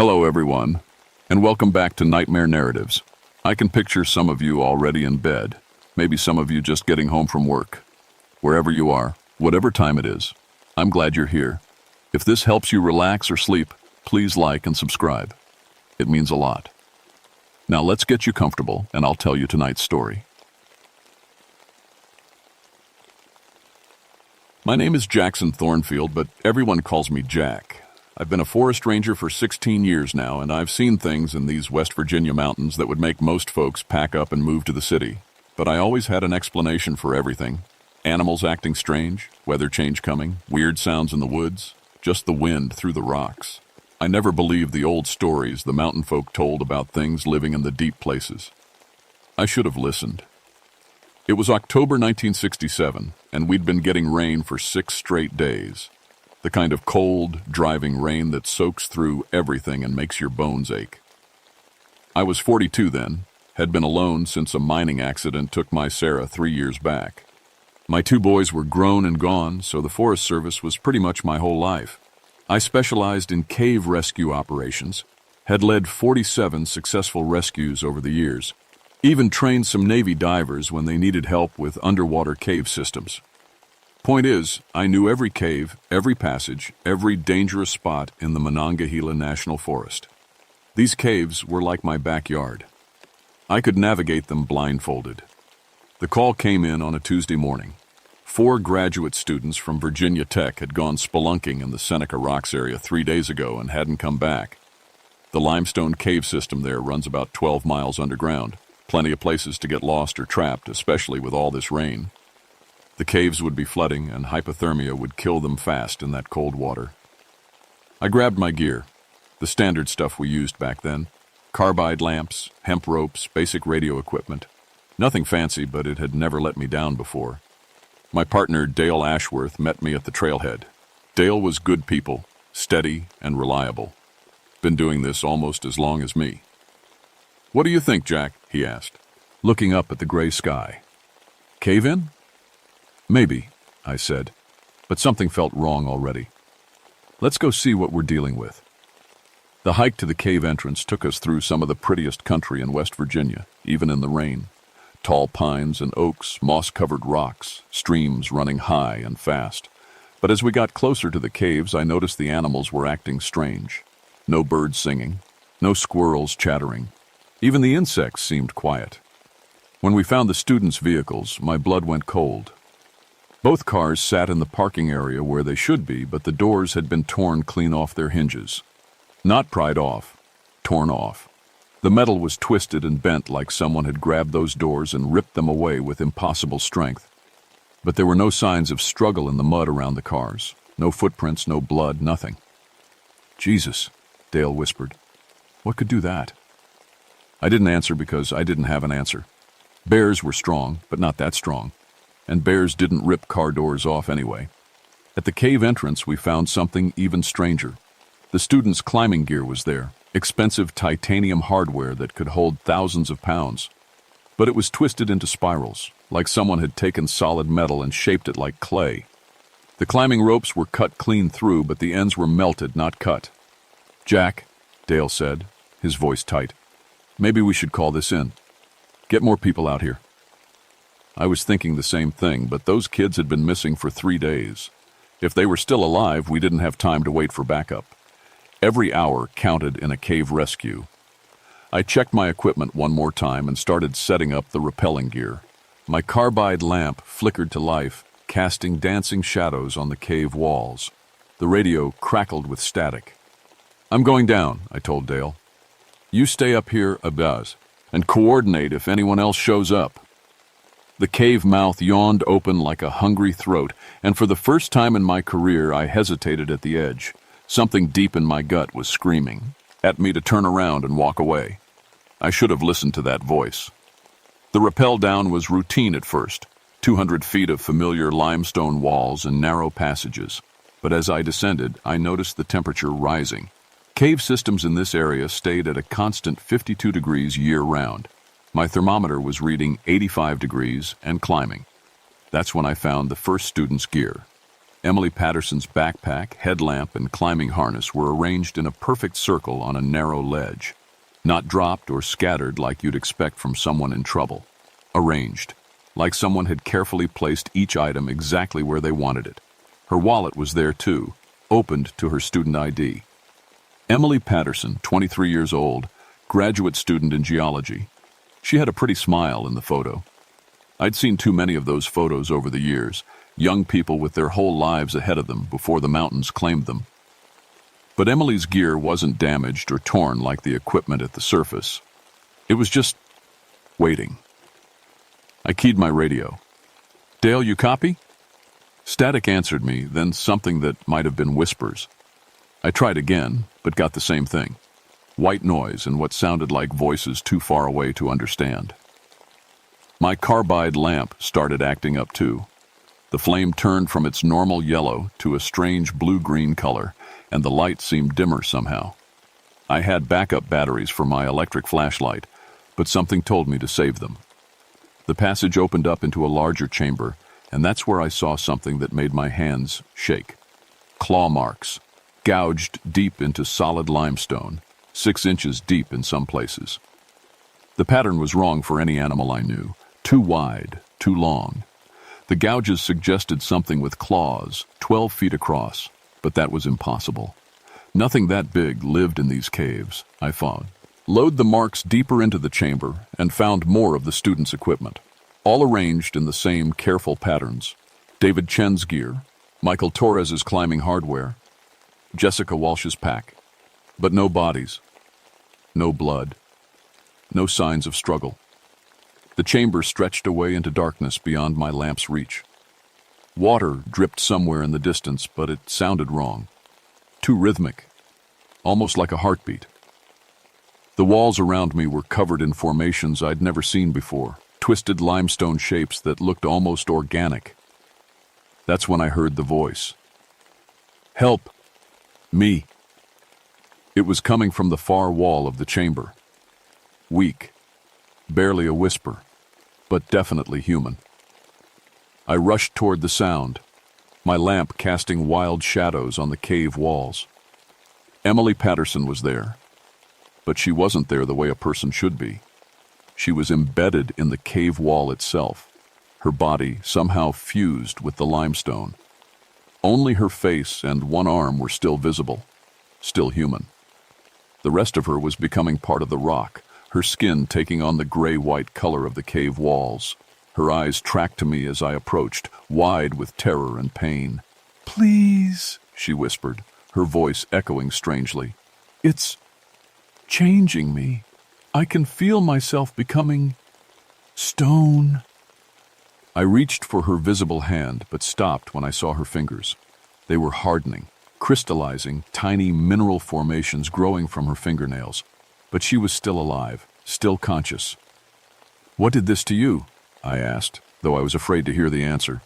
Hello, everyone, and welcome back to Nightmare Narratives. I can picture some of you already in bed, maybe some of you just getting home from work. Wherever you are, whatever time it is, I'm glad you're here. If this helps you relax or sleep, please like and subscribe. It means a lot. Now let's get you comfortable, and I'll tell you tonight's story. My name is Jackson Thornfield, but everyone calls me Jack. I've been a forest ranger for 16 years now, and I've seen things in these West Virginia mountains that would make most folks pack up and move to the city. But I always had an explanation for everything. Animals acting strange, weather change coming, weird sounds in the woods, just the wind through the rocks. I never believed the old stories the mountain folk told about things living in the deep places. I should have listened. It was October 1967, and we'd been getting rain for 6 straight days. The kind of cold, driving rain that soaks through everything and makes your bones ache. I was 42 then, had been alone since a mining accident took my Sarah 3 years back. My 2 boys were grown and gone, so the Forest Service was pretty much my whole life. I specialized in cave rescue operations, had led 47 successful rescues over the years, even trained some Navy divers when they needed help with underwater cave systems. Point is, I knew every cave, every passage, every dangerous spot in the Monongahela National Forest. These caves were like my backyard. I could navigate them blindfolded. The call came in on a Tuesday morning. 4 graduate students from Virginia Tech had gone spelunking in the Seneca Rocks area 3 days ago and hadn't come back. The limestone cave system there runs about 12 miles underground. Plenty of places to get lost or trapped, especially with all this rain. The caves would be flooding, and hypothermia would kill them fast in that cold water. I grabbed my gear, the standard stuff we used back then. Carbide lamps, hemp ropes, basic radio equipment. Nothing fancy, but it had never let me down before. My partner, Dale Ashworth, met me at the trailhead. Dale was good people, steady and reliable. Been doing this almost as long as me. "What do you think, Jack?" he asked, looking up at the gray sky. "Cave-in?" "Maybe," I said, but something felt wrong already. "Let's go see what we're dealing with." The hike to the cave entrance took us through some of the prettiest country in West Virginia, even in the rain. Tall pines and oaks, moss-covered rocks, streams running high and fast. But as we got closer to the caves, I noticed the animals were acting strange. No birds singing, no squirrels chattering. Even the insects seemed quiet. When we found the students' vehicles, my blood went cold. Both cars sat in the parking area where they should be, but the doors had been torn clean off their hinges. Not pried off, torn off. The metal was twisted and bent like someone had grabbed those doors and ripped them away with impossible strength. But there were no signs of struggle in the mud around the cars. No footprints, no blood, nothing. "Jesus," Dale whispered. "What could do that?" I didn't answer because I didn't have an answer. Bears were strong, but not that strong. And bears didn't rip car doors off anyway. At the cave entrance, we found something even stranger. The students' climbing gear was there, expensive titanium hardware that could hold thousands of pounds. But it was twisted into spirals, like someone had taken solid metal and shaped it like clay. The climbing ropes were cut clean through, but the ends were melted, not cut. "Jack," Dale said, his voice tight, "maybe we should call this in. Get more people out here." I was thinking the same thing, but those kids had been missing for 3 days. If they were still alive, we didn't have time to wait for backup. Every hour counted in a cave rescue. I checked my equipment one more time and started setting up the rappelling gear. My carbide lamp flickered to life, casting dancing shadows on the cave walls. The radio crackled with static. "I'm going down," I told Dale. "You stay up here above and coordinate if anyone else shows up." The cave mouth yawned open like a hungry throat, and for the first time in my career I hesitated at the edge. Something deep in my gut was screaming at me to turn around and walk away. I should have listened to that voice. The rappel down was routine at first, 200 feet of familiar limestone walls and narrow passages. But as I descended, I noticed the temperature rising. Cave systems in this area stayed at a constant 52 degrees year-round. My thermometer was reading 85 degrees and climbing. That's when I found the first student's gear. Emily Patterson's backpack, headlamp, and climbing harness were arranged in a perfect circle on a narrow ledge. Not dropped or scattered like you'd expect from someone in trouble. Arranged, like someone had carefully placed each item exactly where they wanted it. Her wallet was there too, opened to her student ID. Emily Patterson, 23 years old, graduate student in geology. She had a pretty smile in the photo. I'd seen too many of those photos over the years, young people with their whole lives ahead of them before the mountains claimed them. But Emily's gear wasn't damaged or torn like the equipment at the surface. It was just waiting. I keyed my radio. "Dale, you copy?" Static answered me, then something that might have been whispers. I tried again, but got the same thing. White noise and what sounded like voices too far away to understand. My carbide lamp started acting up too. The flame turned from its normal yellow to a strange blue-green color, and the light seemed dimmer somehow. I had backup batteries for my electric flashlight, but something told me to save them. The passage opened up into a larger chamber, and that's where I saw something that made my hands shake. Claw marks, gouged deep into solid limestone, 6 inches deep in some places. The pattern was wrong for any animal I knew. Too wide, too long. The gouges suggested something with claws, 12 feet across, but that was impossible. Nothing that big lived in these caves, I thought. Load the marks deeper into the chamber and found more of the students' equipment, all arranged in the same careful patterns. David Chen's gear, Michael Torres's climbing hardware, Jessica Walsh's pack. But no bodies, no blood, no signs of struggle. The chamber stretched away into darkness beyond my lamp's reach. Water dripped somewhere in the distance, but it sounded wrong. Too rhythmic, almost like a heartbeat. The walls around me were covered in formations I'd never seen before, twisted limestone shapes that looked almost organic. That's when I heard the voice. "Help! Me!" It was coming from the far wall of the chamber. Weak, barely a whisper, but definitely human. I rushed toward the sound, my lamp casting wild shadows on the cave walls. Emily Patterson was there, but she wasn't there the way a person should be. She was embedded in the cave wall itself, her body somehow fused with the limestone. Only her face and one arm were still visible, still human. The rest of her was becoming part of the rock, her skin taking on the gray-white color of the cave walls. Her eyes tracked to me as I approached, wide with terror and pain. "Please," she whispered, her voice echoing strangely. "It's changing me. I can feel myself becoming stone." I reached for her visible hand, but stopped when I saw her fingers. They were hardening, crystallizing, tiny mineral formations growing from her fingernails. But she was still alive, still conscious. "What did this to you?" I asked, though I was afraid to hear the answer.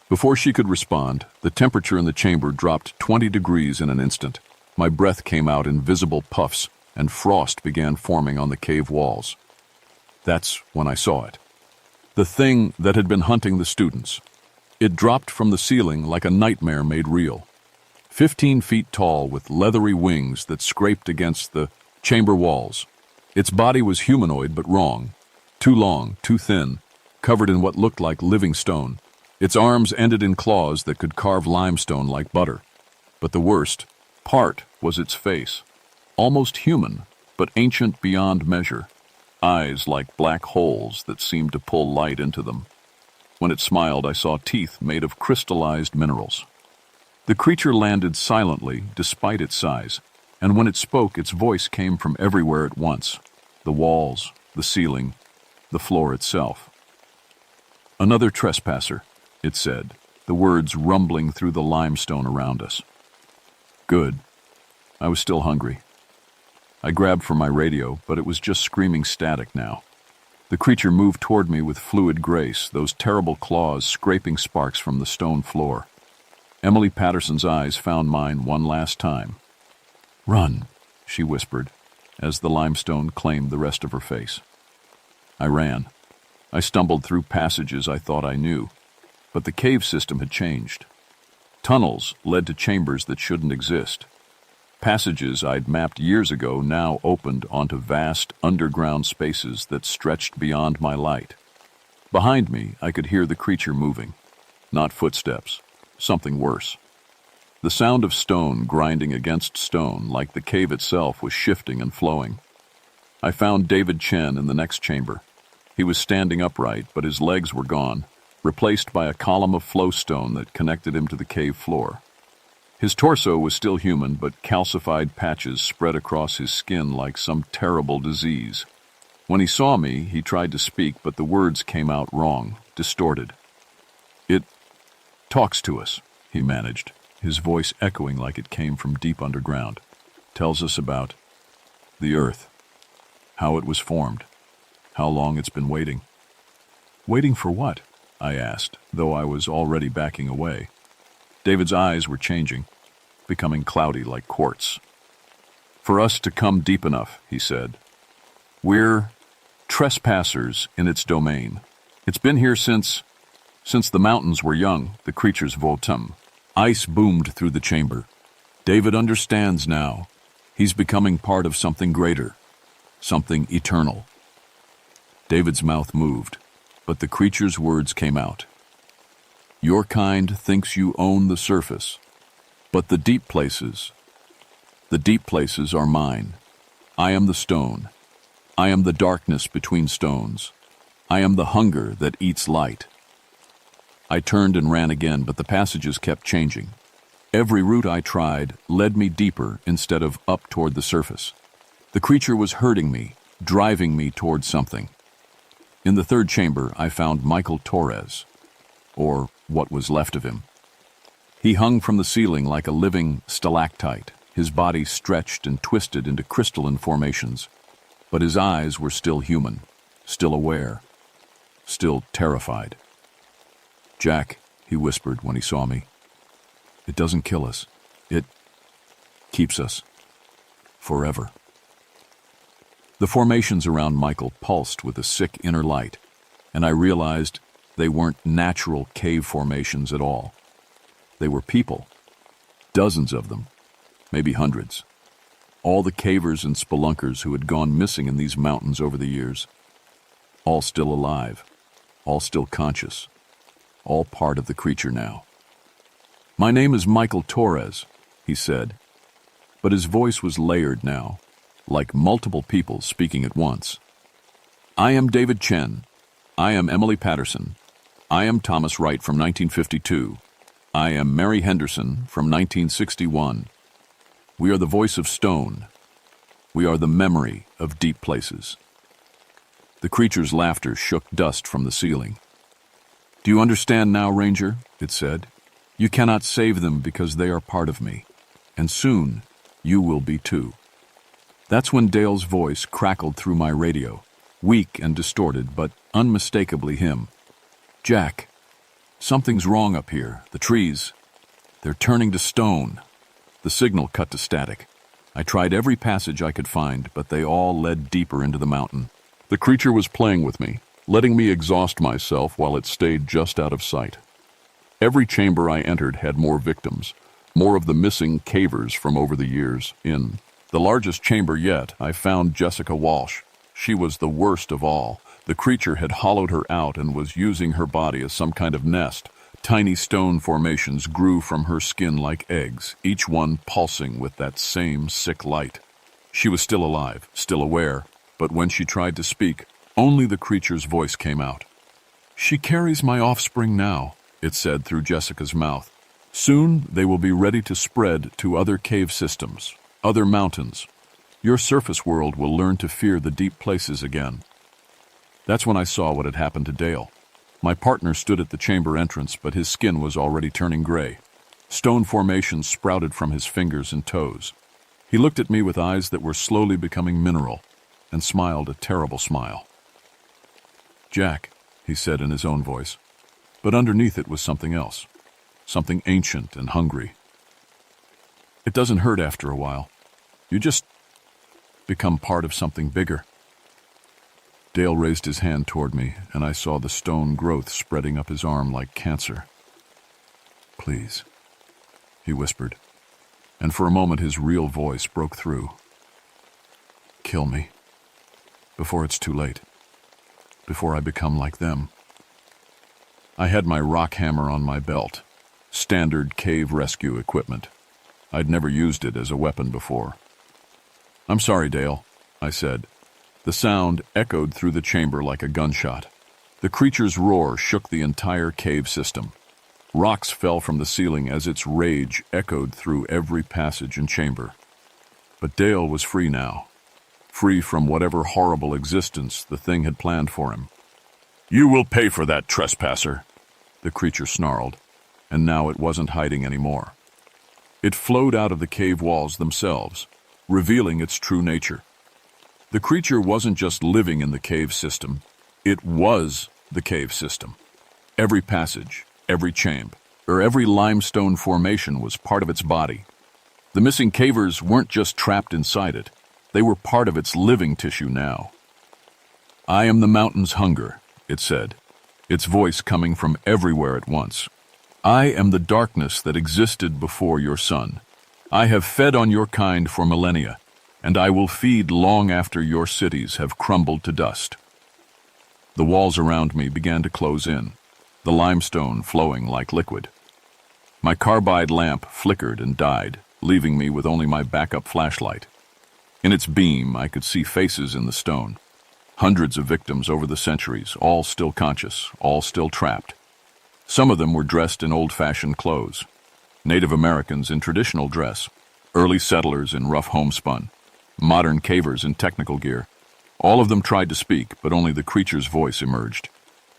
Before she could respond, the temperature in the chamber dropped 20 degrees in an instant. My breath came out in visible puffs, and frost began forming on the cave walls. That's when I saw it. The thing that had been hunting the students. It dropped from the ceiling like a nightmare made real. 15 feet tall with leathery wings that scraped against the chamber walls. Its body was humanoid but wrong. Too long, too thin, covered in what looked like living stone. Its arms ended in claws that could carve limestone like butter. But the worst part was its face. Almost human, but ancient beyond measure. Eyes like black holes that seemed to pull light into them. When it smiled, I saw teeth made of crystallized minerals. The creature landed silently despite its size, and when it spoke, its voice came from everywhere at once. The walls, the ceiling, the floor itself. "Another trespasser," it said, the words rumbling through the limestone around us. Good. I was still hungry. I grabbed for my radio, but it was just screaming static now. The creature moved toward me with fluid grace, those terrible claws scraping sparks from the stone floor. Emily Patterson's eyes found mine one last time. "Run," she whispered, as the limestone claimed the rest of her face. I ran. I stumbled through passages I thought I knew, but the cave system had changed. Tunnels led to chambers that shouldn't exist. Passages I'd mapped years ago now opened onto vast underground spaces that stretched beyond my light. Behind me, I could hear the creature moving. Not footsteps, something worse. The sound of stone grinding against stone, like the cave itself was shifting and flowing. I found David Chen in the next chamber. He was standing upright, but his legs were gone, replaced by a column of flowstone that connected him to the cave floor. His torso was still human, but calcified patches spread across his skin like some terrible disease. When he saw me, he tried to speak, but the words came out wrong, distorted. "It talks to us," he managed, his voice echoing like it came from deep underground. "Tells us about the Earth, how it was formed, how long it's been waiting." "Waiting for what?" I asked, though I was already backing away. David's eyes were changing, becoming cloudy like quartz. "For us to come deep enough," he said. "We're trespassers in its domain. It's been here since the mountains were young," the creature's votum. Ice boomed through the chamber. "David understands now. He's becoming part of something greater, something eternal." David's mouth moved, but the creature's words came out. "Your kind thinks you own the surface, but the deep places are mine. I am the stone. I am the darkness between stones. I am the hunger that eats light." I turned and ran again, but the passages kept changing. Every route I tried led me deeper instead of up toward the surface. The creature was hurting me, driving me toward something. In the third chamber, I found Michael Torres, or what was left of him. He hung from the ceiling like a living stalactite, his body stretched and twisted into crystalline formations. But his eyes were still human, still aware, still terrified. "Jack," he whispered when he saw me, "it doesn't kill us. It keeps us. Forever." The formations around Michael pulsed with a sick inner light, and I realized they weren't natural cave formations at all. They were people. Dozens of them, maybe hundreds. All the cavers and spelunkers who had gone missing in these mountains over the years. All still alive, all still conscious, all part of the creature now. "My name is Michael Torres," he said, but his voice was layered now, like multiple people speaking at once. "I am David Chen. I am Emily Patterson. I am Thomas Wright from 1952. I am Mary Henderson from 1961. We are the voice of stone. We are the memory of deep places." The creature's laughter shook dust from the ceiling. "Do you understand now, Ranger?" it said. "You cannot save them because they are part of me, and soon you will be too." That's when Dale's voice crackled through my radio, weak and distorted, but unmistakably him. "Jack, something's wrong up here. The trees, they're turning to stone." The signal cut to static. I tried every passage I could find, but they all led deeper into the mountain. The creature was playing with me, letting me exhaust myself while it stayed just out of sight. Every chamber I entered had more victims, more of the missing cavers from over the years. In the largest chamber yet, I found Jessica Walsh. She was the worst of all. The creature had hollowed her out and was using her body as some kind of nest. Tiny stone formations grew from her skin like eggs, each one pulsing with that same sick light. She was still alive, still aware, but when she tried to speak, only the creature's voice came out. "She carries my offspring now," it said through Jessica's mouth. "Soon they will be ready to spread to other cave systems, other mountains. Your surface world will learn to fear the deep places again." That's when I saw what had happened to Dale. My partner stood at the chamber entrance, but his skin was already turning gray. Stone formations sprouted from his fingers and toes. He looked at me with eyes that were slowly becoming mineral, and smiled a terrible smile. "Jack," he said in his own voice, but underneath it was something else, something ancient and hungry. "It doesn't hurt after a while. You just become part of something bigger." Dale raised his hand toward me, and I saw the stone growth spreading up his arm like cancer. "Please," he whispered, and for a moment his real voice broke through. Kill me, before it's too late, before I become like them. I had my rock hammer on my belt, standard cave rescue equipment. I'd never used it as a weapon before. I'm sorry, Dale, I said. The sound echoed through the chamber like a gunshot. The creature's roar shook the entire cave system. Rocks fell from the ceiling as its rage echoed through every passage and chamber. But Dale was free now, free from whatever horrible existence the thing had planned for him. You will pay for that, trespasser, the creature snarled, and now it wasn't hiding anymore. It flowed out of the cave walls themselves, revealing its true nature. The creature wasn't just living in the cave system, it was the cave system. Every passage, every chamber, or every limestone formation was part of its body. The missing cavers weren't just trapped inside it, they were part of its living tissue now. I am the mountain's hunger, it said, its voice coming from everywhere at once. I am the darkness that existed before your sun. I have fed on your kind for millennia, and I will feed long after your cities have crumbled to dust. The walls around me began to close in, the limestone flowing like liquid. My carbide lamp flickered and died, leaving me with only my backup flashlight. In its beam, I could see faces in the stone. Hundreds of victims over the centuries, all still conscious, all still trapped. Some of them were dressed in old-fashioned clothes. Native Americans in traditional dress, early settlers in rough homespun, modern cavers in technical gear. All of them tried to speak, but only the creature's voice emerged.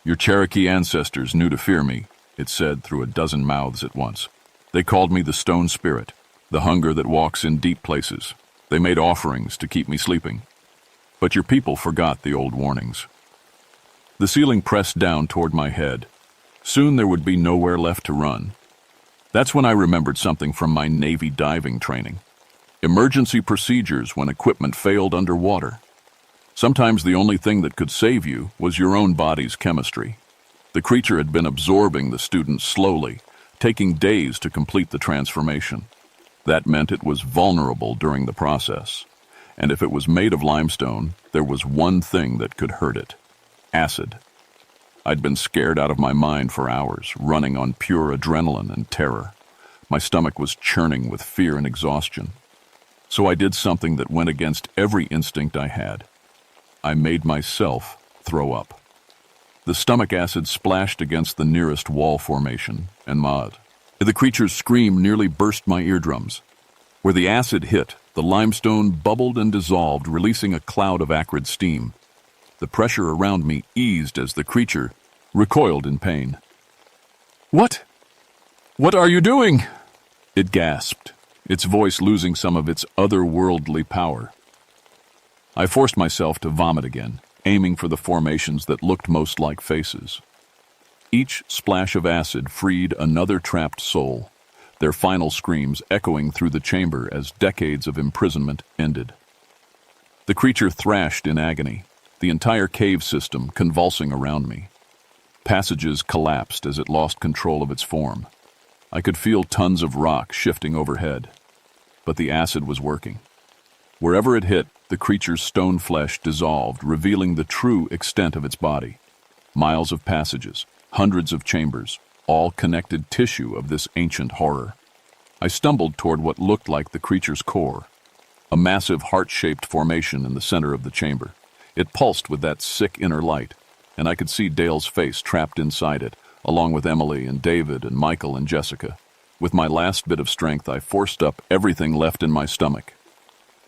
Your Cherokee ancestors knew to fear me, it said through a dozen mouths at once. They called me the stone spirit, the hunger that walks in deep places. They made offerings to keep me sleeping. But your people forgot the old warnings. The ceiling pressed down toward my head. Soon there would be nowhere left to run. That's when I remembered something from my Navy diving training. Emergency procedures when equipment failed underwater. Sometimes the only thing that could save you was your own body's chemistry. The creature had been absorbing the students slowly, taking days to complete the transformation. That meant it was vulnerable during the process. And if it was made of limestone, there was one thing that could hurt it: acid. I'd been scared out of my mind for hours, running on pure adrenaline and terror. My stomach was churning with fear and exhaustion. So I did something that went against every instinct I had. I made myself throw up. The stomach acid splashed against the nearest wall formation, and mud. The creature's scream nearly burst my eardrums. Where the acid hit, the limestone bubbled and dissolved, releasing a cloud of acrid steam. The pressure around me eased as the creature recoiled in pain. What? What are you doing? It gasped, its voice losing some of its otherworldly power. I forced myself to vomit again, aiming for the formations that looked most like faces. Each splash of acid freed another trapped soul, their final screams echoing through the chamber as decades of imprisonment ended. The creature thrashed in agony, the entire cave system convulsing around me. Passages collapsed as it lost control of its form. I could feel tons of rock shifting overhead, but the acid was working. Wherever it hit, the creature's stone flesh dissolved, revealing the true extent of its body. Miles of passages, hundreds of chambers, all connected tissue of this ancient horror. I stumbled toward what looked like the creature's core, a massive heart-shaped formation in the center of the chamber. It pulsed with that sick inner light, and I could see Dale's face trapped inside it, along with Emily and David and Michael and Jessica. With my last bit of strength, I forced up everything left in my stomach.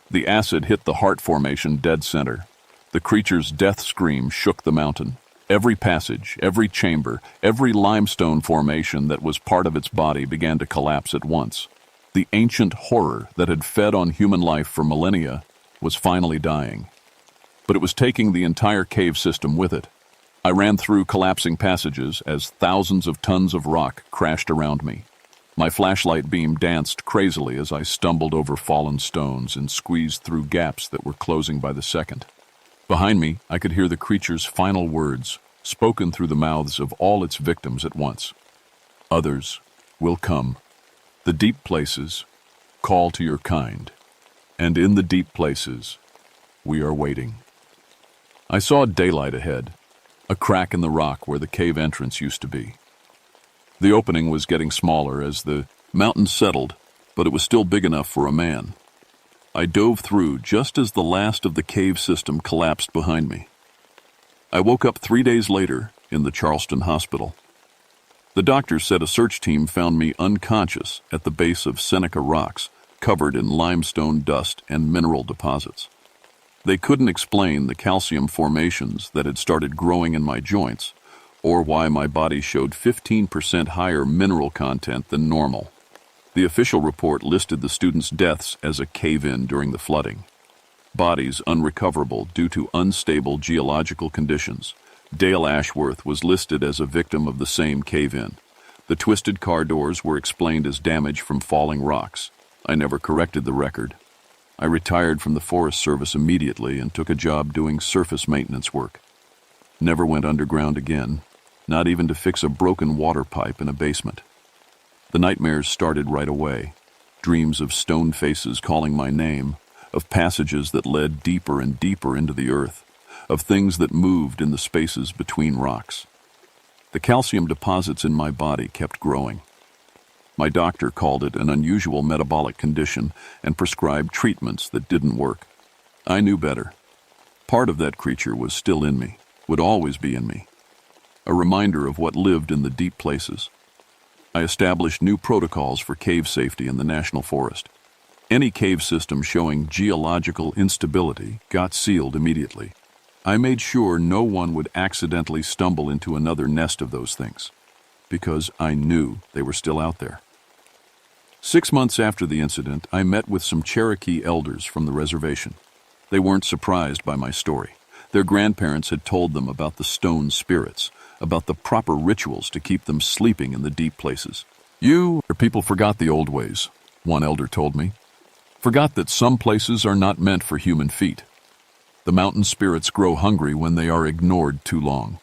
The acid hit the heart formation dead center. The creature's death scream shook the mountain. Every passage, every chamber, every limestone formation that was part of its body began to collapse at once. The ancient horror that had fed on human life for millennia was finally dying. But it was taking the entire cave system with it. I ran through collapsing passages as thousands of tons of rock crashed around me. My flashlight beam danced crazily as I stumbled over fallen stones and squeezed through gaps that were closing by the second. Behind me, I could hear the creature's final words, spoken through the mouths of all its victims at once. Others will come. The deep places call to your kind, and in the deep places, we are waiting. I saw daylight ahead, a crack in the rock where the cave entrance used to be. The opening was getting smaller as the mountain settled, but it was still big enough for a man. I dove through just as the last of the cave system collapsed behind me. I woke up 3 days later in the Charleston hospital. The doctors said a search team found me unconscious at the base of Seneca Rocks, covered in limestone dust and mineral deposits. They couldn't explain the calcium formations that had started growing in my joints, or why my body showed 15% higher mineral content than normal. The official report listed the students' deaths as a cave-in during the flooding. Bodies unrecoverable due to unstable geological conditions. Dale Ashworth was listed as a victim of the same cave-in. The twisted car doors were explained as damage from falling rocks. I never corrected the record. I retired from the Forest Service immediately and took a job doing surface maintenance work. Never went underground again, not even to fix a broken water pipe in a basement. The nightmares started right away. Dreams of stone faces calling my name, of passages that led deeper and deeper into the earth, of things that moved in the spaces between rocks. The calcium deposits in my body kept growing. My doctor called it an unusual metabolic condition and prescribed treatments that didn't work. I knew better. Part of that creature was still in me, would always be in me. A reminder of what lived in the deep places. I established new protocols for cave safety in the National Forest. Any cave system showing geological instability got sealed immediately. I made sure no one would accidentally stumble into another nest of those things, because I knew they were still out there. 6 months after the incident, I met with some Cherokee elders from the reservation. They weren't surprised by my story. Their grandparents had told them about the stone spirits, about the proper rituals to keep them sleeping in the deep places. You or people forgot the old ways, one elder told me. Forgot that some places are not meant for human feet. The mountain spirits grow hungry when they are ignored too long.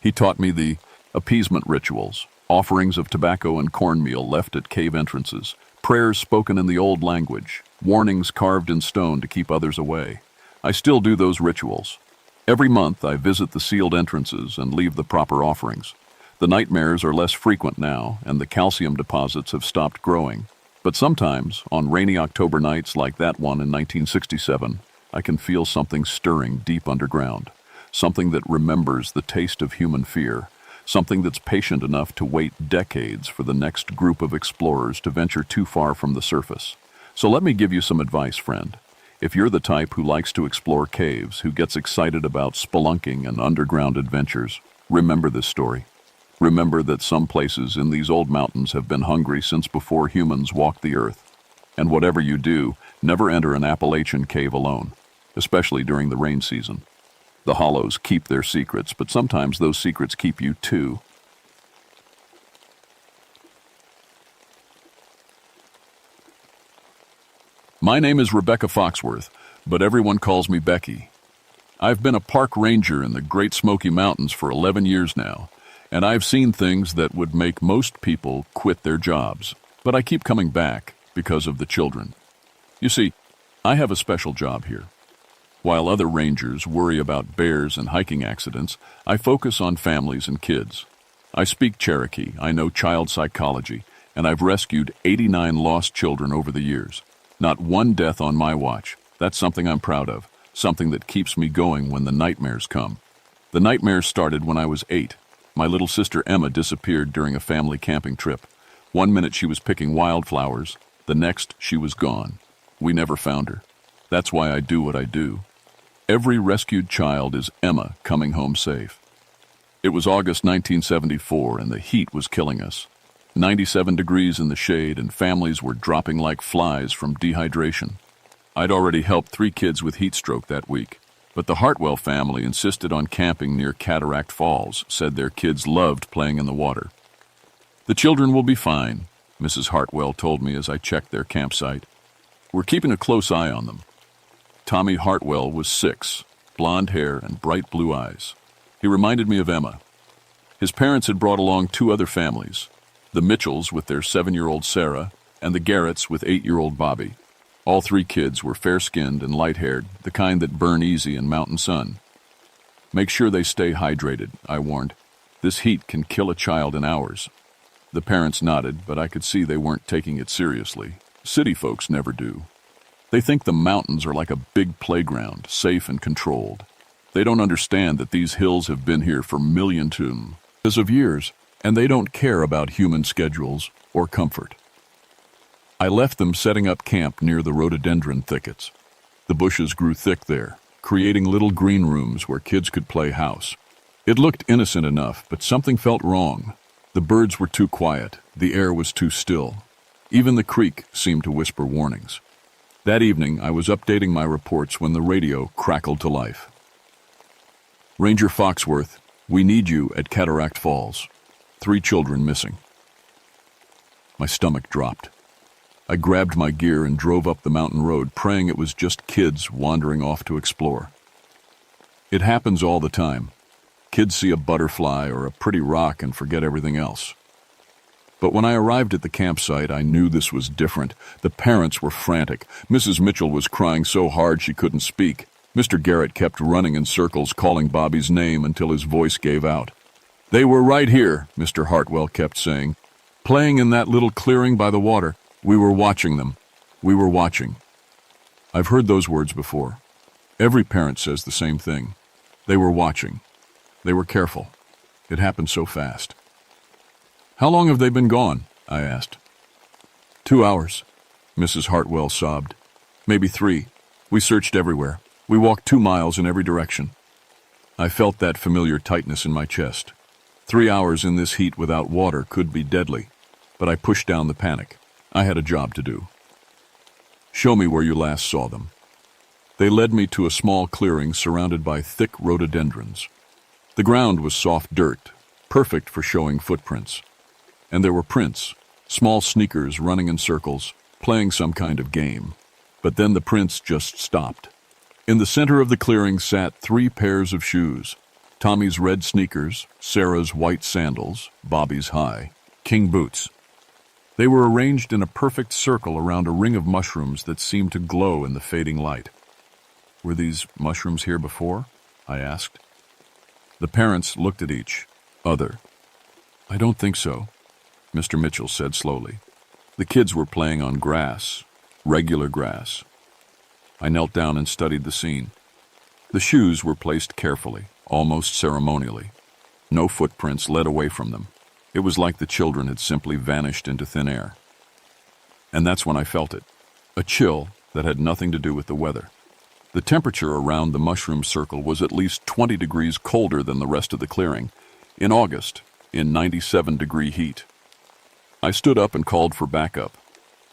He taught me the appeasement rituals, offerings of tobacco and cornmeal left at cave entrances, prayers spoken in the old language, warnings carved in stone to keep others away. I still do those rituals. Every month I visit the sealed entrances and leave the proper offerings. The nightmares are less frequent now, and the calcium deposits have stopped growing. But sometimes, on rainy October nights like that one in 1967, I can feel something stirring deep underground, something that remembers the taste of human fear, something that's patient enough to wait decades for the next group of explorers to venture too far from the surface. So let me give you some advice, friend. If you're the type who likes to explore caves, who gets excited about spelunking and underground adventures, remember this story. Remember that some places in these old mountains have been hungry since before humans walked the earth. And whatever you do, never enter an Appalachian cave alone, especially during the rain season. The hollows keep their secrets, but sometimes those secrets keep you too. My name is Rebecca Foxworth, but everyone calls me Becky. I've been a park ranger in the Great Smoky Mountains for 11 years now, and I've seen things that would make most people quit their jobs. But I keep coming back because of the children. You see, I have a special job here. While other rangers worry about bears and hiking accidents, I focus on families and kids. I speak Cherokee, I know child psychology, and I've rescued 89 lost children over the years. Not one death on my watch. That's something I'm proud of, something that keeps me going when the nightmares come. The nightmares started when I was 8. My little sister Emma disappeared during a family camping trip. 1 minute she was picking wildflowers, the next she was gone. We never found her. That's why I do what I do. Every rescued child is Emma coming home safe. It was August 1974 and the heat was killing us. 97 degrees in the shade and families were dropping like flies from dehydration. I'd already helped 3 kids with heat stroke that week, but the Hartwell family insisted on camping near Cataract Falls, said their kids loved playing in the water. The children will be fine, Mrs. Hartwell told me as I checked their campsite. We're keeping a close eye on them. Tommy Hartwell was 6, blonde hair and bright blue eyes. He reminded me of Emma. His parents had brought along 2 other families. The Mitchells with their 7-year-old Sarah, and the Garretts with 8-year-old Bobby. All 3 kids were fair-skinned and light-haired, the kind that burn easy in mountain sun. "Make sure they stay hydrated," I warned. "This heat can kill a child in hours." The parents nodded, but I could see they weren't taking it seriously. City folks never do. They think the mountains are like a big playground, safe and controlled. They don't understand that these hills have been here for millions of years, and they don't care about human schedules or comfort. I left them setting up camp near the rhododendron thickets. The bushes grew thick there, creating little green rooms where kids could play house. It looked innocent enough, but something felt wrong. The birds were too quiet, the air was too still. Even the creek seemed to whisper warnings. That evening, I was updating my reports when the radio crackled to life. "Ranger Foxworth, we need you at Cataract Falls. 3 children missing." My stomach dropped. I grabbed my gear and drove up the mountain road, praying it was just kids wandering off to explore. It happens all the time. Kids see a butterfly or a pretty rock and forget everything else. But when I arrived at the campsite, I knew this was different. The parents were frantic. Mrs. Mitchell was crying so hard she couldn't speak. Mr. Garrett kept running in circles, calling Bobby's name until his voice gave out. "They were right here," Mr. Hartwell kept saying, "playing in that little clearing by the water. We were watching them. We were watching." I've heard those words before. Every parent says the same thing. They were watching. They were careful. It happened so fast. "How long have they been gone?" I asked. 2 hours, Mrs. Hartwell sobbed. "Maybe 3. We searched everywhere. We walked 2 miles in every direction." I felt that familiar tightness in my chest. 3 hours in this heat without water could be deadly, but I pushed down the panic. I had a job to do. "Show me where you last saw them." They led me to a small clearing surrounded by thick rhododendrons. The ground was soft dirt, perfect for showing footprints. And there were prints, small sneakers running in circles, playing some kind of game. But then the prints just stopped. In the center of the clearing sat 3 pairs of shoes. Tommy's red sneakers, Sarah's white sandals, Bobby's high, king boots. They were arranged in a perfect circle around a ring of mushrooms that seemed to glow in the fading light. "Were these mushrooms here before?" I asked. The parents looked at each other. "I don't think so," Mr. Mitchell said slowly. "The kids were playing on grass, regular grass." I knelt down and studied the scene. The shoes were placed carefully, almost ceremonially. No footprints led away from them. It was like the children had simply vanished into thin air. And that's when I felt it, a chill that had nothing to do with the weather. The temperature around the mushroom circle was at least 20 degrees colder than the rest of the clearing, in August, in 97-degree heat. I stood up and called for backup.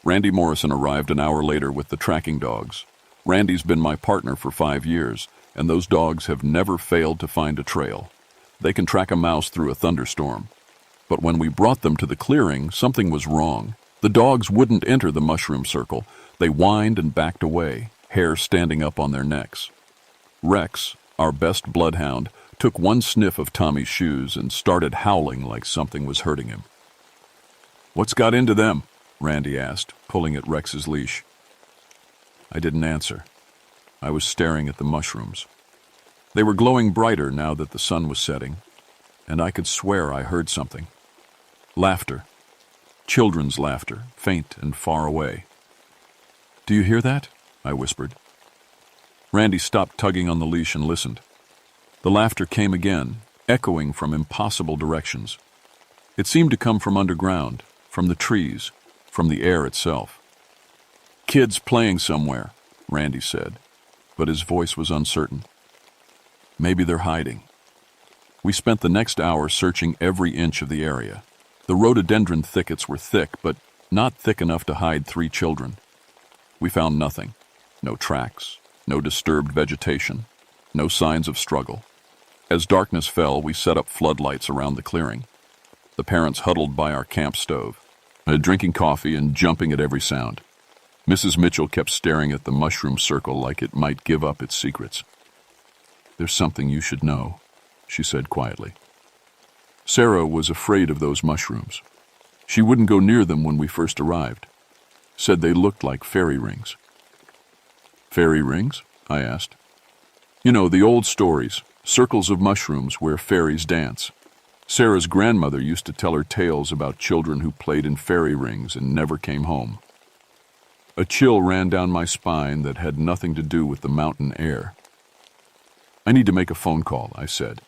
Randy Morrison arrived an hour later with the tracking dogs. Randy's been my partner for 5 years, and those dogs have never failed to find a trail. They can track a mouse through a thunderstorm. But when we brought them to the clearing, something was wrong. The dogs wouldn't enter the mushroom circle. They whined and backed away, hair standing up on their necks. Rex, our best bloodhound, took one sniff of Tommy's shoes and started howling like something was hurting him. "What's got into them?" Randy asked, pulling at Rex's leash. I didn't answer. I was staring at the mushrooms. They were glowing brighter now that the sun was setting, and I could swear I heard something. Laughter. Children's laughter, faint and far away. "Do you hear that?" I whispered. Randy stopped tugging on the leash and listened. The laughter came again, echoing from impossible directions. It seemed to come from underground, from the trees, from the air itself. "Kids playing somewhere," Randy said, but his voice was uncertain. "Maybe they're hiding." We spent the next hour searching every inch of the area. The rhododendron thickets were thick, but not thick enough to hide 3 children. We found nothing. No tracks, no disturbed vegetation, no signs of struggle. As darkness fell, we set up floodlights around the clearing. The parents huddled by our camp stove, drinking coffee and jumping at every sound. Mrs. Mitchell kept staring at the mushroom circle like it might give up its secrets. "There's something you should know," she said quietly. Sarah was afraid of those mushrooms. She wouldn't go near them when we first arrived. Said they looked like fairy rings. Fairy rings? I asked. You know, the old stories, circles of mushrooms where fairies dance. Sarah's grandmother used to tell her tales about children who played in fairy rings and never came home. A chill ran down my spine that had nothing to do with the mountain air. I need to make a phone call, I said.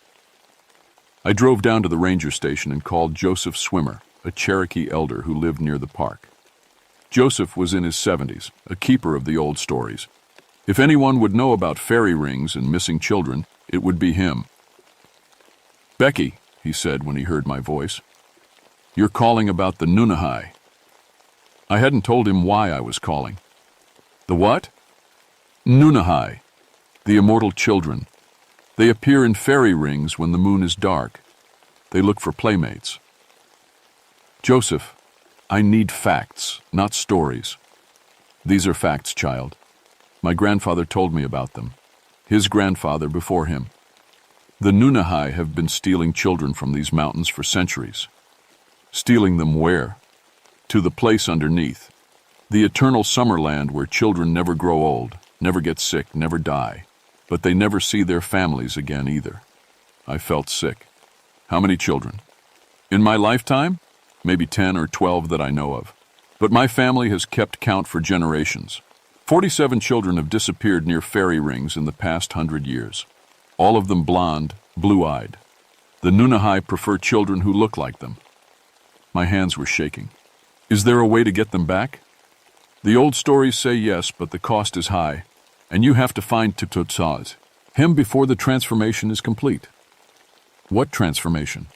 I drove down to the ranger station and called Joseph Swimmer, a Cherokee elder who lived near the park. Joseph was in his 70s, a keeper of the old stories. If anyone would know about fairy rings and missing children, it would be him. Becky, he said when he heard my voice, you're calling about the Nunahai. I hadn't told him why I was calling. The what? Nunahai, the immortal children. They appear in fairy rings when the moon is dark. They look for playmates. Joseph, I need facts, not stories. These are facts, child. My grandfather told me about them. His grandfather before him. The Nunahai have been stealing children from these mountains for centuries. Stealing them where? To the place underneath. The eternal summer land where children never grow old, never get sick, never die. But they never see their families again either. I felt sick. How many children? In my lifetime? Maybe 10 or 12 that I know of. But my family has kept count for generations. 47 children have disappeared near fairy rings in the past 100 years. All of them blonde, blue-eyed. The Nunahai prefer children who look like them. My hands were shaking. Is there a way to get them back? The old stories say yes, but the cost is high. And you have to find Tututsaz, him before the transformation is complete. What transformation?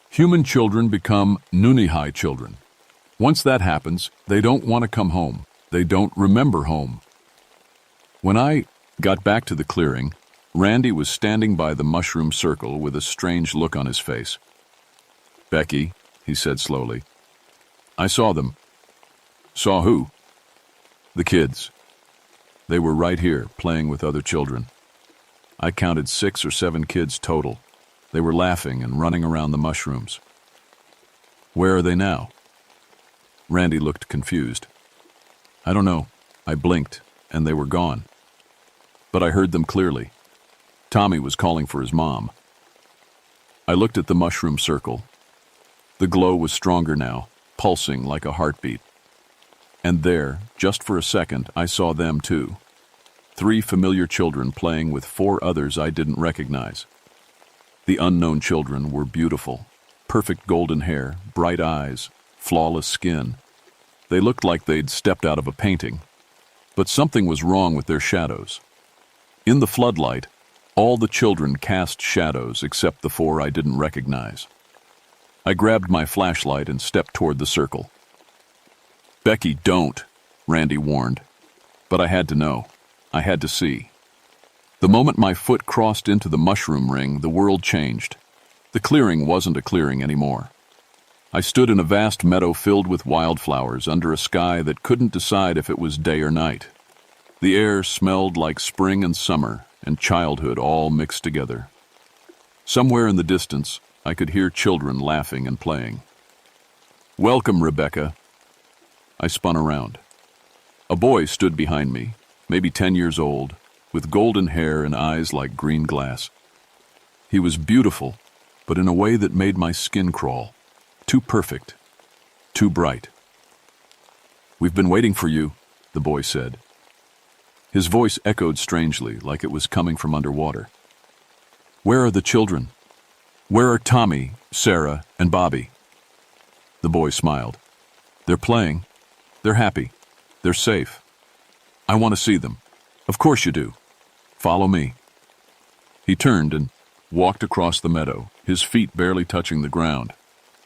Human children become Nunahai children. Once that happens, they don't want to come home. They don't remember home. When I got back to the clearing, Randy was standing by the mushroom circle with a strange look on his face. Becky, he said slowly, I saw them. Saw who? The kids. They were right here, playing with other children. I counted 6 or 7 kids total. They were laughing and running around the mushrooms. Where are they now? Randy looked confused. I don't know. I blinked, and they were gone. But I heard them clearly. Tommy was calling for his mom. I looked at the mushroom circle. The glow was stronger now, pulsing like a heartbeat. And there, just for a second, I saw them too. 3 familiar children playing with 4 others I didn't recognize. The unknown children were beautiful. Perfect golden hair, bright eyes, flawless skin. They looked like they'd stepped out of a painting. But something was wrong with their shadows. In the floodlight, all the children cast shadows except the 4 I didn't recognize. I grabbed my flashlight and stepped toward the circle. Becky, don't, Randy warned. But I had to know. I had to see. The moment my foot crossed into the mushroom ring, the world changed. The clearing wasn't a clearing anymore. I stood in a vast meadow filled with wildflowers under a sky that couldn't decide if it was day or night. The air smelled like spring and summer and childhood all mixed together. Somewhere in the distance, I could hear children laughing and playing. Welcome, Rebecca. I spun around. A boy stood behind me, maybe 10 years old, with golden hair and eyes like green glass. He was beautiful, but in a way that made my skin crawl. Too perfect. Too bright. We've been waiting for you, the boy said. His voice echoed strangely, like it was coming from underwater. Where are the children? Where are Tommy, Sarah, and Bobby? The boy smiled. They're playing. They're happy. They're safe. I want to see them. Of course you do. Follow me. He turned and walked across the meadow, his feet barely touching the ground.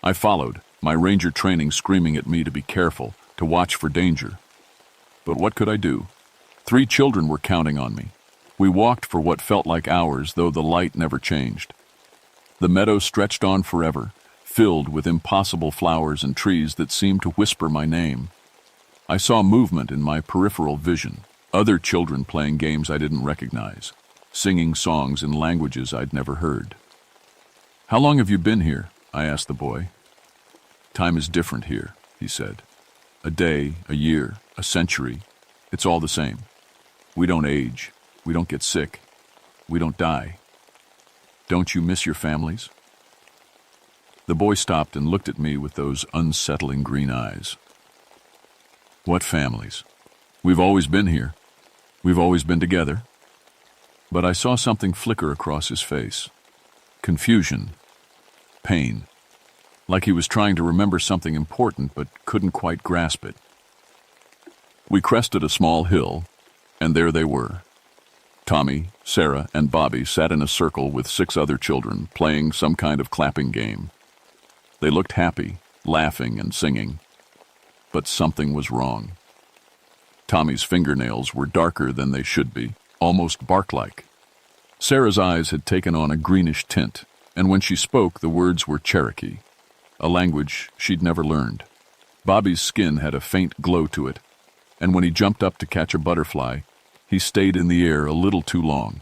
I followed, my ranger training screaming at me to be careful, to watch for danger. But what could I do? 3 children were counting on me. We walked for what felt like hours, though the light never changed. The meadow stretched on forever, filled with impossible flowers and trees that seemed to whisper my name. I saw movement in my peripheral vision, other children playing games I didn't recognize, singing songs in languages I'd never heard. How long have you been here? I asked the boy. Time is different here, he said. A day, a year, a century, it's all the same. We don't age. We don't get sick. We don't die. Don't you miss your families? The boy stopped and looked at me with those unsettling green eyes. What families? We've always been here. We've always been together. But I saw something flicker across his face. Confusion. Pain. Like he was trying to remember something important but couldn't quite grasp it. We crested a small hill, and there they were. Tommy, Sarah, and Bobby sat in a circle with 6 other children playing some kind of clapping game. They looked happy, laughing and singing. But something was wrong. Tommy's fingernails were darker than they should be, almost bark-like. Sarah's eyes had taken on a greenish tint, and when she spoke, the words were Cherokee, a language she'd never learned. Bobby's skin had a faint glow to it, and when he jumped up to catch a butterfly, he stayed in the air a little too long.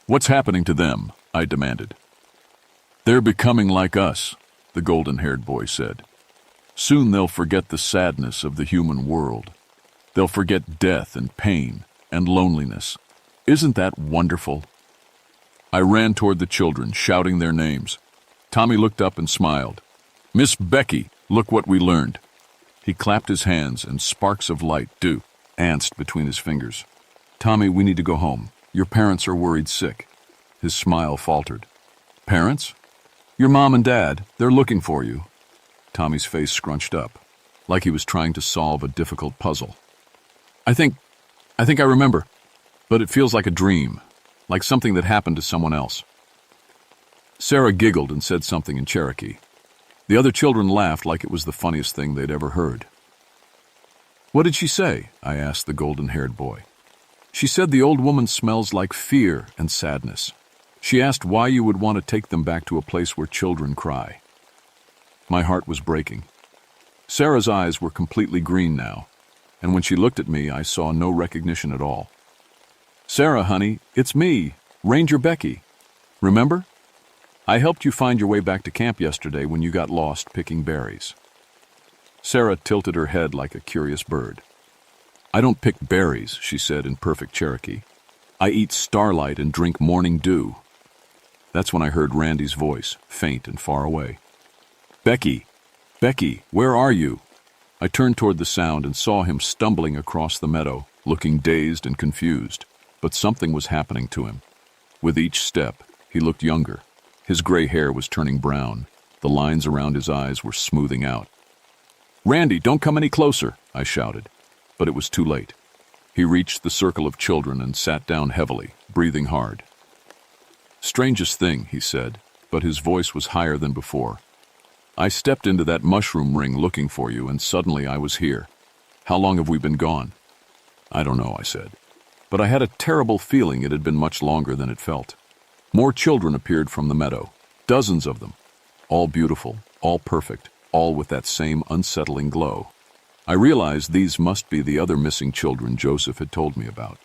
What's happening to them? I demanded. They're becoming like us, the golden-haired boy said. Soon they'll forget the sadness of the human world. They'll forget death and pain and loneliness. Isn't that wonderful? I ran toward the children, shouting their names. Tommy looked up and smiled. Miss Becky, look what we learned. He clapped his hands and sparks of light danced between his fingers. Tommy, we need to go home. Your parents are worried sick. His smile faltered. Parents? Your mom and dad, they're looking for you. Tommy's face scrunched up, like he was trying to solve a difficult puzzle. I think I remember, but it feels like a dream, like something that happened to someone else. Sarah giggled and said something in Cherokee. The other children laughed like it was the funniest thing they'd ever heard. What did she say? I asked the golden-haired boy. She said the old woman smells like fear and sadness. She asked why you would want to take them back to a place where children cry. My heart was breaking. Sarah's eyes were completely green now, and when she looked at me, I saw no recognition at all. Sarah, honey, it's me, Ranger Becky. Remember? I helped you find your way back to camp yesterday when you got lost picking berries. Sarah tilted her head like a curious bird. I don't pick berries, she said in perfect Cherokee. I eat starlight and drink morning dew. That's when I heard Randy's voice, faint and far away. Becky, where are you? I turned toward the sound and saw him stumbling across the meadow, looking dazed and confused. But something was happening to him. With each step, he looked younger. His gray hair was turning brown. The lines around his eyes were smoothing out. Randy, don't come any closer, I shouted. But it was too late. He reached the circle of children and sat down heavily, breathing hard. Strangest thing, he said, but his voice was higher than before. I stepped into that mushroom ring looking for you, and suddenly I was here. How long have we been gone? I don't know, I said. But I had a terrible feeling it had been much longer than it felt. More children appeared from the meadow, dozens of them, all beautiful, all perfect, all with that same unsettling glow. I realized these must be the other missing children Joseph had told me about.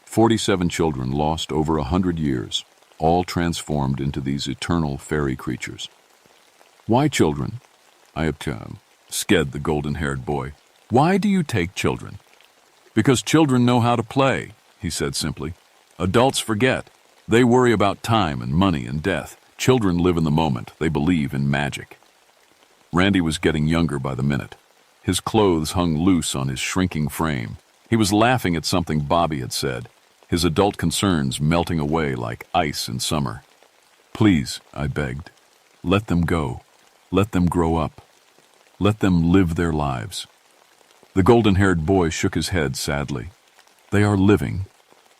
47 children lost over 100 years, all transformed into these eternal fairy creatures. Why children? I sked the golden-haired boy. Why do you take children? Because children know how to play, he said simply. Adults forget. They worry about time and money and death. Children live in the moment. They believe in magic. Randy was getting younger by the minute. His clothes hung loose on his shrinking frame. He was laughing at something Bobby had said, his adult concerns melting away like ice in summer. Please, I begged, let them go. Let them grow up. Let them live their lives. The golden-haired boy shook his head sadly. They are living.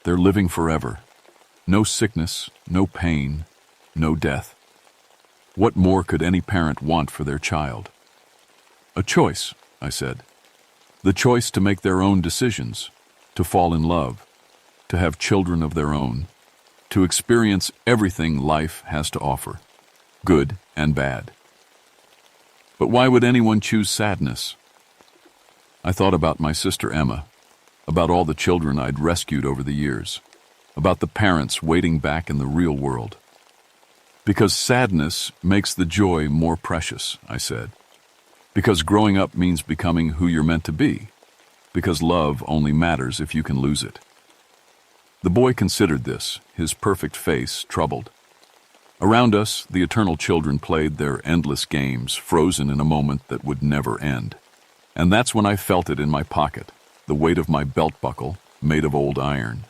They're living forever. No sickness, no pain, no death. What more could any parent want for their child? A choice, I said. The choice to make their own decisions, to fall in love, to have children of their own, to experience everything life has to offer, good and bad. But why would anyone choose sadness? I thought about my sister Emma, about all the children I'd rescued over the years, about the parents waiting back in the real world. Because sadness makes the joy more precious, I said. Because growing up means becoming who you're meant to be. Because love only matters if you can lose it. The boy considered this, his perfect face troubled. Around us, the eternal children played their endless games, frozen in a moment that would never end. And that's when I felt it in my pocket, the weight of my belt buckle, made of old iron.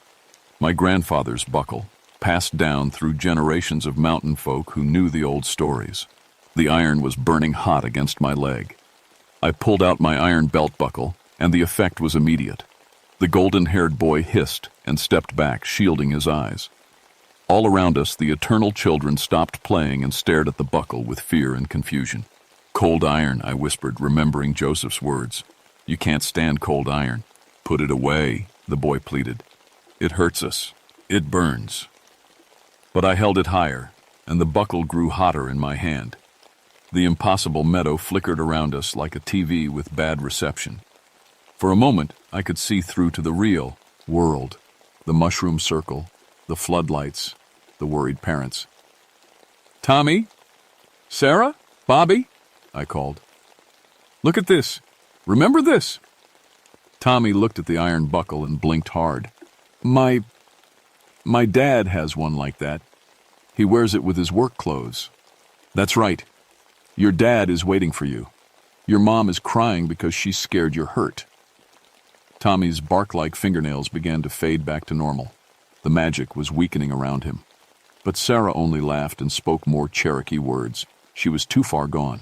My grandfather's buckle, passed down through generations of mountain folk who knew the old stories. The iron was burning hot against my leg. I pulled out my iron belt buckle, and the effect was immediate. The golden-haired boy hissed and stepped back, shielding his eyes. All around us, the eternal children stopped playing and stared at the buckle with fear and confusion. Cold iron, I whispered, remembering Joseph's words. You can't stand cold iron. Put it away, the boy pleaded. It hurts us. It burns. But I held it higher, and the buckle grew hotter in my hand. The impossible meadow flickered around us like a TV with bad reception. For a moment, I could see through to the real world, the mushroom circle, the floodlights, the worried parents. Tommy? Sarah? Bobby? I called. Look at this. Remember this? Tommy looked at the iron buckle and blinked hard. My dad has one like that. He wears it with his work clothes. That's right. Your dad is waiting for you. Your mom is crying because she's scared you're hurt. Tommy's bark-like fingernails began to fade back to normal. The magic was weakening around him. But Sarah only laughed and spoke more Cherokee words. She was too far gone,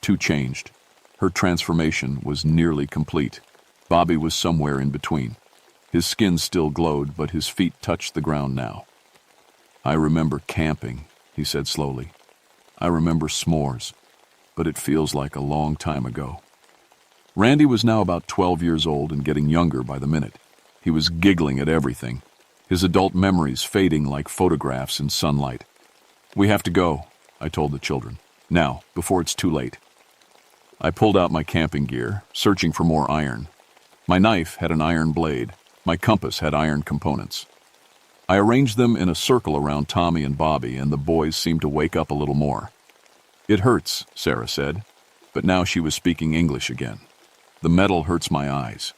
too changed. Her transformation was nearly complete. Bobby was somewhere in between. His skin still glowed, but his feet touched the ground now. I remember camping, he said slowly. I remember s'mores, but it feels like a long time ago. Randy was now about 12 years old and getting younger by the minute. He was giggling at everything, his adult memories fading like photographs in sunlight. We have to go, I told the children. Now, before it's too late. I pulled out my camping gear, searching for more iron. My knife had an iron blade. My compass had iron components. I arranged them in a circle around Tommy and Bobby, and the boys seemed to wake up a little more. It hurts, Sarah said, but now she was speaking English again. The metal hurts my eyes.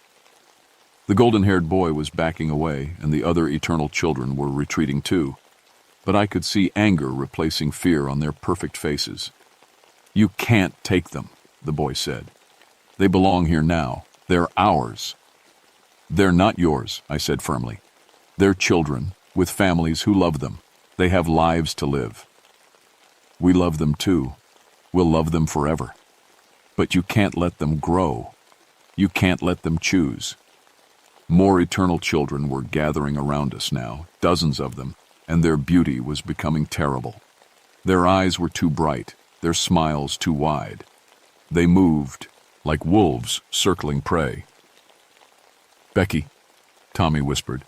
The golden-haired boy was backing away, and the other eternal children were retreating too. But I could see anger replacing fear on their perfect faces. You can't take them, the boy said. They belong here now. They're ours. They're not yours, I said firmly. They're children, with families who love them. They have lives to live. We love them too. We'll love them forever. But you can't let them grow. You can't let them choose. More eternal children were gathering around us now, dozens of them, and their beauty was becoming terrible. Their eyes were too bright, their smiles too wide. They moved, like wolves circling prey. Becky, Tommy whispered,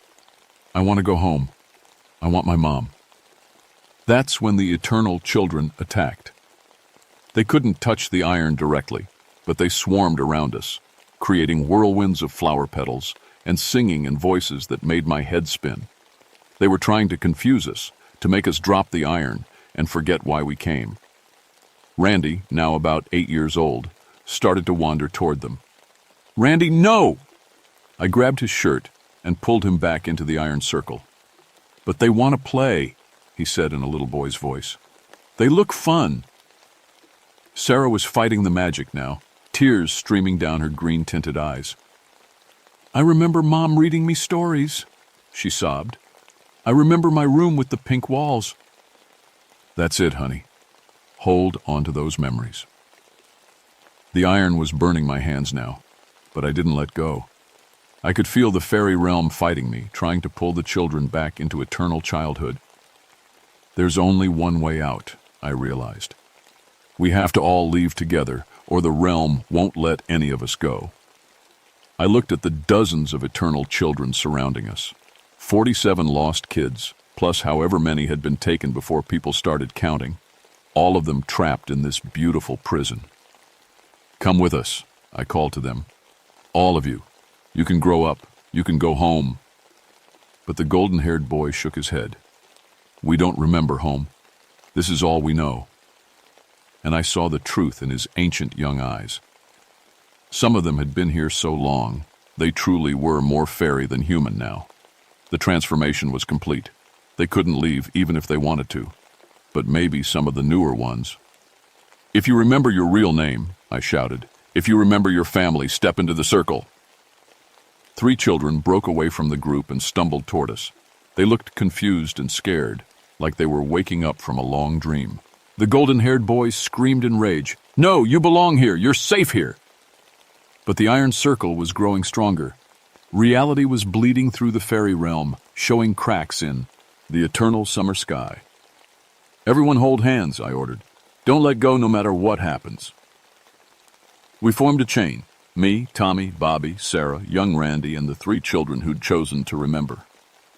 I want to go home. I want my mom. That's when the eternal children attacked. They couldn't touch the iron directly, but they swarmed around us, creating whirlwinds of flower petals and singing in voices that made my head spin. They were trying to confuse us, to make us drop the iron and forget why we came. Randy, now about 8 years old, started to wander toward them. Randy, no! I grabbed his shirt and pulled him back into the iron circle. But they want to play, he said in a little boy's voice. They look fun. Sarah was fighting the magic now, tears streaming down her green-tinted eyes. I remember Mom reading me stories, she sobbed. I remember my room with the pink walls. That's it, honey. Hold on to those memories. The iron was burning my hands now, but I didn't let go. I could feel the fairy realm fighting me, trying to pull the children back into eternal childhood. There's only one way out, I realized. We have to all leave together, or the realm won't let any of us go. I looked at the dozens of eternal children surrounding us. 47 lost kids, plus however many had been taken before people started counting, all of them trapped in this beautiful prison. Come with us, I called to them. All of you. You can grow up. You can go home. But the golden-haired boy shook his head. We don't remember home. This is all we know. And I saw the truth in his ancient young eyes. Some of them had been here so long, they truly were more fairy than human now. The transformation was complete. They couldn't leave even if they wanted to. But maybe some of the newer ones. "If you remember your real name," I shouted. "If you remember your family, step into the circle." 3 children broke away from the group and stumbled toward us. They looked confused and scared, like they were waking up from a long dream. The golden-haired boy screamed in rage, "No, you belong here! You're safe here!" But the iron circle was growing stronger. Reality was bleeding through the fairy realm, showing cracks in the eternal summer sky. "Everyone hold hands," I ordered. "Don't let go no matter what happens." We formed a chain. Me, Tommy, Bobby, Sarah, young Randy, and the 3 children who'd chosen to remember.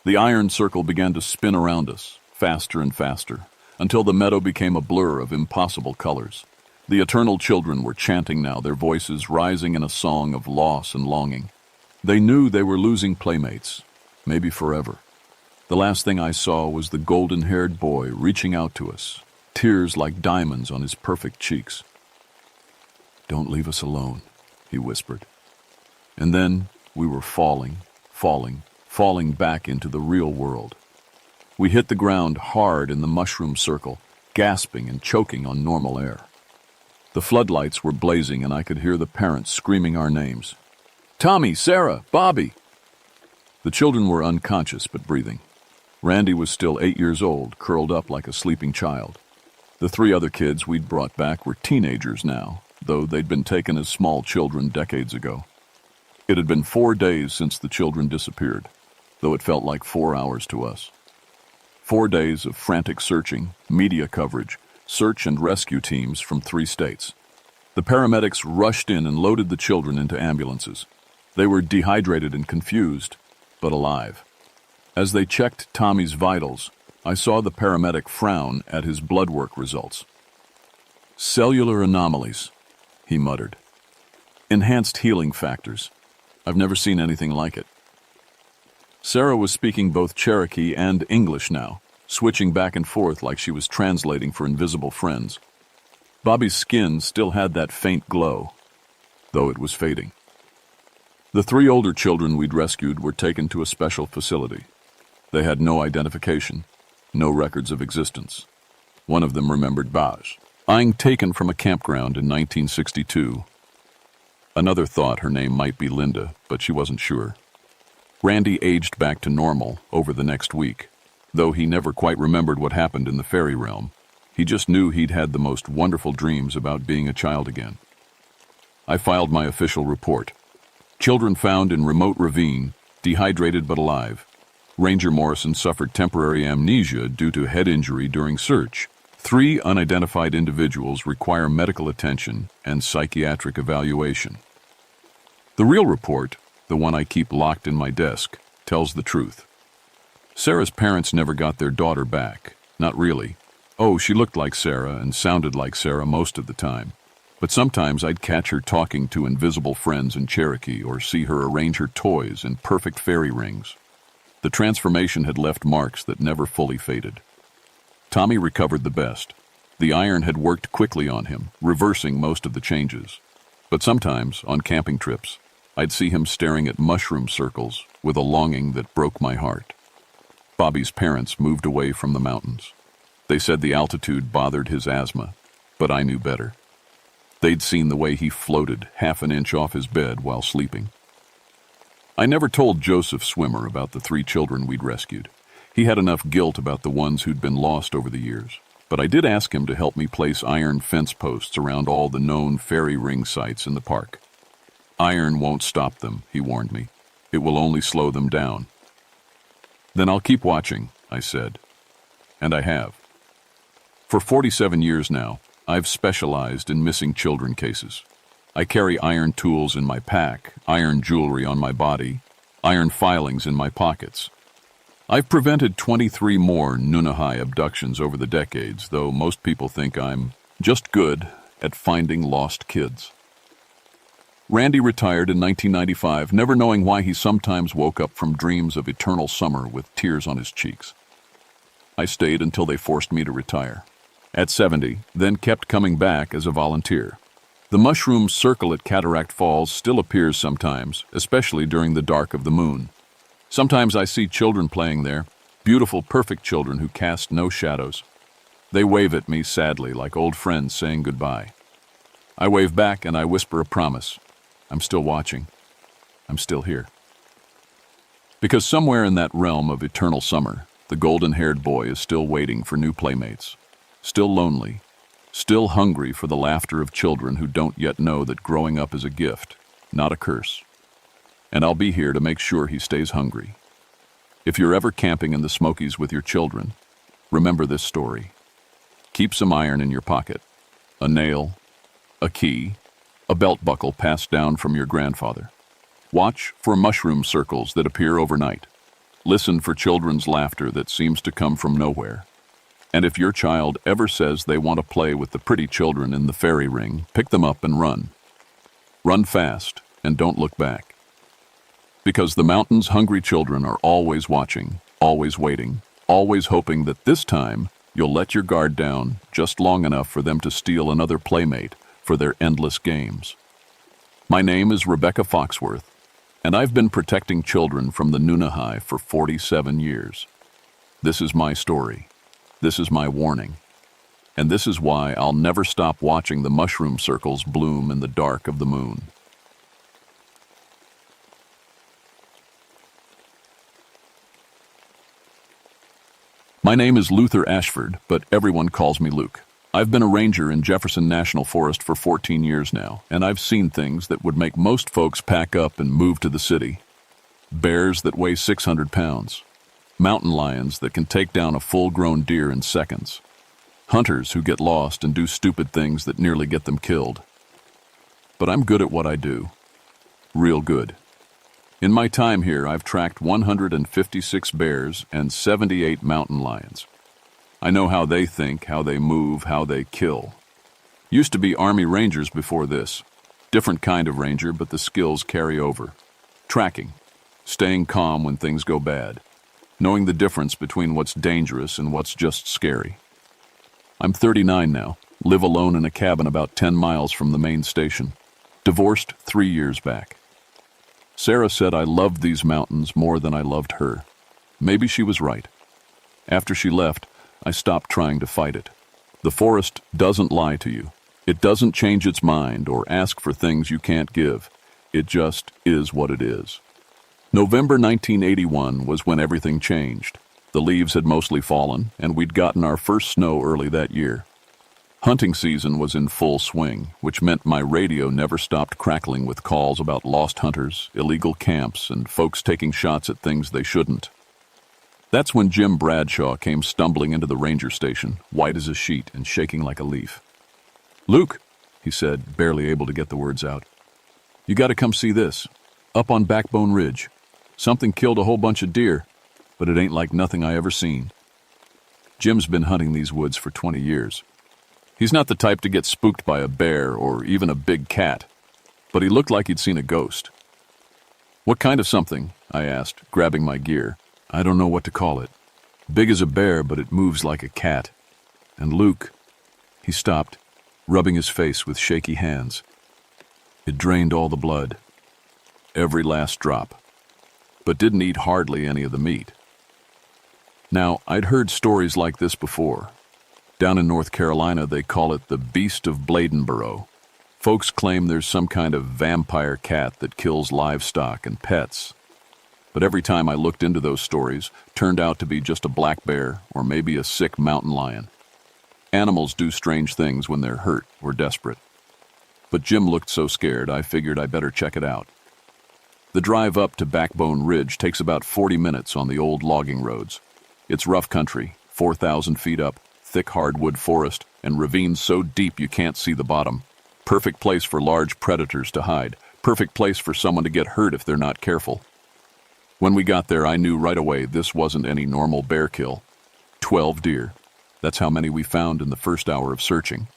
The iron circle began to spin around us, faster and faster, until the meadow became a blur of impossible colors. The eternal children were chanting now, their voices rising in a song of loss and longing. They knew they were losing playmates, maybe forever. The last thing I saw was the golden-haired boy reaching out to us, tears like diamonds on his perfect cheeks. "Don't leave us alone," he whispered. And then we were falling back into the real world. We hit the ground hard in the mushroom circle, gasping and choking on normal air. The floodlights were blazing and I could hear the parents screaming our names. "Tommy, Sarah, Bobby!" The children were unconscious but breathing. Randy was still 8 years old, curled up like a sleeping child. The 3 other kids we'd brought back were teenagers now, though they'd been taken as small children decades ago. It had been 4 days since the children disappeared, though it felt like 4 hours to us. 4 days of frantic searching, media coverage, search and rescue teams from 3 states. The paramedics rushed in and loaded the children into ambulances. They were dehydrated and confused, but alive. As they checked Tommy's vitals, I saw the paramedic frown at his blood work results. "Cellular anomalies," he muttered. "Enhanced healing factors. I've never seen anything like it." Sarah was speaking both Cherokee and English now, switching back and forth like she was translating for invisible friends. Bobby's skin still had that faint glow, though it was fading. The 3 older children we'd rescued were taken to a special facility. They had no identification, no records of existence. One of them remembered Baj, being taken from a campground in 1962. Another thought her name might be Linda, but she wasn't sure. Randy aged back to normal over the next week. Though he never quite remembered what happened in the fairy realm, he just knew he'd had the most wonderful dreams about being a child again. I filed my official report. Children found in remote ravine, dehydrated but alive. Ranger Morrison suffered temporary amnesia due to head injury during search. 3 unidentified individuals require medical attention and psychiatric evaluation. The real report, the one I keep locked in my desk, tells the truth. Sarah's parents never got their daughter back. Not really. Oh, she looked like Sarah and sounded like Sarah most of the time. But sometimes I'd catch her talking to invisible friends in Cherokee or see her arrange her toys in perfect fairy rings. The transformation had left marks that never fully faded. Tommy recovered the best. The iron had worked quickly on him, reversing most of the changes. But sometimes, on camping trips, I'd see him staring at mushroom circles with a longing that broke my heart. Bobby's parents moved away from the mountains. They said the altitude bothered his asthma, but I knew better. They'd seen the way he floated half an inch off his bed while sleeping. I never told Joseph Swimmer about the 3 children we'd rescued. He had enough guilt about the ones who'd been lost over the years, but I did ask him to help me place iron fence posts around all the known fairy ring sites in the park. Iron won't stop them, he warned me. It will only slow them down. Then I'll keep watching, I said. And I have. For 47 years now, I've specialized in missing children cases. I carry iron tools in my pack, iron jewelry on my body, iron filings in my pockets. I've prevented 23 more Nunahai abductions over the decades, though most people think I'm just good at finding lost kids. Randy retired in 1995, never knowing why he sometimes woke up from dreams of eternal summer with tears on his cheeks. I stayed until they forced me to retire. At 70, then kept coming back as a volunteer. The mushroom circle at Cataract Falls still appears sometimes, especially during the dark of the moon. Sometimes I see children playing there, beautiful, perfect children who cast no shadows. They wave at me sadly, like old friends saying goodbye. I wave back and I whisper a promise. I'm still watching. I'm still here. Because somewhere in that realm of eternal summer, the golden-haired boy is still waiting for new playmates, still lonely, still hungry for the laughter of children who don't yet know that growing up is a gift, not a curse. And I'll be here to make sure he stays hungry. If you're ever camping in the Smokies with your children, remember this story. Keep some iron in your pocket, a nail, a key, a belt buckle passed down from your grandfather. Watch for mushroom circles that appear overnight. Listen for children's laughter that seems to come from nowhere. And if your child ever says they want to play with the pretty children in the fairy ring, pick them up and run. Run fast and don't look back. Because the mountain's hungry children are always watching, always waiting, always hoping that this time you'll let your guard down just long enough for them to steal another playmate for their endless games. My name is Rebecca Foxworth, and I've been protecting children from the Nunahai for 47 years. This is my story. This is my warning. And this is why I'll never stop watching the mushroom circles bloom in the dark of the moon. My name is Luther Ashford, but everyone calls me Luke. I've been a ranger in Jefferson National Forest for 14 years now, and I've seen things that would make most folks pack up and move to the city. Bears that weigh 600 pounds. Mountain lions that can take down a full-grown deer in seconds. Hunters who get lost and do stupid things that nearly get them killed. But I'm good at what I do. Real good. In my time here, I've tracked 156 bears and 78 mountain lions. I know how they think, how they move, how they kill. Used to be Army Rangers before this. Different kind of ranger, but the skills carry over. Tracking. Staying calm when things go bad. Knowing the difference between what's dangerous and what's just scary. I'm 39 now, live alone in a cabin about 10 miles from the main station. Divorced 3 years back. Sarah said I loved these mountains more than I loved her. Maybe she was right. After she left, I stopped trying to fight it. The forest doesn't lie to you. It doesn't change its mind or ask for things you can't give. It just is what it is. November 1981 was when everything changed. The leaves had mostly fallen, and we'd gotten our first snow early that year. Hunting season was in full swing, which meant my radio never stopped crackling with calls about lost hunters, illegal camps, and folks taking shots at things they shouldn't. That's when Jim Bradshaw came stumbling into the ranger station, white as a sheet and shaking like a leaf. "Luke," he said, barely able to get the words out. "You gotta come see this. Up on Backbone Ridge. Something killed a whole bunch of deer, but it ain't like nothing I ever seen." Jim's been hunting these woods for 20 years. He's not the type to get spooked by a bear or even a big cat, but he looked like he'd seen a ghost. "What kind of something?" I asked, grabbing my gear. "I don't know what to call it. Big as a bear, but it moves like a cat. And Luke..." He stopped, rubbing his face with shaky hands. "It drained all the blood. Every last drop. But didn't eat hardly any of the meat." Now, I'd heard stories like this before. Down in North Carolina, they call it the Beast of Bladenboro. Folks claim there's some kind of vampire cat that kills livestock and pets. But every time I looked into those stories, turned out to be just a black bear or maybe a sick mountain lion. Animals do strange things when they're hurt or desperate. But Jim looked so scared, I figured I better check it out. The drive up to Backbone Ridge takes about 40 minutes on the old logging roads. It's rough country, 4,000 feet up, thick hardwood forest, and ravines so deep you can't see the bottom. Perfect place for large predators to hide. Perfect place for someone to get hurt if they're not careful. When we got there, I knew right away this wasn't any normal bear kill. 12 deer. That's how many we found in the first hour of searching.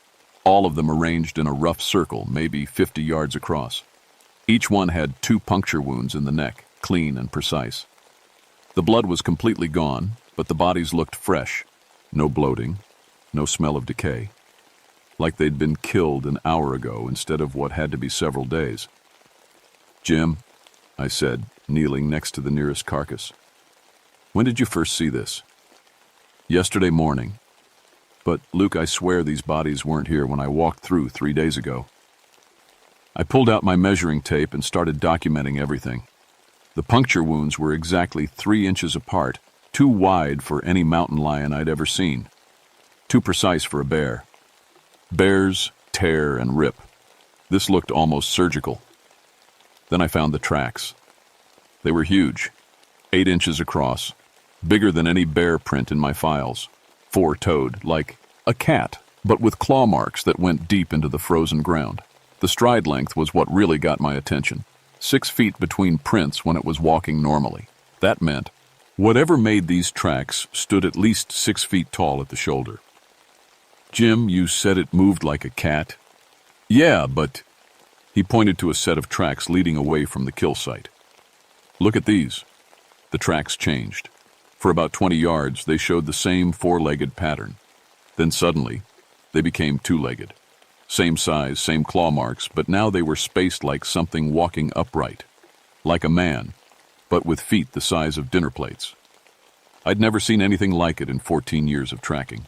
All of them arranged in a rough circle, maybe 50 yards across. Each one had 2 puncture wounds in the neck, clean and precise. The blood was completely gone, but the bodies looked fresh. No bloating, no smell of decay. like they'd been killed an hour ago instead of what had to be several days. "Jim," I said, kneeling next to the nearest carcass, "when did you first see this?" "Yesterday morning. But, Luke, I swear these bodies weren't here when I walked through 3 days ago." I pulled out my measuring tape and started documenting everything. The puncture wounds were exactly 3 inches apart, too wide for any mountain lion I'd ever seen. Too precise for a bear. Bears tear and rip. This looked almost surgical. Then I found the tracks. They were huge, 8 inches across, bigger than any bear print in my files. 4-toed, like a cat, but with claw marks that went deep into the frozen ground. The stride length was what really got my attention. 6 feet between prints when it was walking normally. That meant whatever made these tracks stood at least 6 feet tall at the shoulder. "Jim, you said it moved like a cat?" "Yeah, but..." He pointed to a set of tracks leading away from the kill site. "Look at these." The tracks changed. For about 20 yards, they showed the same 4-legged pattern. Then suddenly, they became 2-legged. Same size, same claw marks, but now they were spaced like something walking upright. Like a man, but with feet the size of dinner plates. I'd never seen anything like it in 14 years of tracking.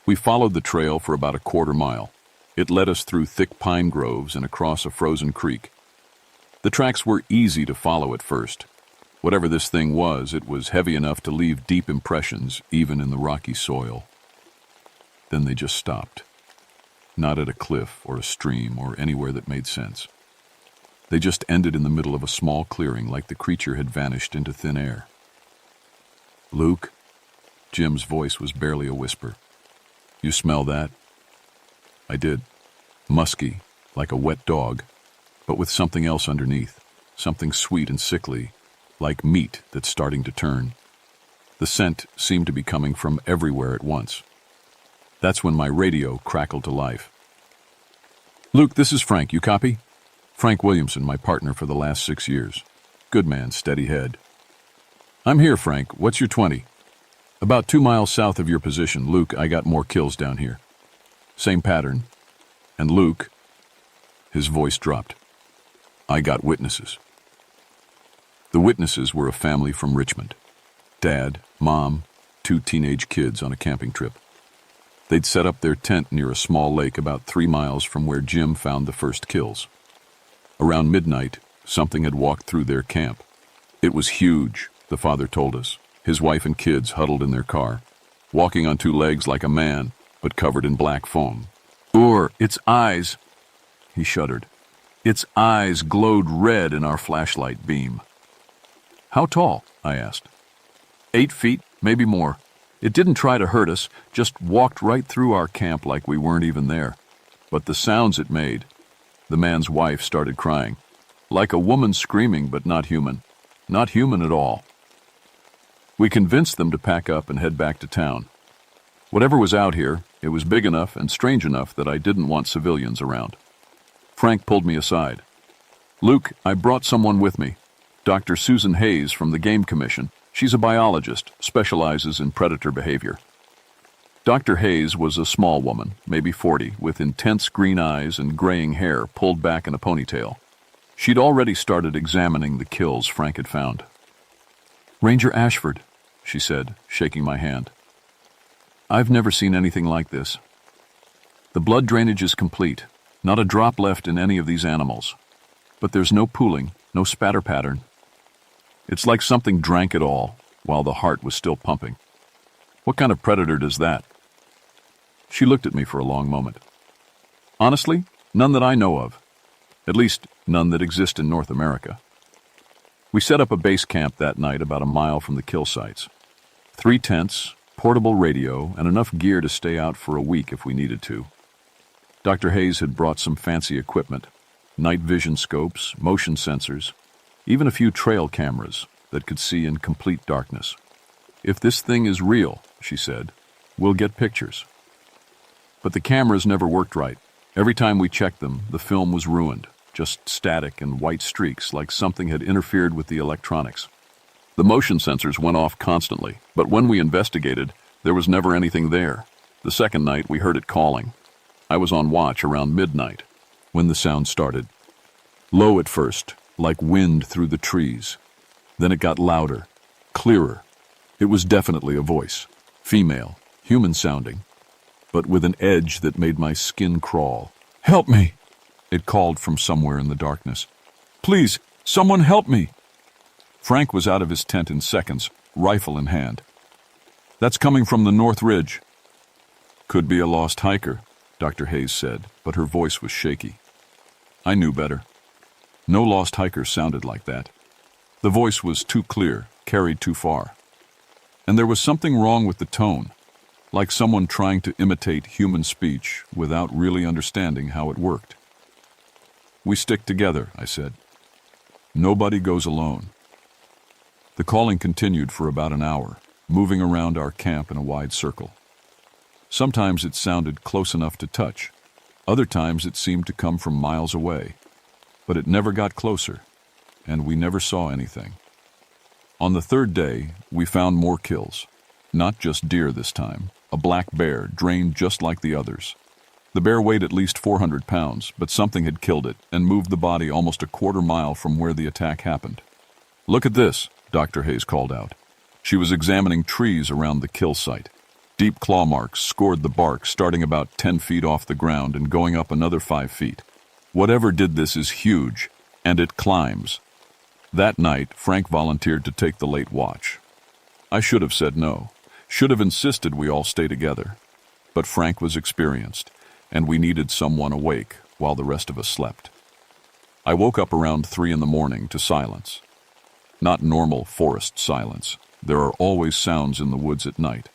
We followed the trail for about a quarter mile. It led us through thick pine groves and across a frozen creek. The tracks were easy to follow at first. Whatever this thing was, it was heavy enough to leave deep impressions, even in the rocky soil. Then they just stopped. Not at a cliff or a stream or anywhere that made sense. They just ended in the middle of a small clearing, like the creature had vanished into thin air. "Luke," Jim's voice was barely a whisper. "You smell that?" I did. Musky, like a wet dog, but with something else underneath. Something sweet and sickly, like meat that's starting to turn. The scent seemed to be coming from everywhere at once. That's when my radio crackled to life. "Luke, this is Frank. You copy?" Frank Williamson, my partner for the last 6 years. Good man, steady head. "I'm here, Frank. What's your 20? "About 2 miles south of your position, Luke. I got more kills down here." "Same pattern. And Luke..." His voice dropped. "I got witnesses." The witnesses were a family from Richmond. Dad, Mom, 2 teenage kids on a camping trip. They'd set up their tent near a small lake about 3 miles from where Jim found the first kills. Around midnight, something had walked through their camp. It was huge, the father told us, his wife and kids huddled in their car, walking on 2 legs like a man, but covered in black foam. Its eyes..." He shuddered. "Its eyes glowed red in our flashlight beam." "How tall?" I asked. 8 feet, maybe more. It didn't try to hurt us, just walked right through our camp like we weren't even there. But the sounds it made..." The man's wife started crying. "Like a woman screaming, but not human. Not human at all." We convinced them to pack up and head back to town. Whatever was out here, it was big enough and strange enough that I didn't want civilians around. Frank pulled me aside. "Luke, I brought someone with me. Dr. Susan Hayes from the Game Commission. She's a biologist, specializes in predator behavior." Dr. Hayes was a small woman, maybe 40, with intense green eyes and graying hair pulled back in a ponytail. She'd already started examining the kills Frank had found. "Ranger Ashford," she said, shaking my hand. "I've never seen anything like this. The blood drainage is complete, not a drop left in any of these animals. But there's no pooling, no spatter pattern. It's like something drank it all, while the heart was still pumping. What kind of predator does that?" She looked at me for a long moment. "Honestly, none that I know of. At least, none that exist in North America." We set up a base camp that night about a mile from the kill sites. 3 tents, portable radio, and enough gear to stay out for a week if we needed to. Dr. Hayes had brought some fancy equipment, night vision scopes, motion sensors, even a few trail cameras that could see in complete darkness. "If this thing is real," she said, "we'll get pictures." But the cameras never worked right. Every time we checked them, the film was ruined, just static and white streaks like something had interfered with the electronics. The motion sensors went off constantly, but when we investigated, there was never anything there. The second night, we heard it calling. I was on watch around midnight when the sound started. Low at first, like wind through the trees. Then it got louder, clearer. It was definitely a voice, female, human-sounding, but with an edge that made my skin crawl. "Help me!" it called from somewhere in the darkness. "Please, someone help me!" Frank was out of his tent in seconds, rifle in hand. "That's coming from the North Ridge." "Could be a lost hiker," Dr. Hayes said, but her voice was shaky. I knew better. No lost hiker sounded like that. The voice was too clear, carried too far. And there was something wrong with the tone, like someone trying to imitate human speech without really understanding how it worked. "We stick together," I said. "Nobody goes alone." The calling continued for about an hour, moving around our camp in a wide circle. Sometimes it sounded close enough to touch. Other times it seemed to come from miles away. But it never got closer, and we never saw anything. On the third day, we found more kills. Not just deer this time. A black bear, drained just like the others. The bear weighed at least 400 pounds, but something had killed it and moved the body almost a quarter mile from where the attack happened. "Look at this," Dr. Hayes called out. She was examining trees around the kill site. Deep claw marks scored the bark, starting about 10 feet off the ground and going up another 5 feet. Whatever did this is huge, and it climbs. That night, Frank volunteered to take the late watch. I should have said no, should have insisted we all stay together. But Frank was experienced, and we needed someone awake while the rest of us slept. I woke up around 3 in the morning to silence. Not normal forest silence. There are always sounds in the woods at night.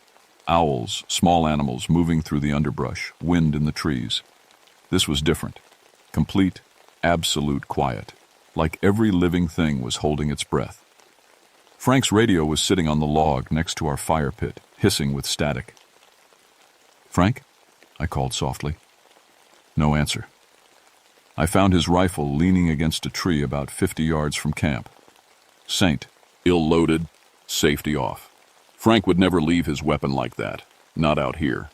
Owls, small animals moving through the underbrush, wind in the trees. This was different. Complete, absolute quiet, like every living thing was holding its breath. Frank's radio was sitting on the log next to our fire pit, hissing with static. "Frank?" I called softly. No answer. I found his rifle leaning against a tree about 50 yards from camp. Saint, ill-loaded, safety off. Frank would never leave his weapon like that, not out here.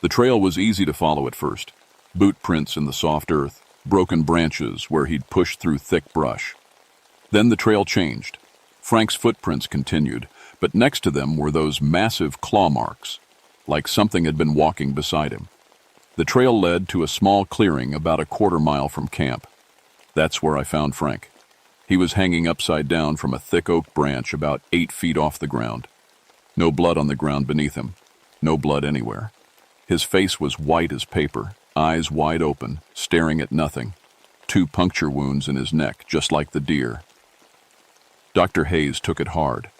The trail was easy to follow at first. Boot prints in the soft earth, broken branches where he'd pushed through thick brush. Then the trail changed. Frank's footprints continued, but next to them were those massive claw marks, like something had been walking beside him. The trail led to a small clearing about a quarter mile from camp. That's where I found Frank. He was hanging upside down from a thick oak branch about 8 feet off the ground. No blood on the ground beneath him. No blood anywhere. His face was white as paper, eyes wide open, staring at nothing. 2 puncture wounds in his neck, just like the deer. Dr. Hayes took it hard.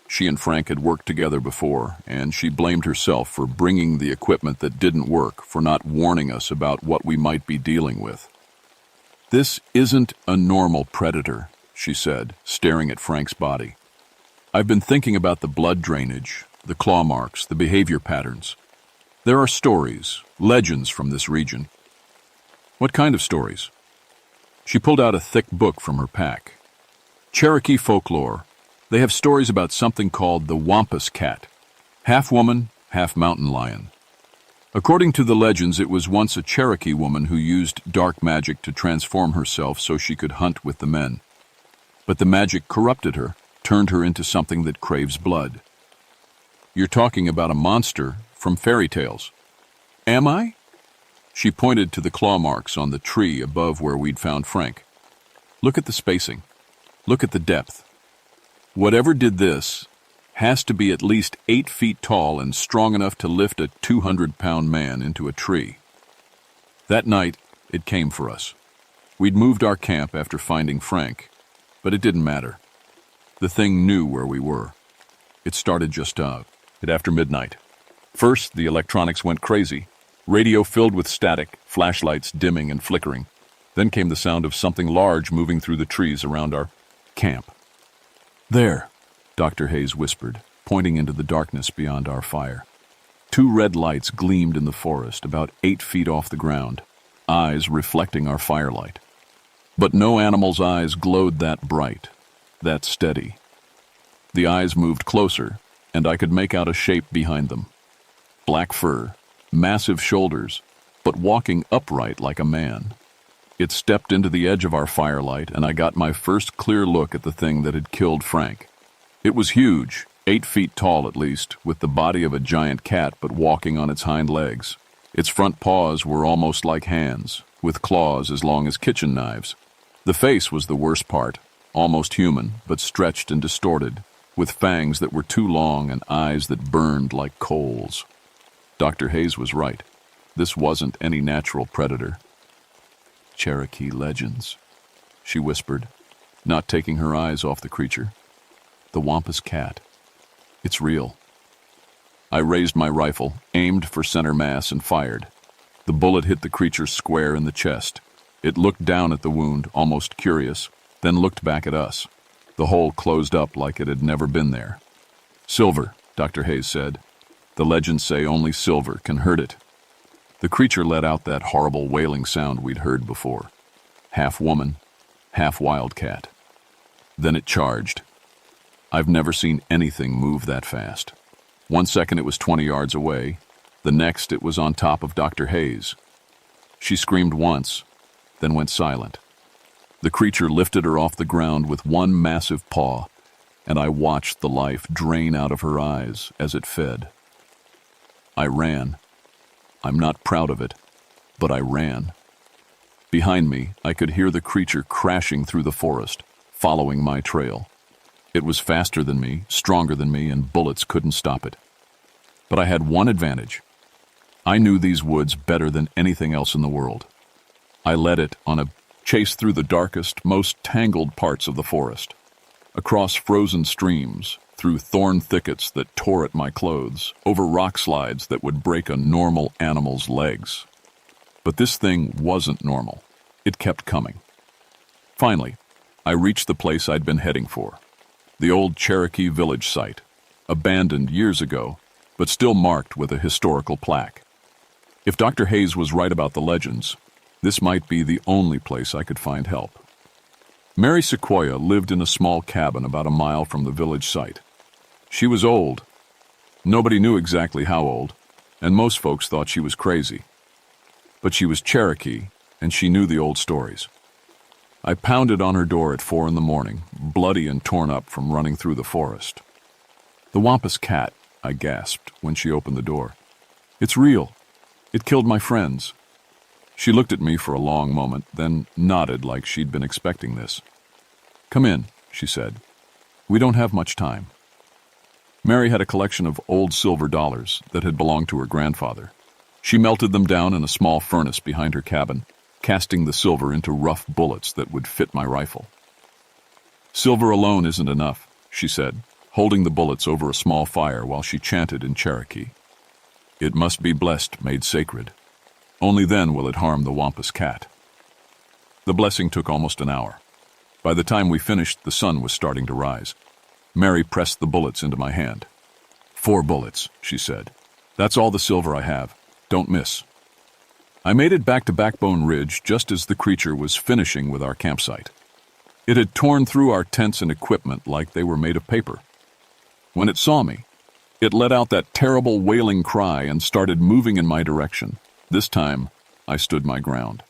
She and Frank had worked together before, and she blamed herself for bringing the equipment that didn't work, for not warning us about what we might be dealing with. "This isn't a normal predator," she said, staring at Frank's body. "I've been thinking about the blood drainage, the claw marks, the behavior patterns. There are stories, legends from this region." "What kind of stories?" She pulled out a thick book from her pack. "Cherokee folklore. They have stories about something called the Wampus Cat. Half woman, half mountain lion. According to the legends, it was once a Cherokee woman who used dark magic to transform herself so she could hunt with the men. But the magic corrupted her, turned her into something that craves blood." "You're talking about a monster from fairy tales." "Am I?" She pointed to the claw marks on the tree above where we'd found Frank. "Look at the spacing. Look at the depth. Whatever did this has to be at least 8 feet tall and strong enough to lift a 200-pound man into a tree." That night, it came for us. We'd moved our camp after finding Frank, but it didn't matter. The thing knew where we were. It started just after midnight. First, the electronics went crazy. Radio filled with static, flashlights dimming and flickering. Then came the sound of something large moving through the trees around our camp. "There," Dr. Hayes whispered, pointing into the darkness beyond our fire. 2 red lights gleamed in the forest about 8 feet off the ground, eyes reflecting our firelight. But no animal's eyes glowed that bright, that steady. The eyes moved closer, and I could make out a shape behind them. Black fur, massive shoulders, but walking upright like a man. It stepped into the edge of our firelight, and I got my first clear look at the thing that had killed Frank. It was huge, 8 feet tall at least, with the body of a giant cat but walking on its hind legs. Its front paws were almost like hands, with claws as long as kitchen knives. The face was the worst part, almost human, but stretched and distorted, with fangs that were too long and eyes that burned like coals. Dr. Hayes was right. This wasn't any natural predator. "Cherokee legends," she whispered, not taking her eyes off the creature. "The Wampus cat. It's real." I raised my rifle, aimed for center mass, and fired. The bullet hit the creature square in the chest. It looked down at the wound, almost curious, then looked back at us. The hole closed up like it had never been there. "Silver," Dr. Hayes said. "The legends say only silver can hurt it." The creature let out that horrible wailing sound we'd heard before. Half woman, half wildcat. Then it charged. I've never seen anything move that fast. 1 second it was 20 yards away. The next it was on top of Dr. Hayes. She screamed once, then went silent. The creature lifted her off the ground with one massive paw, and I watched the life drain out of her eyes as it fed. I ran. I'm not proud of it, but I ran. Behind me, I could hear the creature crashing through the forest, following my trail. It was faster than me, stronger than me, and bullets couldn't stop it. But I had one advantage. I knew these woods better than anything else in the world. I led it on a chase through the darkest, most tangled parts of the forest, across frozen streams, through thorn thickets that tore at my clothes, over rock slides that would break a normal animal's legs. But this thing wasn't normal. It kept coming. Finally, I reached the place I'd been heading for. The old Cherokee village site, abandoned years ago, but still marked with a historical plaque. If Dr. Hayes was right about the legends, this might be the only place I could find help. Mary Sequoia lived in a small cabin about a mile from the village site. She was old. Nobody knew exactly how old, and most folks thought she was crazy. But she was Cherokee, and she knew the old stories. I pounded on her door at 4 a.m, bloody and torn up from running through the forest. "The Wampus cat," I gasped when she opened the door. "It's real. It killed my friends." She looked at me for a long moment, then nodded like she'd been expecting this. "Come in," she said. "We don't have much time." Mary had a collection of old silver dollars that had belonged to her grandfather. She melted them down in a small furnace behind her cabin, casting the silver into rough bullets that would fit my rifle. "Silver alone isn't enough," she said, holding the bullets over a small fire while she chanted in Cherokee. "It must be blessed, made sacred. Only then will it harm the Wampus cat." The blessing took almost an hour. By the time we finished, the sun was starting to rise. Mary pressed the bullets into my hand. "4 bullets," she said. "That's all the silver I have. Don't miss." I made it back to Backbone Ridge just as the creature was finishing with our campsite. It had torn through our tents and equipment like they were made of paper. When it saw me, it let out that terrible wailing cry and started moving in my direction. This time, I stood my ground.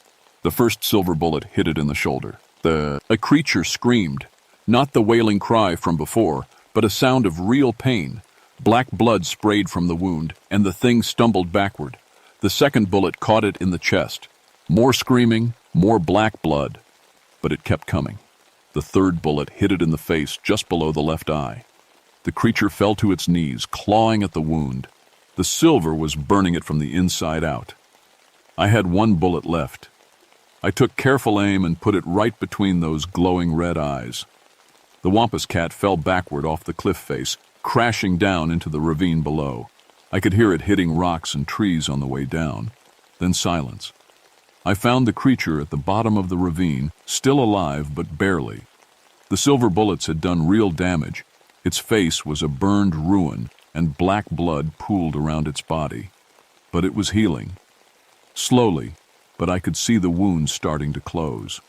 The first silver bullet hit it in the shoulder. A creature screamed, not the wailing cry from before, but a sound of real pain. Black blood sprayed from the wound, and the thing stumbled backward. The second bullet caught it in the chest. More screaming, more black blood. But it kept coming. The third bullet hit it in the face just below the left eye. The creature fell to its knees, clawing at the wound. The silver was burning it from the inside out. I had 1 bullet left. I took careful aim and put it right between those glowing red eyes. The Wampus cat fell backward off the cliff face, crashing down into the ravine below. I could hear it hitting rocks and trees on the way down. Then silence. I found the creature at the bottom of the ravine, still alive but barely. The silver bullets had done real damage. Its face was a burned ruin, and black blood pooled around its body. But it was healing. Slowly, but I could see the wound starting to close.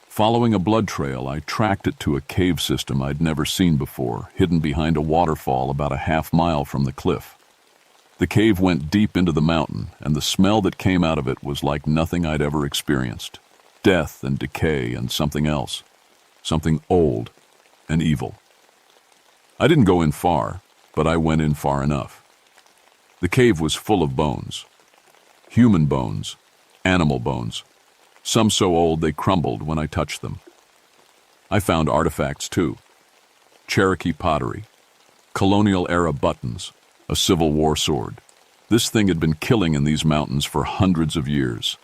Following a blood trail, I tracked it to a cave system I'd never seen before, hidden behind a waterfall about a half-mile from the cliff. The cave went deep into the mountain, and the smell that came out of it was like nothing I'd ever experienced. Death and decay and something else. Something old and evil. I didn't go in far, but I went in far enough. The cave was full of bones. Human bones, animal bones, some so old they crumbled when I touched them. I found artifacts too. Cherokee pottery, colonial-era buttons, a Civil War sword. This thing had been killing in these mountains for hundreds of years.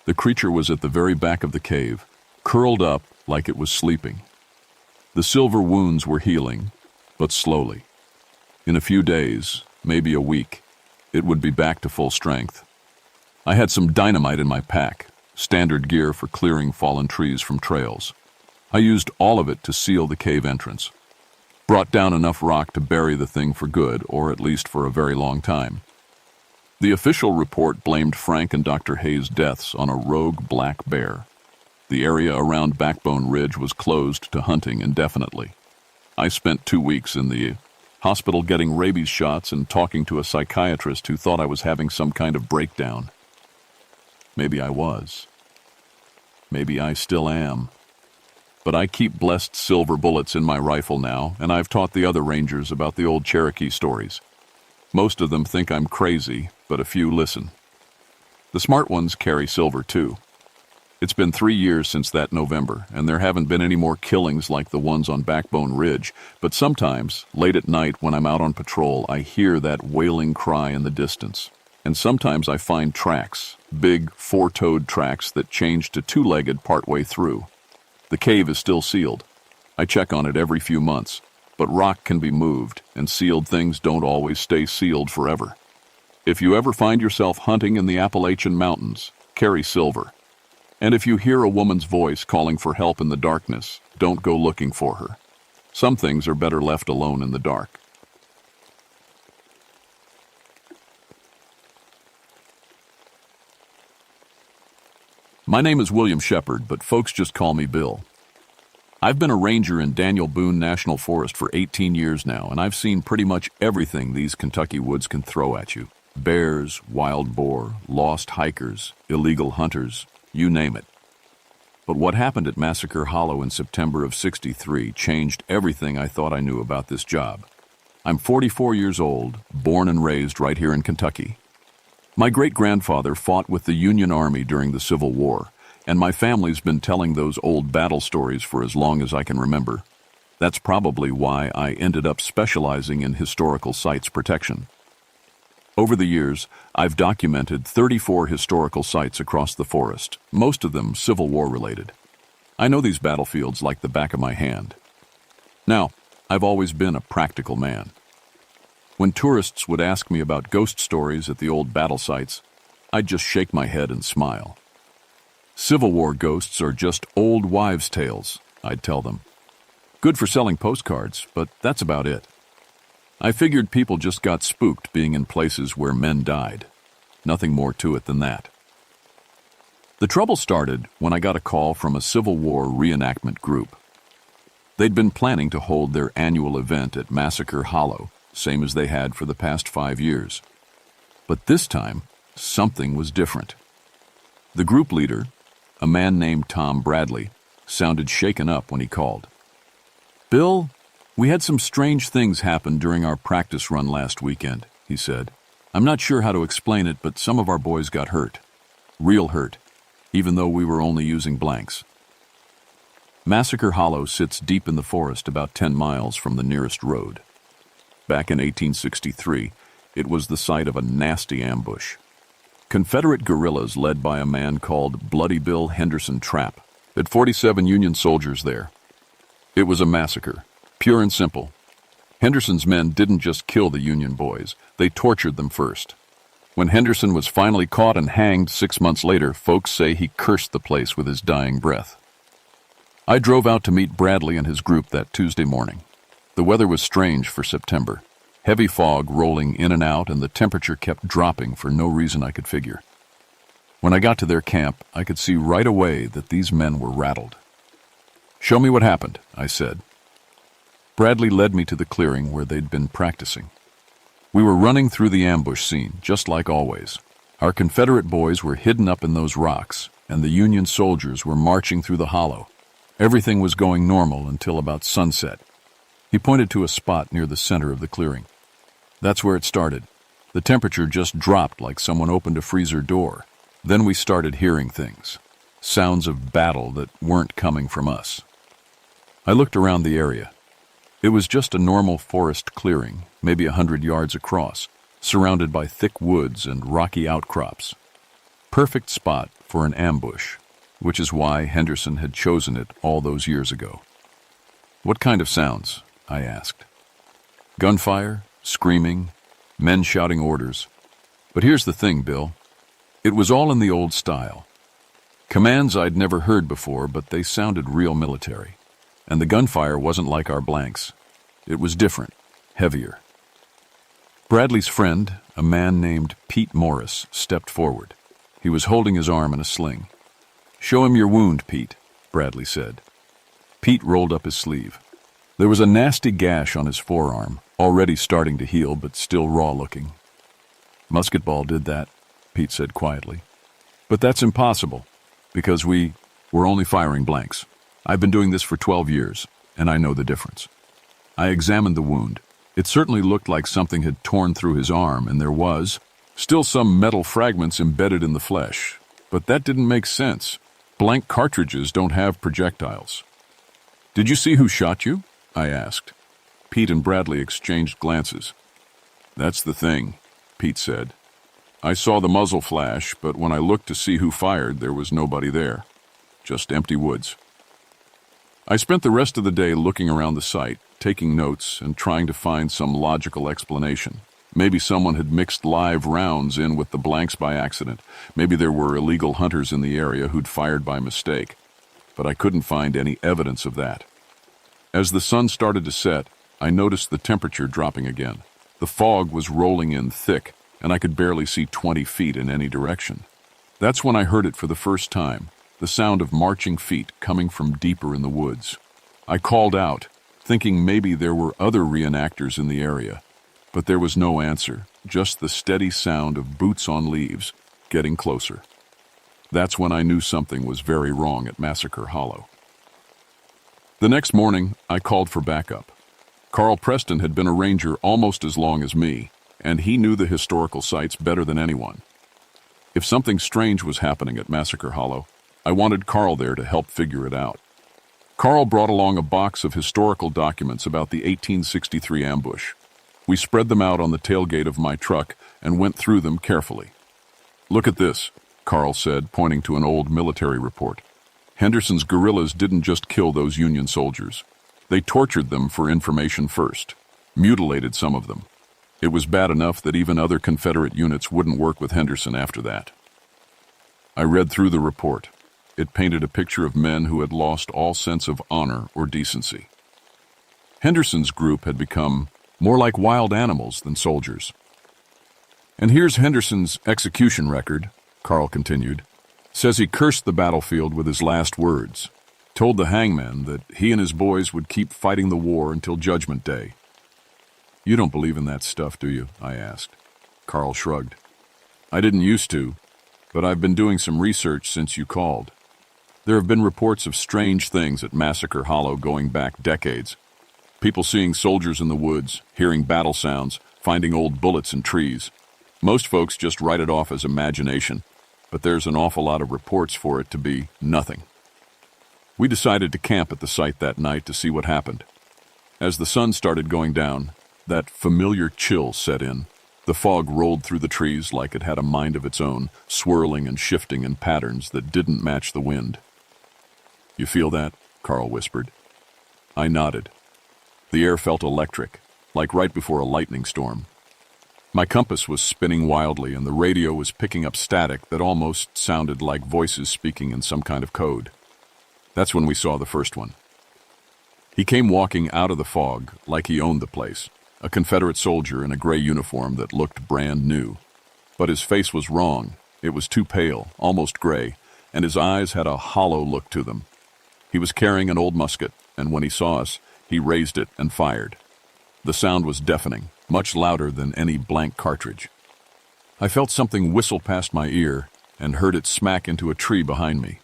The creature was at the very back of the cave, curled up like it was sleeping. The silver wounds were healing, but slowly. In a few days, maybe a week, it would be back to full strength. I had some dynamite in my pack, standard gear for clearing fallen trees from trails. I used all of it to seal the cave entrance. Brought down enough rock to bury the thing for good, or at least for a very long time. The official report blamed Frank and Dr. Hayes' deaths on a rogue black bear. The area around Backbone Ridge was closed to hunting indefinitely. I spent 2 weeks in the hospital getting rabies shots and talking to a psychiatrist who thought I was having some kind of breakdown. Maybe I was. Maybe I still am. But I keep blessed silver bullets in my rifle now, and I've taught the other rangers about the old Cherokee stories. Most of them think I'm crazy, but a few listen. The smart ones carry silver too. It's been 3 years since that November, and there haven't been any more killings like the ones on Backbone Ridge, but sometimes, late at night when I'm out on patrol, I hear that wailing cry in the distance. And sometimes I find tracks, big, four-toed tracks that change to two-legged partway through. The cave is still sealed. I check on it every few months, but rock can be moved, and sealed things don't always stay sealed forever. If you ever find yourself hunting in the Appalachian Mountains, carry silver. And if you hear a woman's voice calling for help in the darkness, don't go looking for her. Some things are better left alone in the dark. My name is William Shepard, but folks just call me Bill. I've been a ranger in Daniel Boone National Forest for 18 years now, and I've seen pretty much everything these Kentucky woods can throw at you. Bears, wild boar, lost hikers, illegal hunters, you name it. But what happened at Massacre Hollow in September of '63 changed everything I thought I knew about this job. I'm 44 years old, born and raised right here in Kentucky. My great-grandfather fought with the Union Army during the Civil War, and my family's been telling those old battle stories for as long as I can remember. That's probably why I ended up specializing in historical sites protection. Over the years, I've documented 34 historical sites across the forest, most of them Civil War related. I know these battlefields like the back of my hand. Now, I've always been a practical man. When tourists would ask me about ghost stories at the old battle sites, I'd just shake my head and smile. Civil War ghosts are just old wives' tales, I'd tell them. Good for selling postcards, but that's about it. I figured people just got spooked being in places where men died. Nothing more to it than that. The trouble started when I got a call from a Civil War reenactment group. They'd been planning to hold their annual event at Massacre Hollow, same as they had for the past 5 years. But this time, something was different. The group leader, a man named Tom Bradley, sounded shaken up when he called. "Bill, we had some strange things happen during our practice run last weekend," he said. "I'm not sure how to explain it, but some of our boys got hurt. Real hurt, even though we were only using blanks." Massacre Hollow sits deep in the forest about 10 miles from the nearest road. Back in 1863, it was the site of a nasty ambush. Confederate guerrillas led by a man called Bloody Bill Henderson Trapp had 47 Union soldiers there. It was a massacre, pure and simple. Henderson's men didn't just kill the Union boys, they tortured them first. When Henderson was finally caught and hanged 6 months later, folks say he cursed the place with his dying breath. I drove out to meet Bradley and his group that Tuesday morning. The weather was strange for September. Heavy fog rolling in and out, and the temperature kept dropping for no reason I could figure. When I got to their camp, I could see right away that these men were rattled. "Show me what happened," I said. Bradley led me to the clearing where they'd been practicing. We were running through the ambush scene, just like always. Our Confederate boys were hidden up in those rocks, and the Union soldiers were marching through the hollow. Everything was going normal until about sunset. He pointed to a spot near the center of the clearing. That's where it started. The temperature just dropped like someone opened a freezer door. Then we started hearing things. Sounds of battle that weren't coming from us. I looked around the area. It was just a normal forest clearing, maybe 100 yards across, surrounded by thick woods and rocky outcrops. Perfect spot for an ambush, which is why Henderson had chosen it all those years ago. What kind of sounds? I asked. Gunfire, screaming, men shouting orders. But here's the thing, Bill. It was all in the old style. Commands I'd never heard before, but they sounded real military. And the gunfire wasn't like our blanks. It was different, heavier. Bradley's friend, a man named Pete Morris, stepped forward. He was holding his arm in a sling. "Show him your wound, Pete," Bradley said. Pete rolled up his sleeve. There was a nasty gash on his forearm, already starting to heal but still raw-looking. "Musket ball did that," Pete said quietly. "But that's impossible, because we're only firing blanks. I've been doing this for 12 years, and I know the difference." I examined the wound. It certainly looked like something had torn through his arm, and there was still some metal fragments embedded in the flesh. But that didn't make sense. Blank cartridges don't have projectiles. "Did you see who shot you?" I asked. Pete and Bradley exchanged glances. "That's the thing," Pete said. "I saw the muzzle flash, but when I looked to see who fired, there was nobody there. Just empty woods." I spent the rest of the day looking around the site, taking notes and trying to find some logical explanation. Maybe someone had mixed live rounds in with the blanks by accident. Maybe there were illegal hunters in the area who'd fired by mistake. But I couldn't find any evidence of that. As the sun started to set, I noticed the temperature dropping again. The fog was rolling in thick, and I could barely see 20 feet in any direction. That's when I heard it for the first time, the sound of marching feet coming from deeper in the woods. I called out, thinking maybe there were other reenactors in the area. But there was no answer, just the steady sound of boots on leaves getting closer. That's when I knew something was very wrong at Massacre Hollow. The next morning, I called for backup. Carl Preston had been a ranger almost as long as me, and he knew the historical sites better than anyone. If something strange was happening at Massacre Hollow, I wanted Carl there to help figure it out. Carl brought along a box of historical documents about the 1863 ambush. We spread them out on the tailgate of my truck and went through them carefully. "Look at this," Carl said, pointing to an old military report. "Henderson's guerrillas didn't just kill those Union soldiers. They tortured them for information first, mutilated some of them. It was bad enough that even other Confederate units wouldn't work with Henderson after that." I read through the report. It painted a picture of men who had lost all sense of honor or decency. Henderson's group had become more like wild animals than soldiers. "And here's Henderson's execution record," Carl continued. "Says he cursed the battlefield with his last words, told the hangman that he and his boys would keep fighting the war until Judgment Day." "You don't believe in that stuff, do you?" I asked. Carl shrugged. "I didn't used to, but I've been doing some research since you called. There have been reports of strange things at Massacre Hollow going back decades. People seeing soldiers in the woods, hearing battle sounds, finding old bullets in trees. Most folks just write it off as imagination, but there's an awful lot of reports for it to be nothing." We decided to camp at the site that night to see what happened. As the sun started going down, that familiar chill set in. The fog rolled through the trees like it had a mind of its own, swirling and shifting in patterns that didn't match the wind. "You feel that?" Carl whispered. I nodded. The air felt electric, like right before a lightning storm. My compass was spinning wildly, and the radio was picking up static that almost sounded like voices speaking in some kind of code. That's when we saw the first one. He came walking out of the fog like he owned the place, a Confederate soldier in a gray uniform that looked brand new. But his face was wrong. It was too pale, almost gray, and his eyes had a hollow look to them. He was carrying an old musket, and when he saw us, he raised it and fired. The sound was deafening, much louder than any blank cartridge. I felt something whistle past my ear and heard it smack into a tree behind me.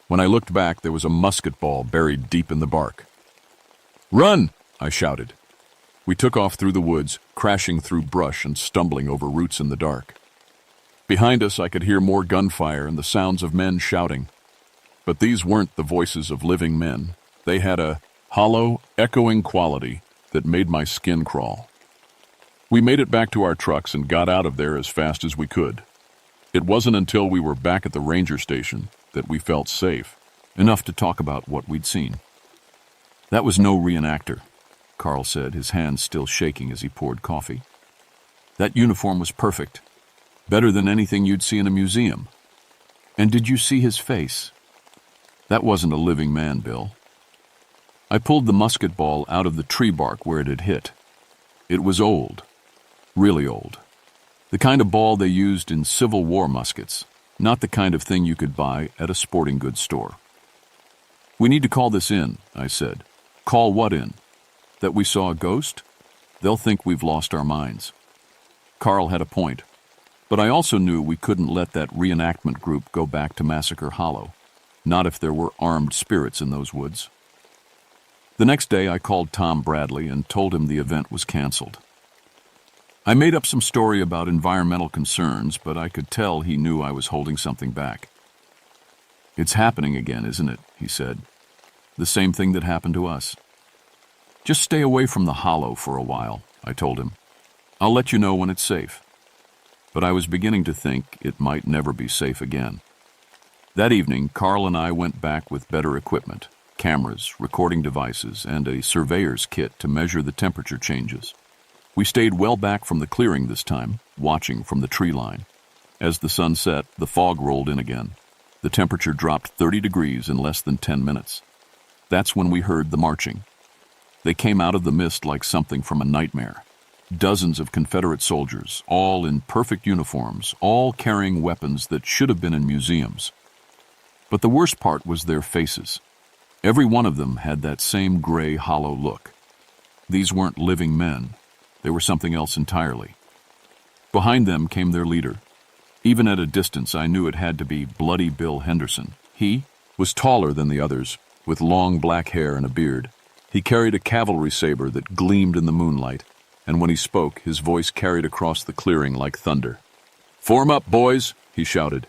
When I looked back, there was a musket ball buried deep in the bark. "Run!" I shouted. We took off through the woods, crashing through brush and stumbling over roots in the dark. Behind us, I could hear more gunfire and the sounds of men shouting. But these weren't the voices of living men. They had a hollow, echoing quality that made my skin crawl. We made it back to our trucks and got out of there as fast as we could. It wasn't until we were back at the ranger station that we felt safe, enough to talk about what we'd seen. "That was no reenactor," Carl said, his hands still shaking as he poured coffee. "That uniform was perfect, better than anything you'd see in a museum. And did you see his face? That wasn't a living man, Bill." I pulled the musket ball out of the tree bark where it had hit. It was old, really old. The kind of ball they used in Civil War muskets, not the kind of thing you could buy at a sporting goods store. "We need to call this in," I said. "Call what in? That we saw a ghost? They'll think we've lost our minds." Carl had a point, but I also knew we couldn't let that reenactment group go back to Massacre Hollow, not if there were armed spirits in those woods. The next day, I called Tom Bradley and told him the event was canceled. I made up some story about environmental concerns, but I could tell he knew I was holding something back. "It's happening again, isn't it?" he said. "The same thing that happened to us." "Just stay away from the hollow for a while," I told him. "I'll let you know when it's safe." But I was beginning to think it might never be safe again. That evening, Carl and I went back with better equipment, cameras, recording devices, and a surveyor's kit to measure the temperature changes. We stayed well back from the clearing this time, watching from the tree line. As the sun set, the fog rolled in again. The temperature dropped 30 degrees in less than 10 minutes. That's when we heard the marching. They came out of the mist like something from a nightmare. Dozens of Confederate soldiers, all in perfect uniforms, all carrying weapons that should have been in museums. But the worst part was their faces. Every one of them had that same gray, hollow look. These weren't living men. They were something else entirely. Behind them came their leader. Even at a distance, I knew it had to be Bloody Bill Henderson. He was taller than the others, with long black hair and a beard. He carried a cavalry saber that gleamed in the moonlight, and when he spoke, his voice carried across the clearing like thunder. "Form up, boys," he shouted.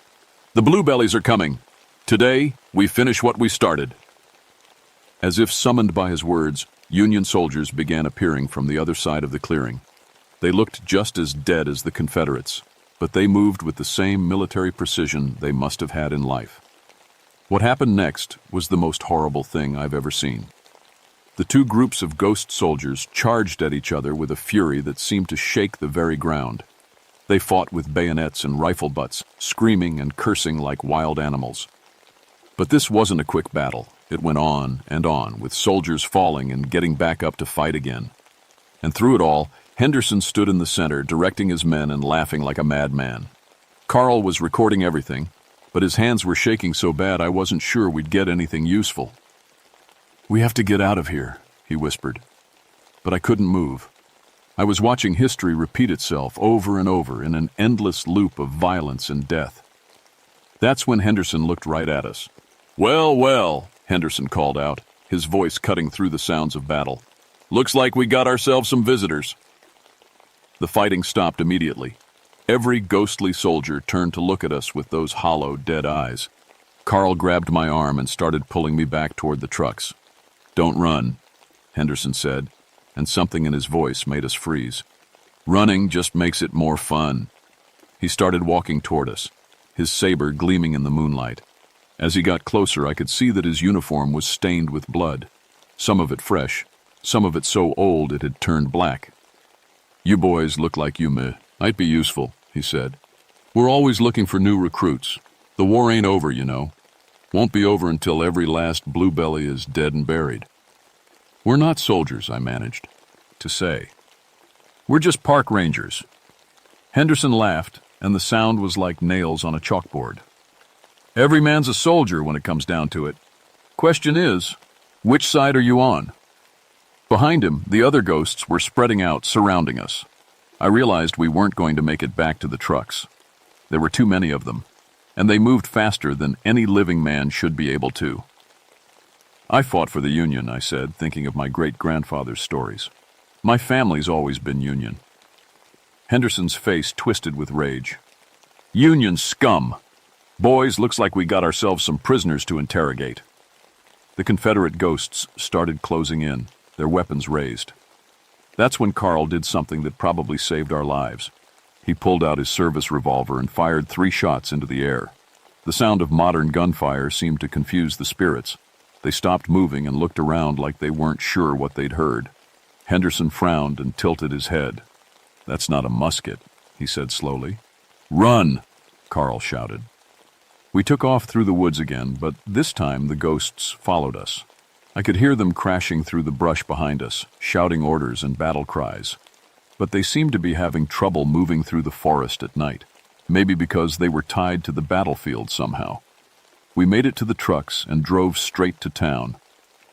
"The Bluebellies are coming. Today, we finish what we started." As if summoned by his words, Union soldiers began appearing from the other side of the clearing. They looked just as dead as the Confederates, but they moved with the same military precision they must have had in life. What happened next was the most horrible thing I've ever seen. The two groups of ghost soldiers charged at each other with a fury that seemed to shake the very ground. They fought with bayonets and rifle butts, screaming and cursing like wild animals. But this wasn't a quick battle. It went on, with soldiers falling and getting back up to fight again. And through it all, Henderson stood in the center, directing his men and laughing like a madman. Carl was recording everything, but his hands were shaking so bad I wasn't sure we'd get anything useful. "We have to get out of here," he whispered. But I couldn't move. I was watching history repeat itself over and over in an endless loop of violence and death. That's when Henderson looked right at us. "Well, well," Henderson called out, his voice cutting through the sounds of battle. "Looks like we got ourselves some visitors." The fighting stopped immediately. Every ghostly soldier turned to look at us with those hollow, dead eyes. Carl grabbed my arm and started pulling me back toward the trucks. "Don't run," Henderson said, and something in his voice made us freeze. "Running just makes it more fun." He started walking toward us, his saber gleaming in the moonlight. As he got closer, I could see that his uniform was stained with blood, some of it fresh, some of it so old it had turned black. "You boys look like you might be useful," he said. "We're always looking for new recruits. The war ain't over, you know. Won't be over until every last bluebelly is dead and buried." "We're not soldiers," I managed to say. "We're just park rangers." Henderson laughed, and the sound was like nails on a chalkboard. "Every man's a soldier when it comes down to it. Question is, which side are you on?" Behind him, the other ghosts were spreading out, surrounding us. I realized we weren't going to make it back to the trucks. There were too many of them, and they moved faster than any living man should be able to. I fought for the Union, I said, thinking of my great-grandfather's stories. My family's always been Union. Henderson's face twisted with rage. Union scum! Boys, looks like we got ourselves some prisoners to interrogate. The Confederate ghosts started closing in, their weapons raised. That's when Carl did something that probably saved our lives. He pulled out his service revolver and fired 3 shots into the air. The sound of modern gunfire seemed to confuse the spirits. They stopped moving and looked around like they weren't sure what they'd heard. Henderson frowned and tilted his head. That's not a musket, he said slowly. Run! Carl shouted. We took off through the woods again, but this time the ghosts followed us. I could hear them crashing through the brush behind us, shouting orders and battle cries. But they seemed to be having trouble moving through the forest at night, maybe because they were tied to the battlefield somehow. We made it to the trucks and drove straight to town.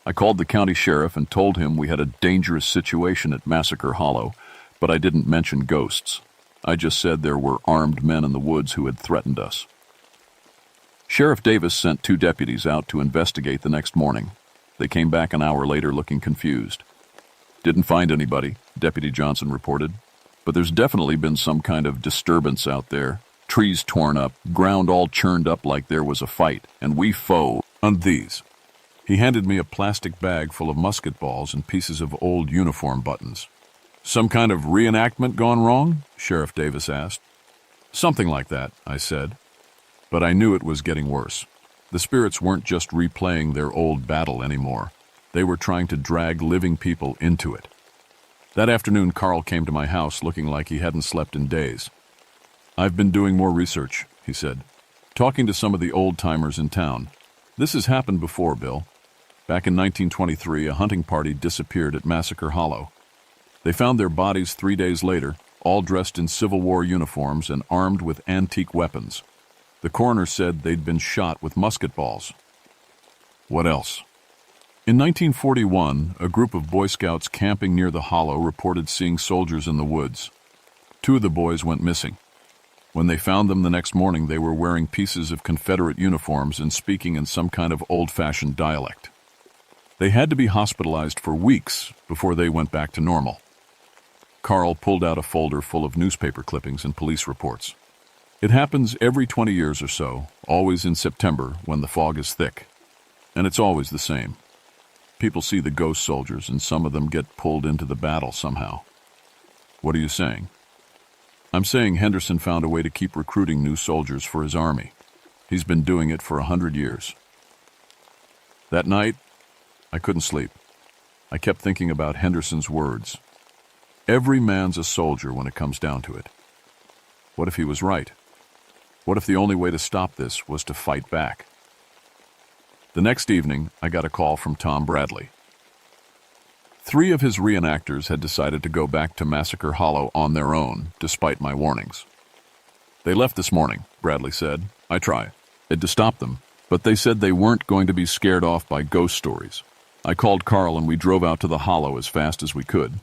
I called the county sheriff and told him we had a dangerous situation at Massacre Hollow, but I didn't mention ghosts. I just said there were armed men in the woods who had threatened us. Sheriff Davis sent 2 deputies out to investigate the next morning. They came back an hour later looking confused. Didn't find anybody, Deputy Johnson reported, but there's definitely been some kind of disturbance out there. Trees torn up, ground all churned up like there was a fight, and we foe on these. He handed me a plastic bag full of musket balls and pieces of old uniform buttons. Some kind of reenactment gone wrong? Sheriff Davis asked. Something like that, I said. But I knew it was getting worse. The spirits weren't just replaying their old battle anymore. They were trying to drag living people into it. That afternoon, Carl came to my house looking like he hadn't slept in days. I've been doing more research, he said, talking to some of the old-timers in town. This has happened before, Bill. Back in 1923, a hunting party disappeared at Massacre Hollow. They found their bodies 3 days later, all dressed in Civil War uniforms and armed with antique weapons. The coroner said they'd been shot with musket balls. What else? In 1941, a group of Boy Scouts camping near the hollow reported seeing soldiers in the woods. 2 of the boys went missing. When they found them the next morning, they were wearing pieces of Confederate uniforms and speaking in some kind of old-fashioned dialect. They had to be hospitalized for weeks before they went back to normal. Carl pulled out a folder full of newspaper clippings and police reports. It happens every 20 years or so, always in September when the fog is thick. And it's always the same. People see the ghost soldiers and some of them get pulled into the battle somehow. What are you saying? I'm saying Henderson found a way to keep recruiting new soldiers for his army. He's been doing it for 100 years. That night, I couldn't sleep. I kept thinking about Henderson's words. Every man's a soldier when it comes down to it. What if he was right? What if the only way to stop this was to fight back? The next evening, I got a call from Tom Bradley. 3 of his reenactors had decided to go back to Massacre Hollow on their own, despite my warnings. They left this morning, Bradley said. I tried to stop them, but they said they weren't going to be scared off by ghost stories. I called Carl and we drove out to the hollow as fast as we could.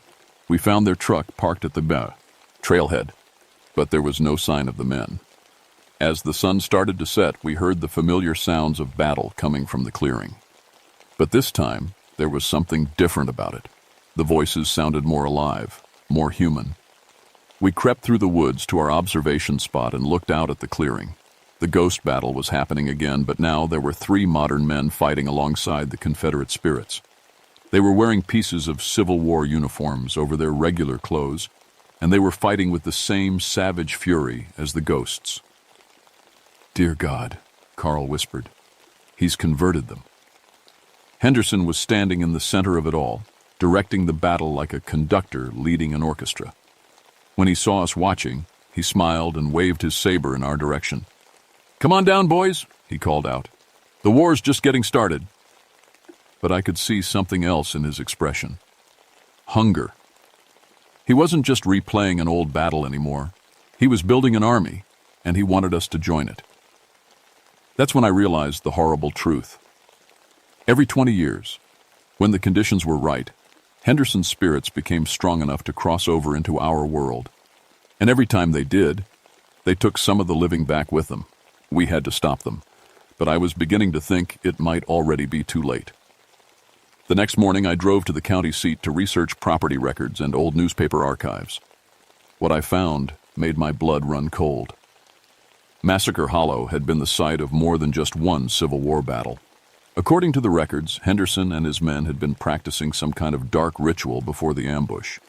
We found their truck parked at the trailhead, but there was no sign of the men. As the sun started to set, we heard the familiar sounds of battle coming from the clearing. But this time, there was something different about it. The voices sounded more alive, more human. We crept through the woods to our observation spot and looked out at the clearing. The ghost battle was happening again, but now there were 3 modern men fighting alongside the Confederate spirits. They were wearing pieces of Civil War uniforms over their regular clothes, and they were fighting with the same savage fury as the ghosts. Dear God, Carl whispered. He's converted them. Henderson was standing in the center of it all, directing the battle like a conductor leading an orchestra. When he saw us watching, he smiled and waved his saber in our direction. Come on down, boys, he called out. The war's just getting started. But I could see something else in his expression. Hunger. He wasn't just replaying an old battle anymore. He was building an army, and he wanted us to join it. That's when I realized the horrible truth. Every 20 years, when the conditions were right, Henderson's spirits became strong enough to cross over into our world. And every time they did, they took some of the living back with them. We had to stop them, but I was beginning to think it might already be too late. The next morning, I drove to the county seat to research property records and old newspaper archives. What I found made my blood run cold. Massacre Hollow had been the site of more than just one Civil War battle. According to the records, Henderson and his men had been practicing some kind of dark ritual before the ambush.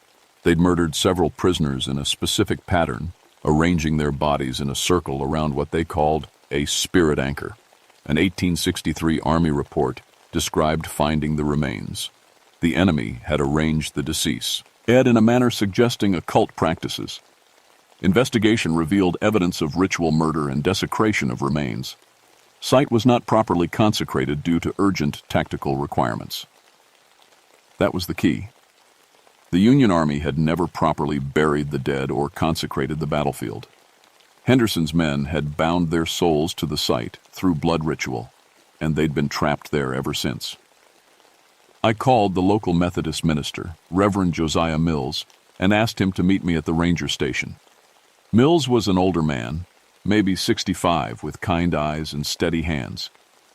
They'd murdered several prisoners in a specific pattern, arranging their bodies in a circle around what they called a spirit anchor. An 1863 Army report described finding the remains. The enemy had arranged the deceased in a manner suggesting occult practices. Investigation revealed evidence of ritual murder and desecration of remains. Site was not properly consecrated due to urgent tactical requirements. That was the key. The Union Army had never properly buried the dead or consecrated the battlefield. Henderson's men had bound their souls to the site through blood ritual, and they'd been trapped there ever since. I called the local Methodist minister, Reverend Josiah Mills, and asked him to meet me at the ranger station. Mills was an older man, maybe 65, with kind eyes and steady hands.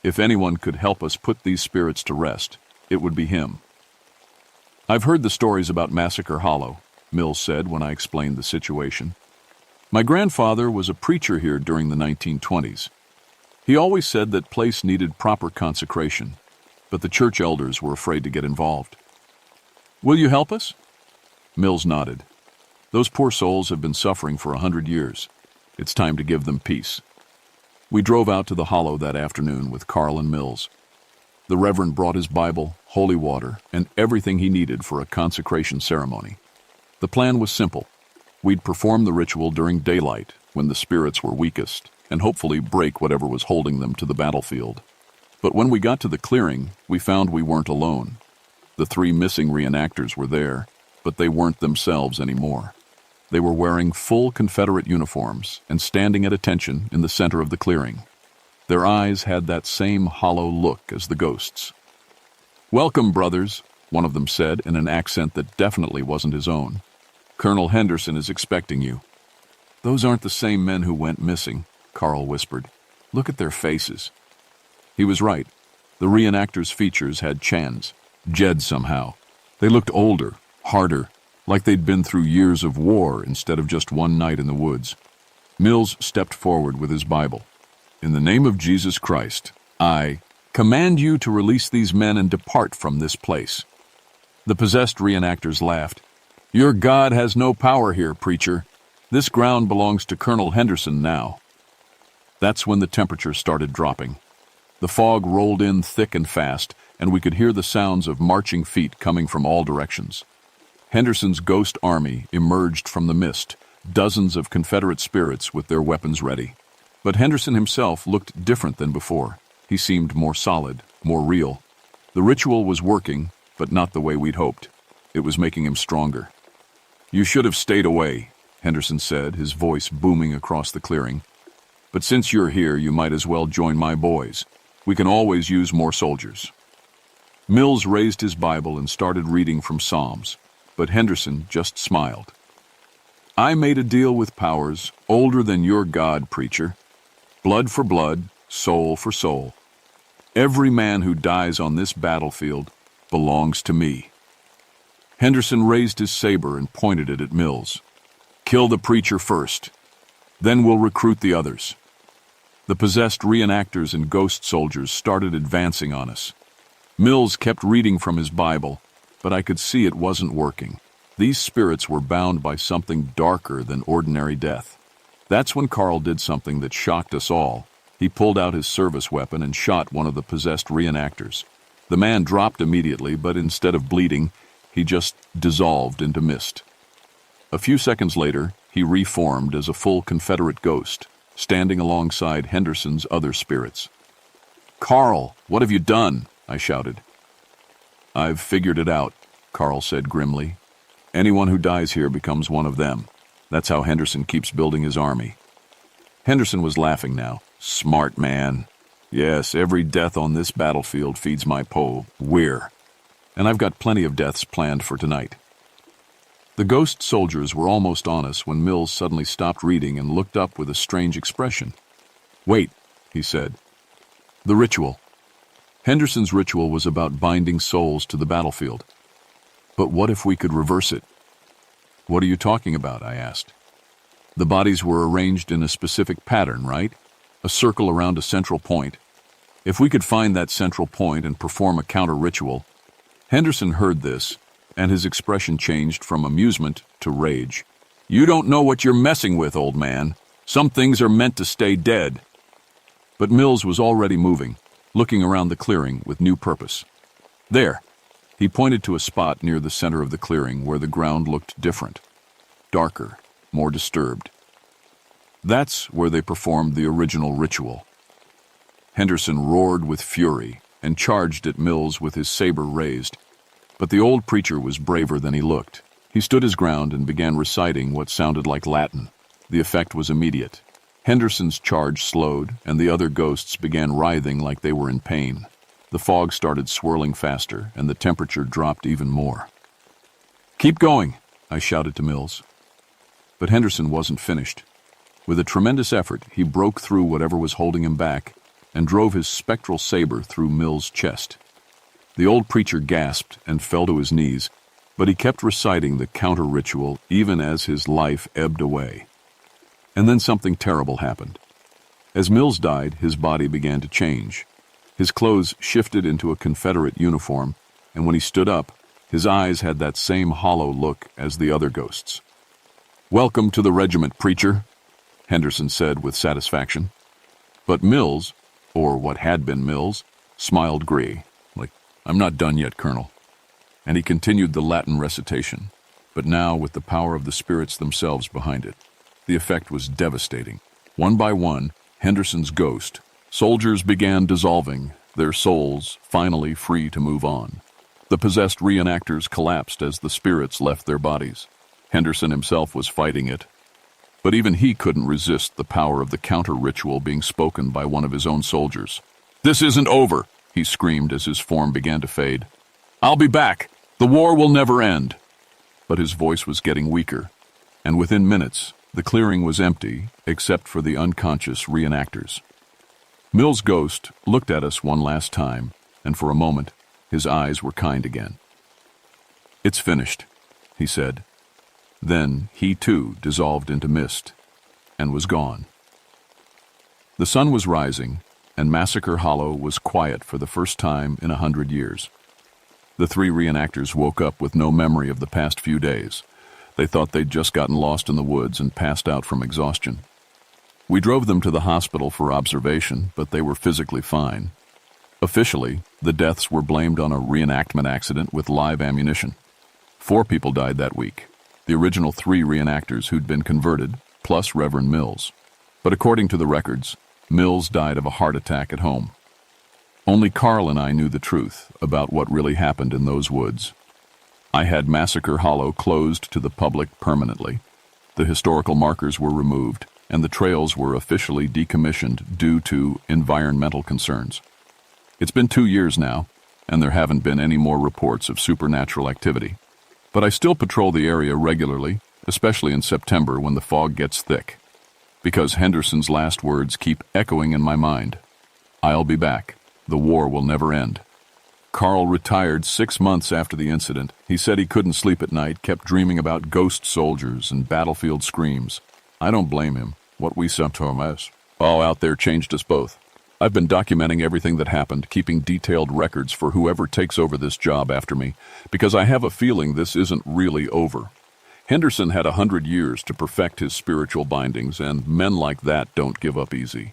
If anyone could help us put these spirits to rest, it would be him. "I've heard the stories about Massacre Hollow," Mills said when I explained the situation. "My grandfather was a preacher here during the 1920s. He always said that place needed proper consecration, but the church elders were afraid to get involved." "Will you help us?" Mills nodded. "Those poor souls have been suffering for 100 years. It's time to give them peace." We drove out to the hollow that afternoon with Carl and Mills. The Reverend brought his Bible, holy water, and everything he needed for a consecration ceremony. The plan was simple. We'd perform the ritual during daylight, when the spirits were weakest, and hopefully break whatever was holding them to the battlefield. But when we got to the clearing, we found we weren't alone. The 3 missing reenactors were there, but they weren't themselves anymore. They were wearing full Confederate uniforms and standing at attention in the center of the clearing. Their eyes had that same hollow look as the ghosts. "Welcome, brothers," one of them said in an accent that definitely wasn't his own. "Colonel Henderson is expecting you." "Those aren't the same men who went missing," Carl whispered. "Look at their faces." He was right. The reenactors' features had chans, jed somehow. They looked older, harder, like they'd been through years of war instead of just one night in the woods. Mills stepped forward with his Bible. "In the name of Jesus Christ, I command you to release these men and depart from this place." The possessed reenactors laughed. "Your God has no power here, preacher. This ground belongs to Colonel Henderson now." That's when the temperature started dropping. The fog rolled in thick and fast, and we could hear the sounds of marching feet coming from all directions. Henderson's ghost army emerged from the mist, dozens of Confederate spirits with their weapons ready. But Henderson himself looked different than before. He seemed more solid, more real. The ritual was working, but not the way we'd hoped. It was making him stronger. "You should have stayed away," Henderson said, his voice booming across the clearing. "But since you're here, you might as well join my boys. We can always use more soldiers." Mills raised his Bible and started reading from Psalms, but Henderson just smiled. "I made a deal with powers older than your God, preacher. Blood for blood, soul for soul. Every man who dies on this battlefield belongs to me." Henderson raised his saber and pointed it at Mills. "Kill the preacher first. Then we'll recruit the others." The possessed reenactors and ghost soldiers started advancing on us. Mills kept reading from his Bible, but I could see it wasn't working. These spirits were bound by something darker than ordinary death. That's when Carl did something that shocked us all. He pulled out his service weapon and shot one of the possessed reenactors. The man dropped immediately, but instead of bleeding, he just dissolved into mist. A few seconds later, he reformed as a full Confederate ghost, standing alongside Henderson's other spirits. "Carl, what have you done?" I shouted. "I've figured it out," Carl said grimly. "Anyone who dies here becomes one of them. That's how Henderson keeps building his army." Henderson was laughing now. "Smart man. Yes, every death on this battlefield feeds my weir. and I've got plenty of deaths planned for tonight." The ghost soldiers were almost on us when Mills suddenly stopped reading and looked up with a strange expression. "Wait," he said. "The ritual." Henderson's ritual was about binding souls to the battlefield. But what if we could reverse it? "What are you talking about?" I asked. "The bodies were arranged in a specific pattern, right? A circle around a central point. If we could find that central point and perform a counter-ritual—" Henderson heard this, and his expression changed from amusement to rage. "You don't know what you're messing with, old man. Some things are meant to stay dead." But Mills was already moving, looking around the clearing with new purpose. "There." He pointed to a spot near the center of the clearing where the ground looked different, darker, more disturbed. "That's where they performed the original ritual." Henderson roared with fury and charged at Mills with his saber raised. But the old preacher was braver than he looked. He stood his ground and began reciting what sounded like Latin. The effect was immediate. Henderson's charge slowed, and the other ghosts began writhing like they were in pain. The fog started swirling faster, and the temperature dropped even more. "Keep going," I shouted to Mills. But Henderson wasn't finished. With a tremendous effort, he broke through whatever was holding him back and drove his spectral saber through Mills' chest. The old preacher gasped and fell to his knees, but he kept reciting the counter-ritual even as his life ebbed away. And then something terrible happened. As Mills died, his body began to change. His clothes shifted into a Confederate uniform, and when he stood up, his eyes had that same hollow look as the other ghosts. "Welcome to the regiment, preacher," Henderson said with satisfaction. But Mills, or what had been Mills, smiled gray, like, "I'm not done yet, Colonel." And he continued the Latin recitation, but now with the power of the spirits themselves behind it. The effect was devastating. One by one, Henderson's ghost, soldiers began dissolving, their souls finally free to move on. The possessed reenactors collapsed as the spirits left their bodies. Henderson himself was fighting it. But even he couldn't resist the power of the counter-ritual being spoken by one of his own soldiers. "This isn't over," he screamed as his form began to fade. "I'll be back. The war will never end." But his voice was getting weaker, and within minutes, the clearing was empty except for the unconscious reenactors. Mills' ghost looked at us one last time, and for a moment, his eyes were kind again. "It's finished," he said. Then he too dissolved into mist and was gone. The sun was rising, and Massacre Hollow was quiet for the first time in 100 years. The three reenactors woke up with no memory of the past few days. They thought they'd just gotten lost in the woods and passed out from exhaustion. We drove them to the hospital for observation, but they were physically fine. Officially, the deaths were blamed on a reenactment accident with live ammunition. 4 people died that week. The original 3 reenactors who'd been converted, plus Reverend Mills. But according to the records, Mills died of a heart attack at home. Only Carl and I knew the truth about what really happened in those woods. I had Massacre Hollow closed to the public permanently. The historical markers were removed, and the trails were officially decommissioned due to environmental concerns. It's been 2 years now, and there haven't been any more reports of supernatural activity. But I still patrol the area regularly, especially in September when the fog gets thick. Because Henderson's last words keep echoing in my mind. "I'll be back. The war will never end." Carl retired 6 months after the incident. He said he couldn't sleep at night, kept dreaming about ghost soldiers and battlefield screams. I don't blame him. What we sometimes all out there changed us both. I've been documenting everything that happened, keeping detailed records for whoever takes over this job after me, because I have a feeling this isn't really over. Henderson had 100 years to perfect his spiritual bindings, and men like that don't give up easy.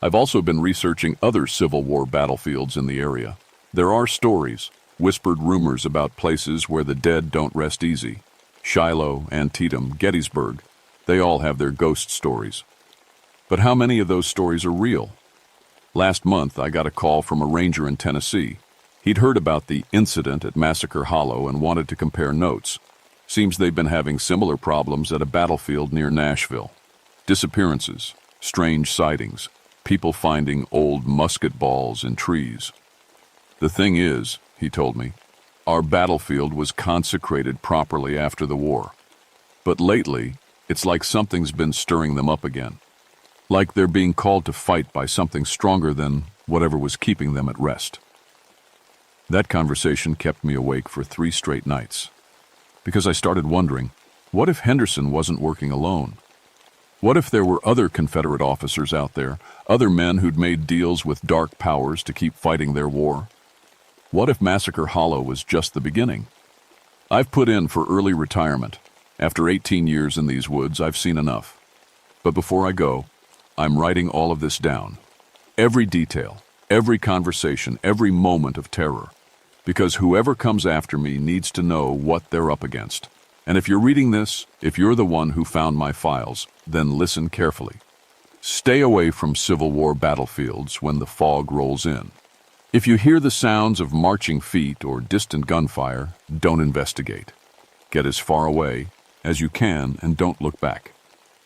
I've also been researching other Civil War battlefields in the area. There are stories, whispered rumors about places where the dead don't rest easy. Shiloh, Antietam, Gettysburg, they all have their ghost stories. But how many of those stories are real? Last month, I got a call from a ranger in Tennessee. He'd heard about the incident at Massacre Hollow and wanted to compare notes. Seems they've been having similar problems at a battlefield near Nashville. Disappearances, strange sightings, people finding old musket balls in trees. The thing is, he told me, Our battlefield was consecrated properly after the war. But lately, it's like something's been stirring them up again. Like they're being called to fight by something stronger than whatever was keeping them at rest. That conversation kept me awake for 3 straight nights. Because I started wondering, what if Henderson wasn't working alone? What if there were other Confederate officers out there, other men who'd made deals with dark powers to keep fighting their war? What if Massacre Hollow was just the beginning? I've put in for early retirement. After 18 years in these woods, I've seen enough. But before I go, I'm writing all of this down. Every detail, every conversation, every moment of terror. Because whoever comes after me needs to know what they're up against. And if you're reading this, if you're the one who found my files, then listen carefully. Stay away from Civil War battlefields when the fog rolls in. If you hear the sounds of marching feet or distant gunfire, don't investigate. Get as far away as you can and don't look back.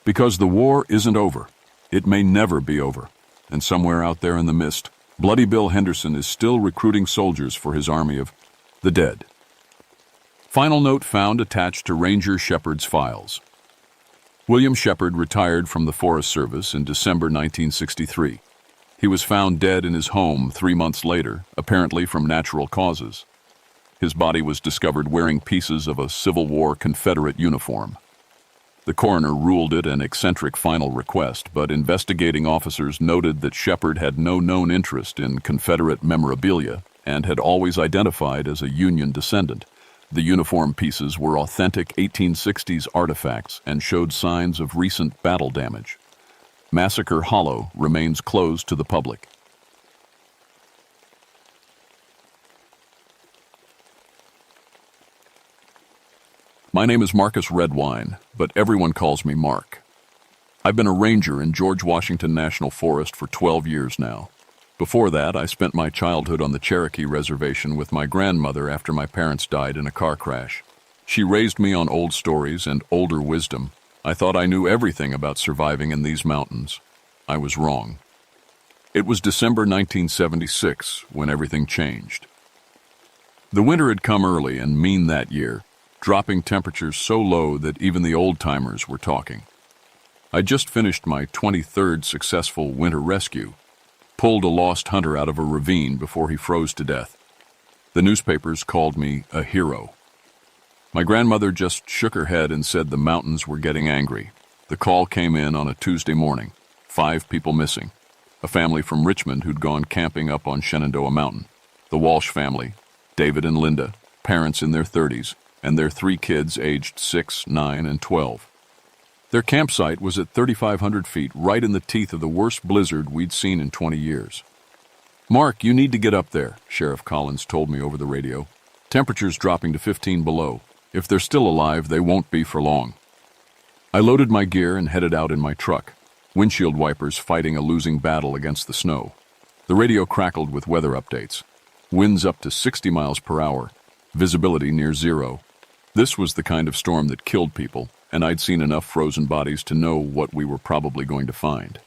Because the war isn't over. It may never be over. And somewhere out there in the mist, Bloody Bill Henderson is still recruiting soldiers for his army of the dead. Final note found attached to Ranger Shepard's files. William Shepard retired from the Forest Service in December 1963. He was found dead in his home 3 months later, apparently from natural causes. His body was discovered wearing pieces of a Civil War Confederate uniform. The coroner ruled it an eccentric final request, but investigating officers noted that Shepard had no known interest in Confederate memorabilia and had always identified as a Union descendant. The uniform pieces were authentic 1860s artifacts and showed signs of recent battle damage. Massacre Hollow remains closed to the public. My name is Marcus Redwine, but everyone calls me Mark. I've been a ranger in George Washington National Forest for 12 years now. Before that, I spent my childhood on the Cherokee Reservation with my grandmother after my parents died in a car crash. She raised me on old stories and older wisdom. I thought I knew everything about surviving in these mountains. I was wrong. It was December 1976 when everything changed. The winter had come early and mean that year, dropping temperatures so low that even the old-timers were talking. I just finished my 23rd successful winter rescue, pulled a lost hunter out of a ravine before he froze to death. The newspapers called me a hero. My grandmother just shook her head and said the mountains were getting angry. The call came in on a Tuesday morning. 5 people missing. A family from Richmond who'd gone camping up on Shenandoah Mountain. The Walsh family, David and Linda, parents in their 30s, and their 3 kids aged 6, 9, and 12. Their campsite was at 3,500 feet, right in the teeth of the worst blizzard we'd seen in 20 years. "Mark, you need to get up there," Sheriff Collins told me over the radio. "Temperature's dropping to 15 below. If they're still alive, they won't be for long." I loaded my gear and headed out in my truck, windshield wipers fighting a losing battle against the snow. The radio crackled with weather updates. Winds up to 60 miles per hour, visibility near zero. This was the kind of storm that killed people, and I'd seen enough frozen bodies to know what we were probably going to find.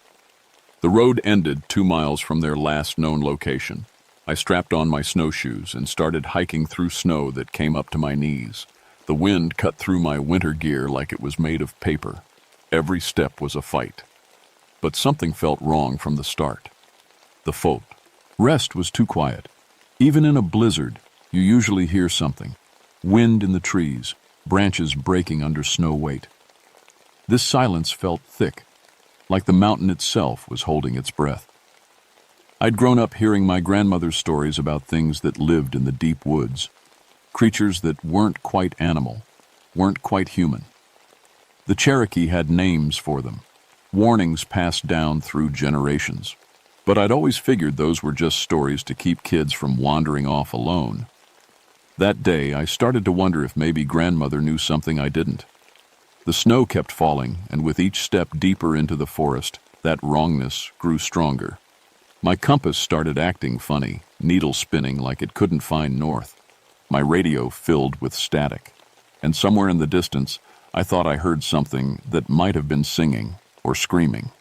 The road ended 2 miles from their last known location. I strapped on my snowshoes and started hiking through snow that came up to my knees. The wind cut through my winter gear like it was made of paper. Every step was a fight. But something felt wrong from the start. The folk. Rest was too quiet. Even in a blizzard, you usually hear something. Wind in the trees, branches breaking under snow weight. This silence felt thick, like the mountain itself was holding its breath. I'd grown up hearing my grandmother's stories about things that lived in the deep woods, creatures that weren't quite animal, weren't quite human. The Cherokee had names for them, warnings passed down through generations. But I'd always figured those were just stories to keep kids from wandering off alone. That day, I started to wonder if maybe grandmother knew something I didn't. The snow kept falling, and with each step deeper into the forest, that wrongness grew stronger. My compass started acting funny, needle spinning like it couldn't find north. My radio filled with static. And somewhere in the distance, I thought I heard something that might have been singing or screaming.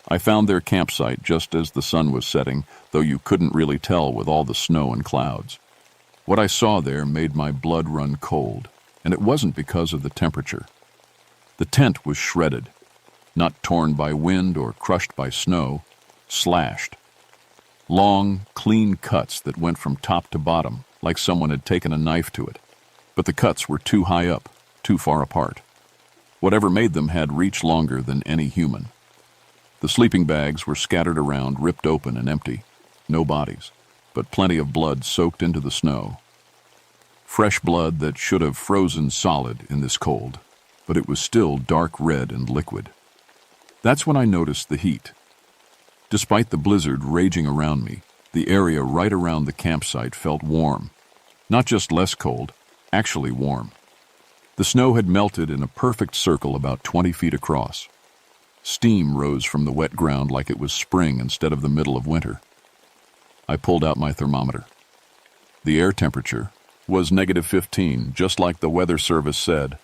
I found their campsite just as the sun was setting, though you couldn't really tell with all the snow and clouds. What I saw there made my blood run cold, and it wasn't because of the temperature. The tent was shredded, not torn by wind or crushed by snow, slashed. Long, clean cuts that went from top to bottom, like someone had taken a knife to it. But the cuts were too high up, too far apart. Whatever made them had reach longer than any human. The sleeping bags were scattered around, ripped open and empty. No bodies, but plenty of blood soaked into the snow. Fresh blood that should have frozen solid in this cold, but it was still dark red and liquid. That's when I noticed the heat. Despite the blizzard raging around me, the area right around the campsite felt warm. Not just less cold, actually warm. The snow had melted in a perfect circle about 20 feet across. Steam rose from the wet ground like it was spring instead of the middle of winter. I pulled out my thermometer. The air temperature was -15, just like the weather service said,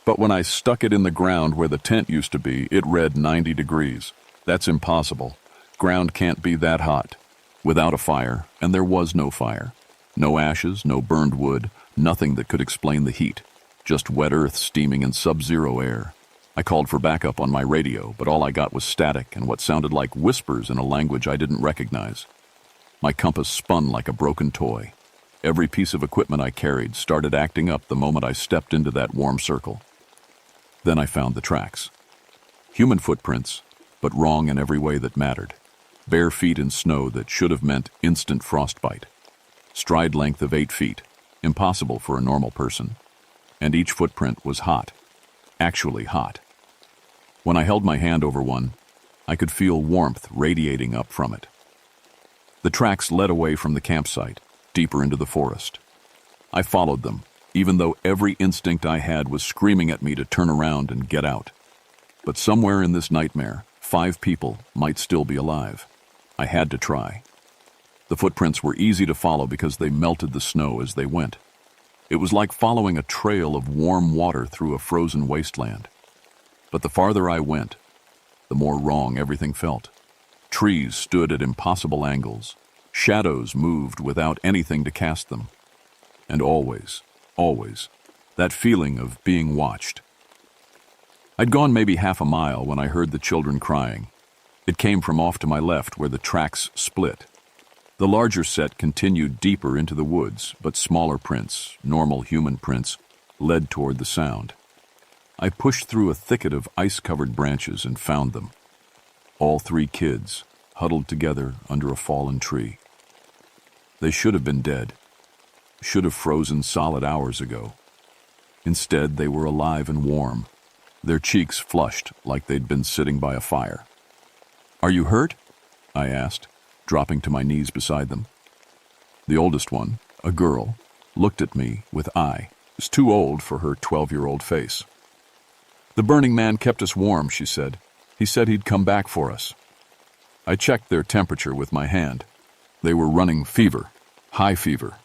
but when I stuck it in the ground where the tent used to be, it read 90 degrees. That's impossible. Ground can't be that hot. Without a fire, and there was no fire. No ashes, no burned wood, nothing that could explain the heat. Just wet earth steaming in sub-zero air. I called for backup on my radio, but all I got was static and what sounded like whispers in a language I didn't recognize. My compass spun like a broken toy. Every piece of equipment I carried started acting up the moment I stepped into that warm circle. Then I found the tracks. Human footprints, but wrong in every way that mattered. Bare feet in snow that should have meant instant frostbite. Stride length of 8 feet, impossible for a normal person. And each footprint was hot. Actually hot. When I held my hand over one, I could feel warmth radiating up from it. The tracks led away from the campsite, deeper into the forest. I followed them, even though every instinct I had was screaming at me to turn around and get out. But somewhere in this nightmare, 5 people might still be alive. I had to try. The footprints were easy to follow because they melted the snow as they went. It was like following a trail of warm water through a frozen wasteland. But the farther I went, the more wrong everything felt. Trees stood at impossible angles. Shadows moved without anything to cast them. And always, that feeling of being watched. I'd gone maybe half a mile when I heard the children crying. It came from off to my left where the tracks split. The larger set continued deeper into the woods, but smaller prints, normal human prints, led toward the sound. I pushed through a thicket of ice-covered branches and found them. All 3 kids, huddled together under a fallen tree. They should have been dead. Should have frozen solid hours ago. Instead, they were alive and warm, their cheeks flushed like they'd been sitting by a fire. "Are you hurt?" I asked, dropping to my knees beside them. The oldest one, a girl, looked at me with eye. It was too old for her 12-year-old face. "The burning man kept us warm," she said. "He said he'd come back for us." I checked their temperature with my hand. They were running fever, high fever.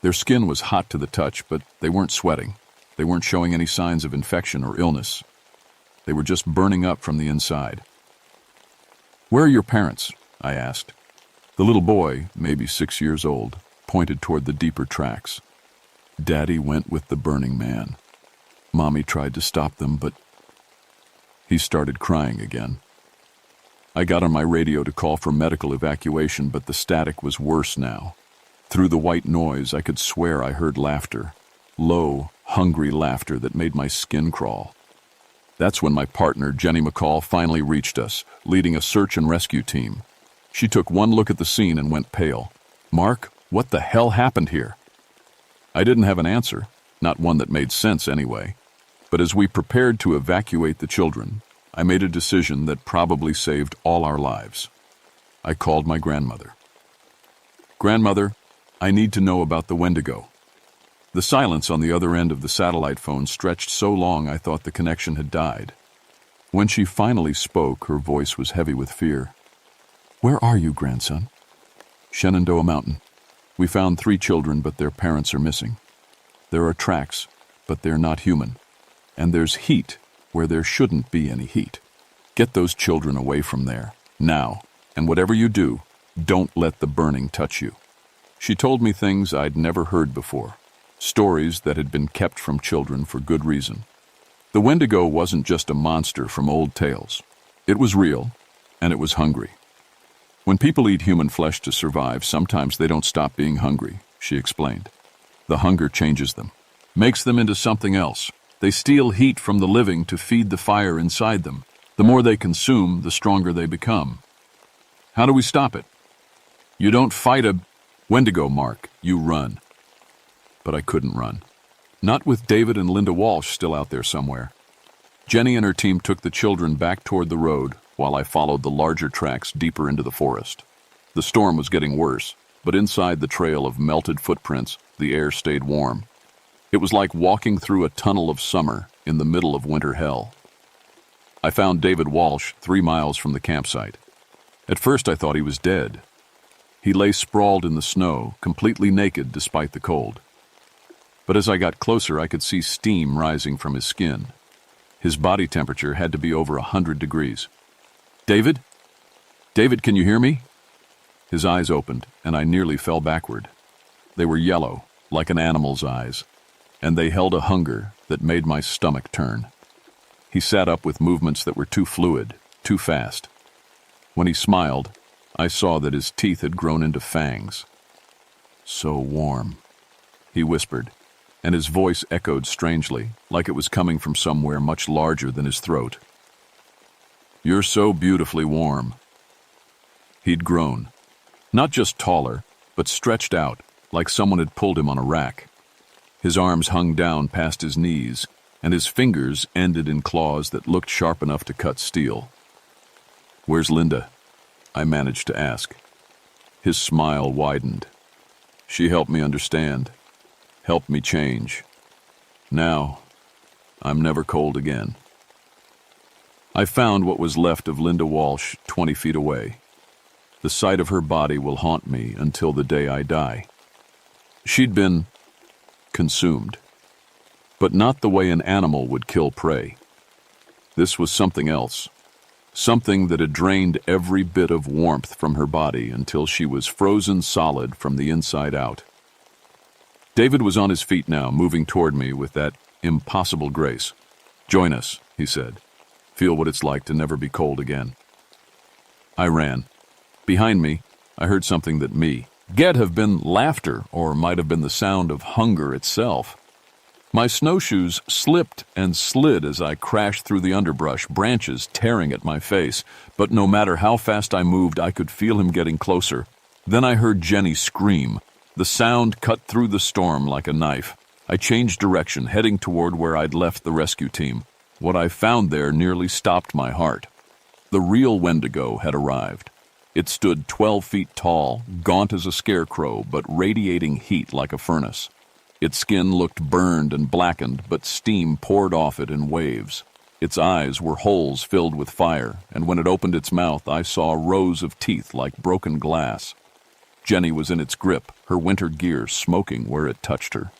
Their skin was hot to the touch, but they weren't sweating. They weren't showing any signs of infection or illness. They were just burning up from the inside. "Where are your parents?" I asked. The little boy, maybe 6 years old, pointed toward the deeper tracks. "Daddy went with the burning man. Mommy tried to stop them, but..." He started crying again. I got on my radio to call for medical evacuation, but the static was worse now. Through the white noise, I could swear I heard laughter. Low, hungry laughter that made my skin crawl. That's when my partner, Jenny McCall, finally reached us, leading a search and rescue team. She took one look at the scene and went pale. "Mark, what the hell happened here?" I didn't have an answer, not one that made sense anyway. But as we prepared to evacuate the children, I made a decision that probably saved all our lives. I called my grandmother. "Grandmother, I need to know about the Wendigo." The silence on the other end of the satellite phone stretched so long I thought the connection had died. When she finally spoke, her voice was heavy with fear. "Where are you, grandson?" "Shenandoah Mountain. We found 3 children, but their parents are missing. There are tracks, but they're not human. And there's heat where there shouldn't be any heat. Get those children away from there, now. And whatever you do, don't let the burning touch you." She told me things I'd never heard before, stories that had been kept from children for good reason. The Wendigo wasn't just a monster from old tales. It was real, and it was hungry. When people eat human flesh to survive, sometimes they don't stop being hungry, she explained. The hunger changes them, makes them into something else. They steal heat from the living to feed the fire inside them. The more they consume, the stronger they become. How do we stop it? You don't fight a Wendigo, Mark. You run. But I couldn't run. Not with David and Linda Walsh still out there somewhere. Jenny and her team took the children back toward the road while I followed the larger tracks deeper into the forest. The storm was getting worse, but inside the trail of melted footprints, the air stayed warm. It was like walking through a tunnel of summer in the middle of winter hell. I found David Walsh 3 miles from the campsite. At first I thought he was dead. He lay sprawled in the snow, completely naked despite the cold. But as I got closer, I could see steam rising from his skin. His body temperature had to be over 100 degrees. David? David, can you hear me? His eyes opened, and I nearly fell backward. They were yellow, like an animal's eyes, and they held a hunger that made my stomach turn. He sat up with movements that were too fluid, too fast. When he smiled, I saw that his teeth had grown into fangs. So warm, he whispered, and his voice echoed strangely, like it was coming from somewhere much larger than his throat. You're so beautifully warm. He'd grown, not just taller, but stretched out, like someone had pulled him on a rack. His arms hung down past his knees, and his fingers ended in claws that looked sharp enough to cut steel. Where's Linda? I managed to ask. His smile widened. She helped me understand, helped me change. Now, I'm never cold again. I found what was left of Linda Walsh 20 feet away. The sight of her body will haunt me until the day I die. She'd been consumed, but not the way an animal would kill prey. This was something else, something that had drained every bit of warmth from her body until she was frozen solid from the inside out. David was on his feet now, moving toward me with that impossible grace. Join us, he said. Feel what it's like to never be cold again. I ran. Behind me, I heard something that get have been laughter, or might have been the sound of hunger itself. My snowshoes slipped and slid as I crashed through the underbrush, branches tearing at my face. But no matter how fast I moved, I could feel him getting closer. Then I heard Jenny scream. The sound cut through the storm like a knife. I changed direction, heading toward where I'd left the rescue team. What I found there nearly stopped my heart. The real Wendigo had arrived. It stood 12 feet tall, gaunt as a scarecrow, but radiating heat like a furnace. Its skin looked burned and blackened, but steam poured off it in waves. Its eyes were holes filled with fire, and when it opened its mouth, I saw rows of teeth like broken glass. Jenny was in its grip, her winter gear smoking where it touched her.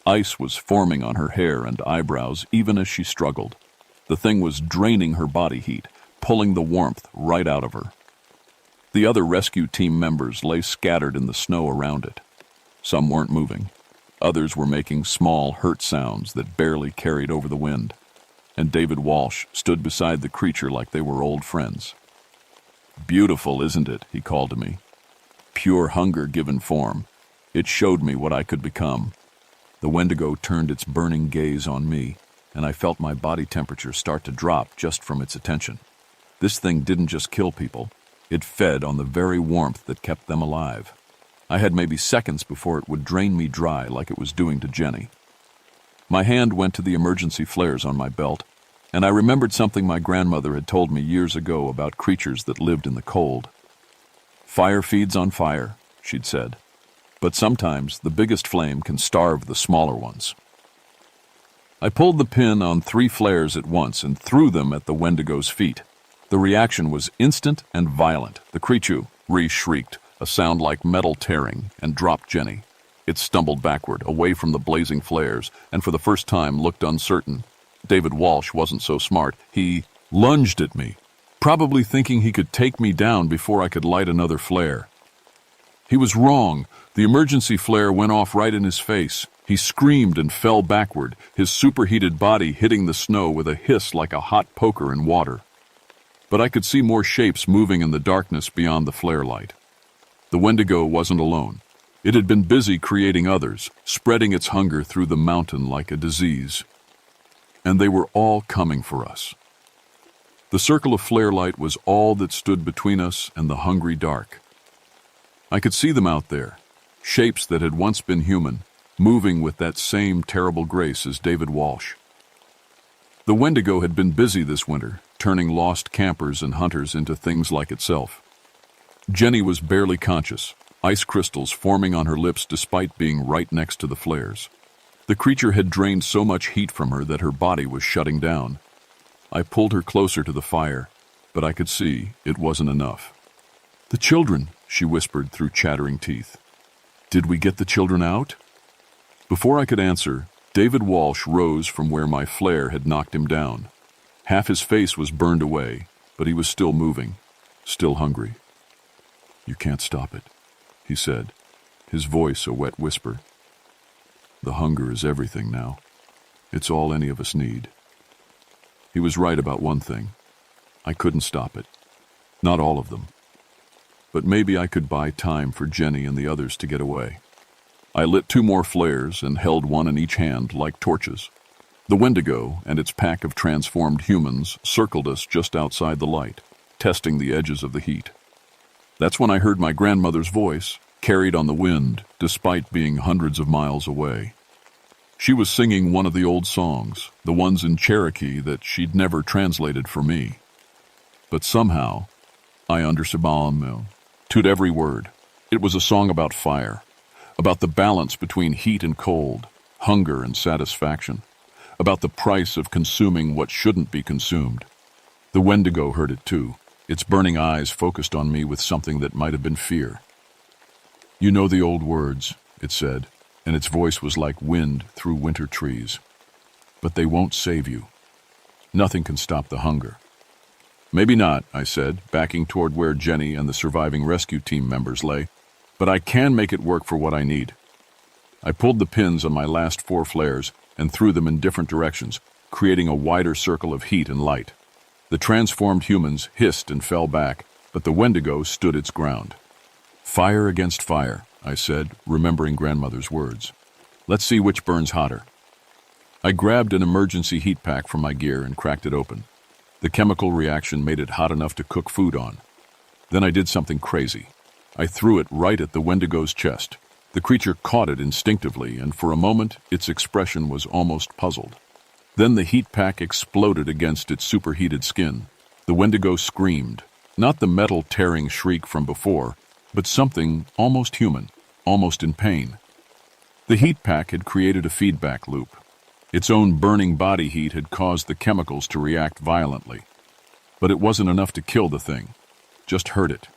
Ice was forming on her hair and eyebrows even as she struggled. The thing was draining her body heat, pulling the warmth right out of her. The other rescue team members lay scattered in the snow around it. Some weren't moving. Others were making small hurt sounds that barely carried over the wind. And David Walsh stood beside the creature like they were old friends. Beautiful, isn't it? He called to me. Pure hunger given form. It showed me what I could become. The Wendigo turned its burning gaze on me, and I felt my body temperature start to drop just from its attention. This thing didn't just kill people. It fed on the very warmth that kept them alive. I had maybe seconds before it would drain me dry like it was doing to Jenny. My hand went to the emergency flares on my belt, and I remembered something my grandmother had told me years ago about creatures that lived in the cold. Fire feeds on fire, she'd said, but sometimes the biggest flame can starve the smaller ones. I pulled the pin on 3 flares at once and threw them at the Wendigo's feet. The reaction was instant and violent. The creature shrieked, a sound like metal tearing, and dropped Jenny. It stumbled backward, away from the blazing flares, and for the first time looked uncertain. David Walsh wasn't so smart. He lunged at me, probably thinking he could take me down before I could light another flare. He was wrong. The emergency flare went off right in his face. He screamed and fell backward, his superheated body hitting the snow with a hiss like a hot poker in water. But I could see more shapes moving in the darkness beyond the flare light. The Wendigo wasn't alone. It had been busy creating others, spreading its hunger through the mountain like a disease. And they were all coming for us. The circle of flare light was all that stood between us and the hungry dark. I could see them out there, shapes that had once been human, moving with that same terrible grace as David Walsh. The Wendigo had been busy this winter, turning lost campers and hunters into things like itself. Jenny was barely conscious, ice crystals forming on her lips despite being right next to the flares. The creature had drained so much heat from her that her body was shutting down. I pulled her closer to the fire, but I could see it wasn't enough. "The children," she whispered through chattering teeth. "Did we get the children out?" Before I could answer, David Walsh rose from where my flare had knocked him down. Half his face was burned away, but he was still moving, still hungry. "You can't stop it," he said, his voice a wet whisper. "The hunger is everything now. It's all any of us need." He was right about one thing. I couldn't stop it. Not all of them. But maybe I could buy time for Jenny and the others to get away. I lit 2 more flares and held one in each hand like torches. The Wendigo and its pack of transformed humans circled us just outside the light, testing the edges of the heat. That's when I heard my grandmother's voice, carried on the wind, despite being hundreds of miles away. She was singing one of the old songs, the ones in Cherokee that she'd never translated for me. But somehow, I understood every word. It was a song about fire, about the balance between heat and cold, hunger and satisfaction, about the price of consuming what shouldn't be consumed. The Wendigo heard it too, its burning eyes focused on me with something that might have been fear. "You know the old words," it said, and its voice was like wind through winter trees. "But they won't save you. Nothing can stop the hunger." "Maybe not," I said, backing toward where Jenny and the surviving rescue team members lay, "but I can make it work for what I need." I pulled the pins on my last 4 flares and threw them in different directions, creating a wider circle of heat and light. The transformed humans hissed and fell back, but the Wendigo stood its ground. "Fire against fire," I said, remembering grandmother's words. "Let's see which burns hotter." I grabbed an emergency heat pack from my gear and cracked it open. The chemical reaction made it hot enough to cook food on. Then I did something crazy. I threw it right at the Wendigo's chest. The creature caught it instinctively, and for a moment, its expression was almost puzzled. Then the heat pack exploded against its superheated skin. The Wendigo screamed, not the metal-tearing shriek from before, but something almost human, almost in pain. The heat pack had created a feedback loop. Its own burning body heat had caused the chemicals to react violently. But it wasn't enough to kill the thing, just hurt it.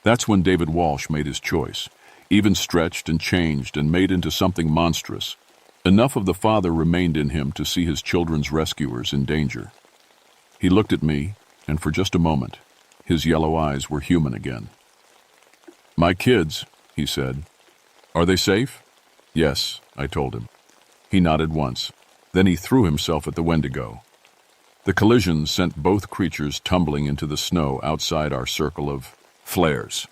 That's when David Walsh made his choice, even stretched and changed and made into something monstrous. Enough of the father remained in him to see his children's rescuers in danger. He looked at me, and for just a moment, his yellow eyes were human again. "My kids," he said. "Are they safe?" "Yes," I told him. He nodded once. Then he threw himself at the Wendigo. The collision sent both creatures tumbling into the snow outside our circle of flares.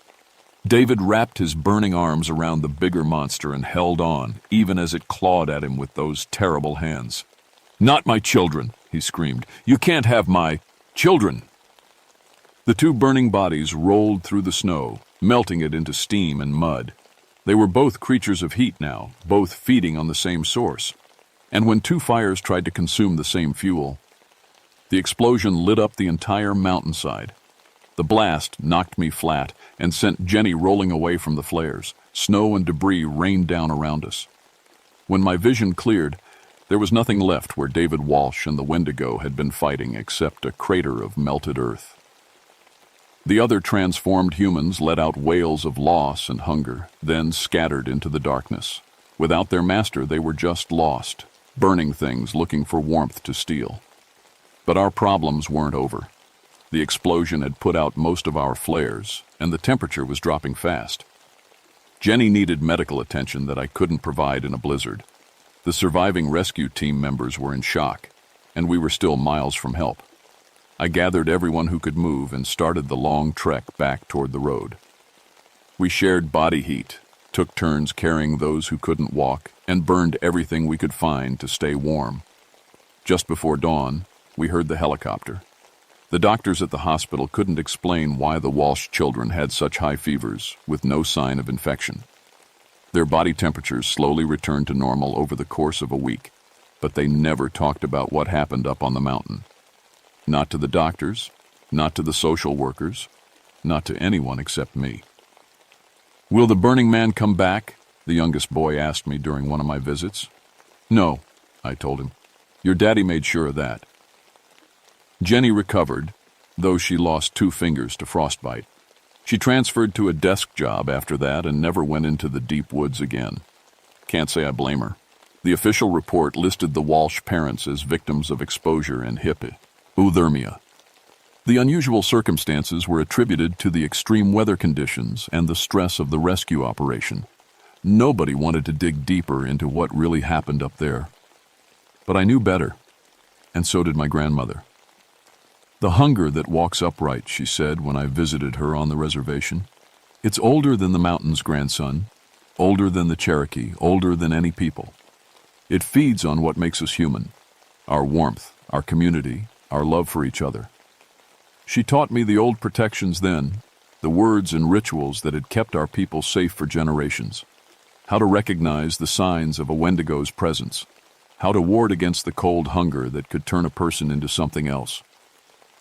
David wrapped his burning arms around the bigger monster and held on, even as it clawed at him with those terrible hands. "Not my children," he screamed. "You can't have my children." The 2 burning bodies rolled through the snow, melting it into steam and mud. They were both creatures of heat now, both feeding on the same source. And when 2 fires tried to consume the same fuel, the explosion lit up the entire mountainside. The blast knocked me flat and sent Jenny rolling away from the flares. Snow and debris rained down around us. When my vision cleared, there was nothing left where David Walsh and the Wendigo had been fighting except a crater of melted earth. The other transformed humans let out wails of loss and hunger, then scattered into the darkness. Without their master, they were just lost, burning things looking for warmth to steal. But our problems weren't over. The explosion had put out most of our flares, and the temperature was dropping fast. Jenny needed medical attention that I couldn't provide in a blizzard. The surviving rescue team members were in shock, and we were still miles from help. I gathered everyone who could move and started the long trek back toward the road. We shared body heat, took turns carrying those who couldn't walk, and burned everything we could find to stay warm. Just before dawn, we heard the helicopter. The doctors at the hospital couldn't explain why the Walsh children had such high fevers with no sign of infection. Their body temperatures slowly returned to normal over the course of a week, but they never talked about what happened up on the mountain. Not to the doctors, not to the social workers, not to anyone except me. "Will the Burning Man come back?" the youngest boy asked me during one of my visits. "No," I told him. "Your daddy made sure of that." Jenny recovered, though she lost 2 fingers to frostbite. She transferred to a desk job after that and never went into the deep woods again. Can't say I blame her. The official report listed the Walsh parents as victims of exposure and hypothermia. The unusual circumstances were attributed to the extreme weather conditions and the stress of the rescue operation. Nobody wanted to dig deeper into what really happened up there. But I knew better, and so did my grandmother. "The hunger that walks upright," she said when I visited her on the reservation. "It's older than the mountains, grandson, older than the Cherokee, older than any people. It feeds on what makes us human, our warmth, our community, our love for each other." She taught me the old protections then, the words and rituals that had kept our people safe for generations, how to recognize the signs of a Wendigo's presence, how to ward against the cold hunger that could turn a person into something else.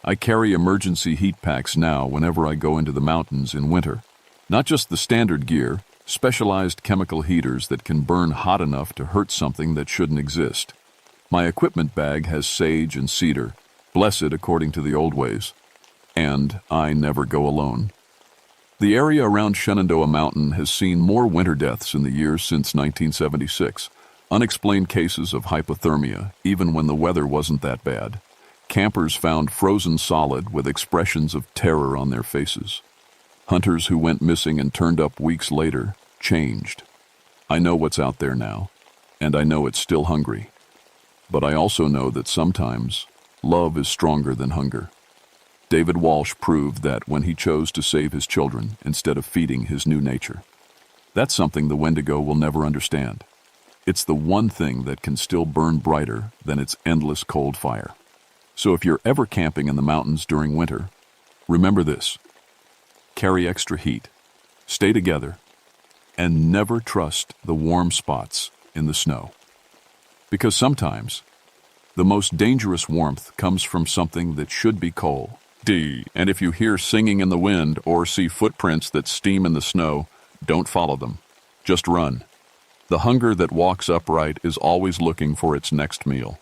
I carry emergency heat packs now whenever I go into the mountains in winter. Not just the standard gear, specialized chemical heaters that can burn hot enough to hurt something that shouldn't exist. My equipment bag has sage and cedar, blessed according to the old ways. And I never go alone. The area around Shenandoah Mountain has seen more winter deaths in the years since 1976. Unexplained cases of hypothermia, even when the weather wasn't that bad. Campers found frozen solid with expressions of terror on their faces. Hunters who went missing and turned up weeks later changed. I know what's out there now, and I know it's still hungry. But I also know that sometimes love is stronger than hunger. David Walsh proved that when he chose to save his children instead of feeding his new nature. That's something the Wendigo will never understand. It's the one thing that can still burn brighter than its endless cold fire. So if you're ever camping in the mountains during winter, remember this. Carry extra heat, stay together, and never trust the warm spots in the snow. Because sometimes, the most dangerous warmth comes from something that should be cold. And if you hear singing in the wind or see footprints that steam in the snow, don't follow them. Just run. The hunger that walks upright is always looking for its next meal.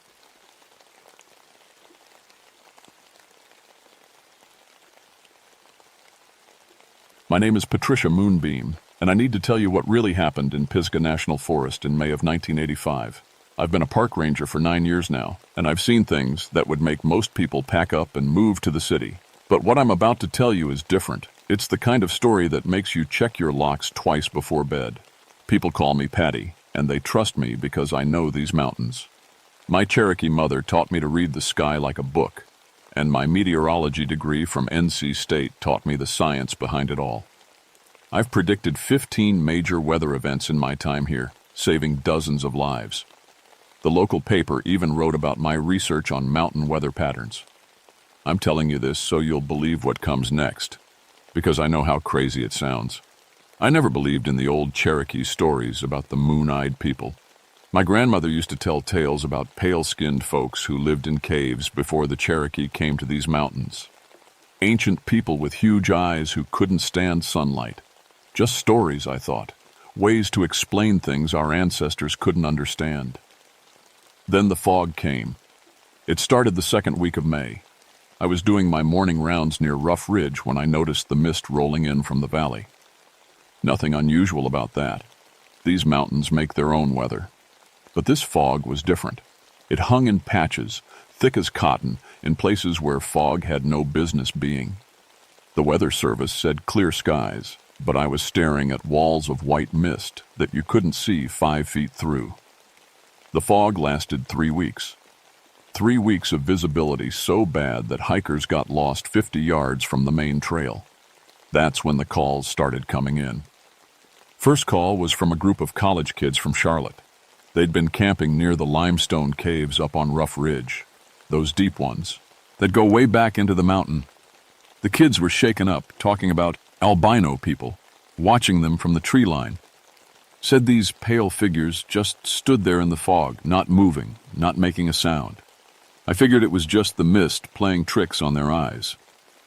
My name is Patricia Moonbeam, and I need to tell you what really happened in Pisgah National Forest in May of 1985. I've been a park ranger for 9 years now, and I've seen things that would make most people pack up and move to the city. But what I'm about to tell you is different. It's the kind of story that makes you check your locks twice before bed. People call me Patty, and they trust me because I know these mountains. My Cherokee mother taught me to read the sky like a book, and my meteorology degree from NC State taught me the science behind it all. I've predicted 15 major weather events in my time here, saving dozens of lives. The local paper even wrote about my research on mountain weather patterns. I'm telling you this so you'll believe what comes next, because I know how crazy it sounds. I never believed in the old Cherokee stories about the moon-eyed people. My grandmother used to tell tales about pale-skinned folks who lived in caves before the Cherokee came to these mountains. Ancient people with huge eyes who couldn't stand sunlight. Just stories, I thought. Ways to explain things our ancestors couldn't understand. Then the fog came. It started the second week of May. I was doing my morning rounds near Rough Ridge when I noticed the mist rolling in from the valley. Nothing unusual about that. These mountains make their own weather. But this fog was different. It hung in patches, thick as cotton, in places where fog had no business being. The Weather Service said clear skies, but I was staring at walls of white mist that you couldn't see 5 feet through. The fog lasted 3 weeks. 3 weeks of visibility so bad that hikers got lost 50 yards from the main trail. That's when the calls started coming in. First call was from a group of college kids from Charlotte. They'd been camping near the limestone caves up on Rough Ridge, those deep ones that go way back into the mountain. The kids were shaken up, talking about albino people, watching them from the tree line. Said these pale figures just stood there in the fog, not moving, not making a sound. I figured it was just the mist playing tricks on their eyes.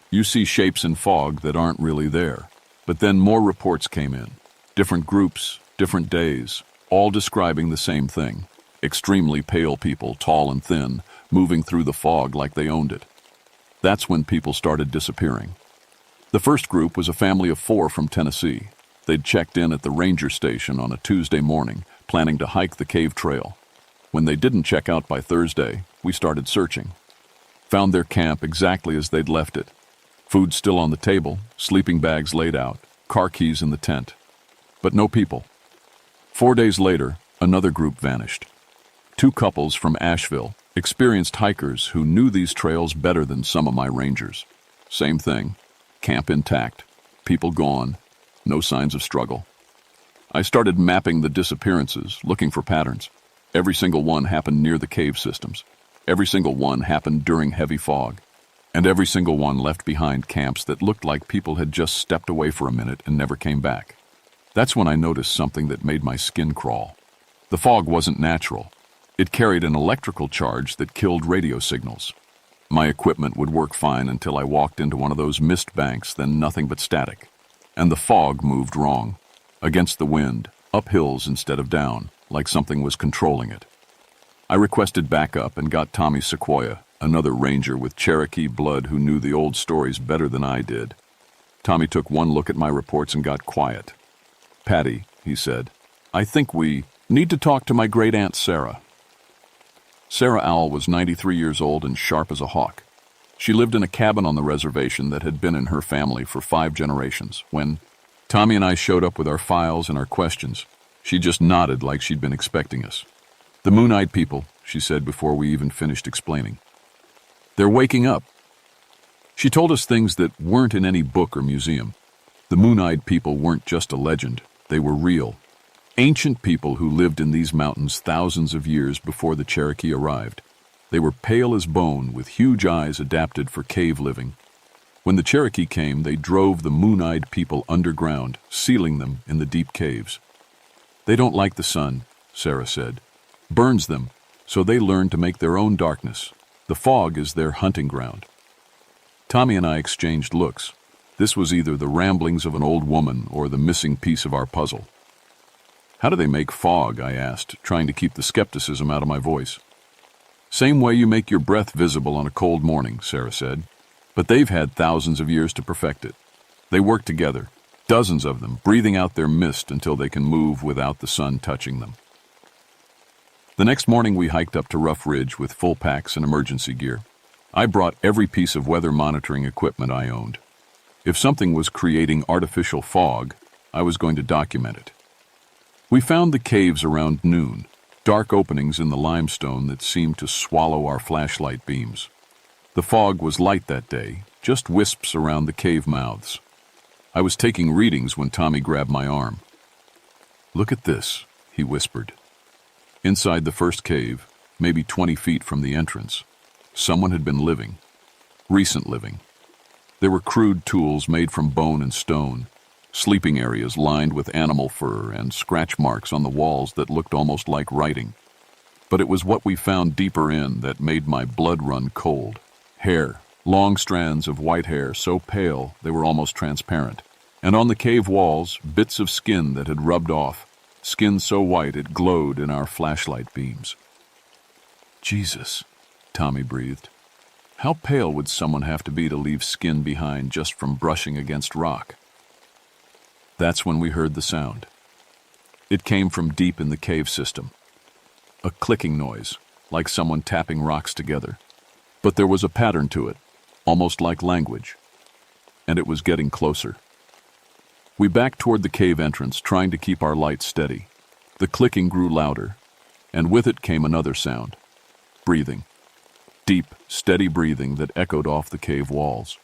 You see shapes in fog that aren't really there. But then more reports came in. Different groups, different days, all describing the same thing. Extremely pale people, tall and thin, moving through the fog like they owned it. That's when people started disappearing. The first group was a family of 4 from Tennessee. They'd checked in at the ranger station on a Tuesday morning, planning to hike the cave trail. When they didn't check out by Thursday, we started searching. Found their camp exactly as they'd left it. Food still on the table, sleeping bags laid out, car keys in the tent. But no people. 4 days later, another group vanished. 2 couples from Asheville, experienced hikers who knew these trails better than some of my rangers. Same thing. Camp intact. People gone. No signs of struggle. I started mapping the disappearances, looking for patterns. Every single one happened near the cave systems. Every single one happened during heavy fog. And every single one left behind camps that looked like people had just stepped away for a minute and never came back. That's when I noticed something that made my skin crawl. The fog wasn't natural. It carried an electrical charge that killed radio signals. My equipment would work fine until I walked into one of those mist banks, then nothing but static. And the fog moved wrong. Against the wind, up hills instead of down, like something was controlling it. I requested backup and got Tommy Sequoia, another ranger with Cherokee blood who knew the old stories better than I did. Tommy took one look at my reports and got quiet. "Patty," he said, "I think we need to talk to my great-aunt Sarah." Sarah Owl was 93 years old and sharp as a hawk. She lived in a cabin on the reservation that had been in her family for 5 generations. When Tommy and I showed up with our files and our questions, she just nodded like she'd been expecting us. "The Moon-Eyed people," she said before we even finished explaining. "They're waking up." She told us things that weren't in any book or museum. The Moon-Eyed people weren't just a legend, they were real. Ancient people who lived in these mountains thousands of years before the Cherokee arrived. They were pale as bone, with huge eyes adapted for cave living. When the Cherokee came, they drove the Moon-Eyed people underground, sealing them in the deep caves. "They don't like the sun," Sarah said. "Burns them, so they learned to make their own darkness. The fog is their hunting ground." Tommy and I exchanged looks. This was either the ramblings of an old woman or the missing piece of our puzzle. "How do they make fog?" I asked, trying to keep the skepticism out of my voice. "Same way you make your breath visible on a cold morning," Sarah said. "But they've had thousands of years to perfect it. They work together, dozens of them, breathing out their mist until they can move without the sun touching them." The next morning we hiked up to Rough Ridge with full packs and emergency gear. I brought every piece of weather monitoring equipment I owned. If something was creating artificial fog, I was going to document it. We found the caves around noon, dark openings in the limestone that seemed to swallow our flashlight beams. The fog was light that day, just wisps around the cave mouths. I was taking readings when Tommy grabbed my arm. "Look at this," he whispered. Inside the first cave, maybe 20 feet from the entrance, someone had been living. Recent living. There were crude tools made from bone and stone, sleeping areas lined with animal fur, and scratch marks on the walls that looked almost like writing. But it was what we found deeper in that made my blood run cold. Hair, long strands of white hair so pale they were almost transparent. And on the cave walls, bits of skin that had rubbed off, skin so white it glowed in our flashlight beams. "Jesus," Tommy breathed. "How pale would someone have to be to leave skin behind just from brushing against rock?" That's when we heard the sound. It came from deep in the cave system. A clicking noise, like someone tapping rocks together. But there was a pattern to it, almost like language. And it was getting closer. We backed toward the cave entrance, trying to keep our light steady. The clicking grew louder, and with it came another sound. Breathing. Deep, steady breathing that echoed off the cave walls.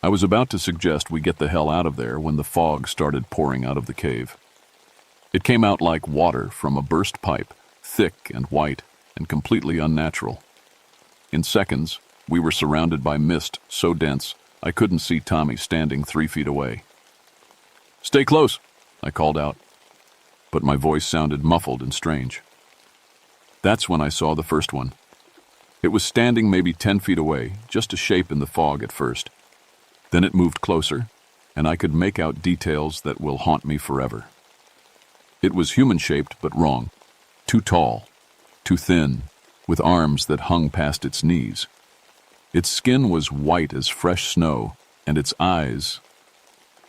I was about to suggest we get the hell out of there when the fog started pouring out of the cave. It came out like water from a burst pipe, thick and white and completely unnatural. In seconds, we were surrounded by mist so dense I couldn't see Tommy standing 3 feet away. "Stay close," I called out, but my voice sounded muffled and strange. That's when I saw the first one. It was standing maybe 10 feet away, just a shape in the fog at first. Then it moved closer, and I could make out details that will haunt me forever. It was human-shaped but wrong. Too tall, too thin, with arms that hung past its knees. Its skin was white as fresh snow, and its eyes...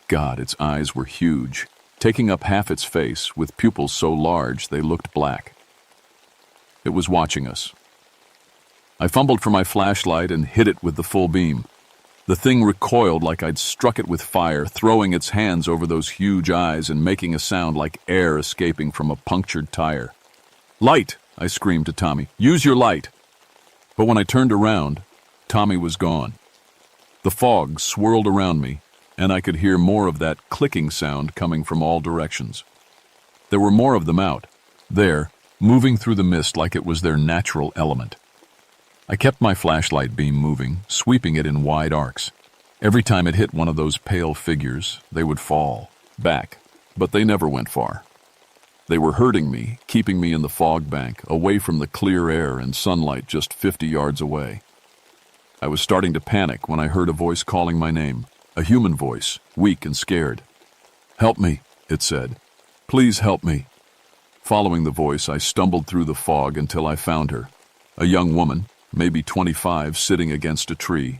God, its eyes were huge, taking up half its face, with pupils so large they looked black. It was watching us. I fumbled for my flashlight and hit it with the full beam. The thing recoiled like I'd struck it with fire, throwing its hands over those huge eyes and making a sound like air escaping from a punctured tire. "Light!" I screamed to Tommy. "Use your light!" But when I turned around, Tommy was gone. The fog swirled around me, and I could hear more of that clicking sound coming from all directions. There were more of them out, there, moving through the mist like it was their natural element. I kept my flashlight beam moving, sweeping it in wide arcs. Every time it hit one of those pale figures, they would fall, back, but they never went far. They were hurting me, keeping me in the fog bank, away from the clear air and sunlight just 50 yards away. I was starting to panic when I heard a voice calling my name, a human voice, weak and scared. "Help me," it said. "Please help me." Following the voice, I stumbled through the fog until I found her, a young woman, maybe 25, sitting against a tree.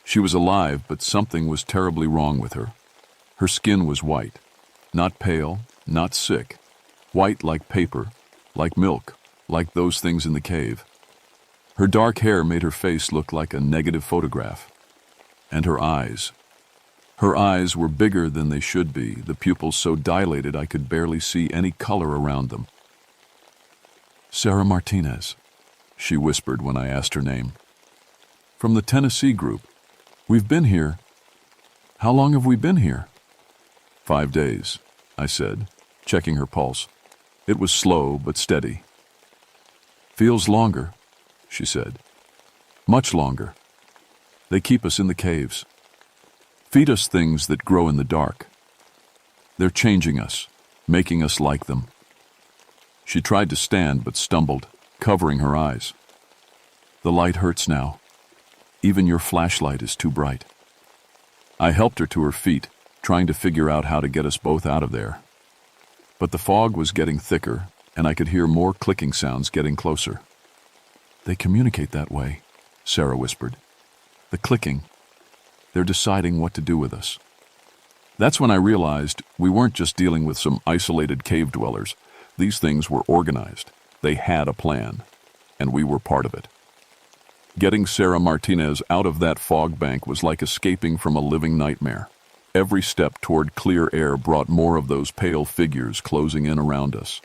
She was alive, but something was terribly wrong with her. Her skin was white, not pale, not sick, white like paper, like milk, like those things in the cave. Her dark hair made her face look like a negative photograph. And her eyes. Her eyes were bigger than they should be, the pupils so dilated I could barely see any color around them. "Sarah Martinez," she whispered when I asked her name. "From the Tennessee group. We've been here. How long have we been here?" 5 days, I said, checking her pulse. It was slow but steady. "Feels longer," she said. "Much longer. They keep us in the caves. Feed us things that grow in the dark. They're changing us, making us like them." She tried to stand but stumbled, covering her eyes. "The light hurts now. Even your flashlight is too bright." I helped her to her feet, trying to figure out how to get us both out of there. But the fog was getting thicker, and I could hear more clicking sounds getting closer. "They communicate that way," Sarah whispered. "The clicking. They're deciding what to do with us." That's when I realized we weren't just dealing with some isolated cave dwellers. These things were organized. They had a plan, and we were part of it. Getting Sarah Martinez out of that fog bank was like escaping from a living nightmare. Every step toward clear air brought more of those pale figures closing in around us.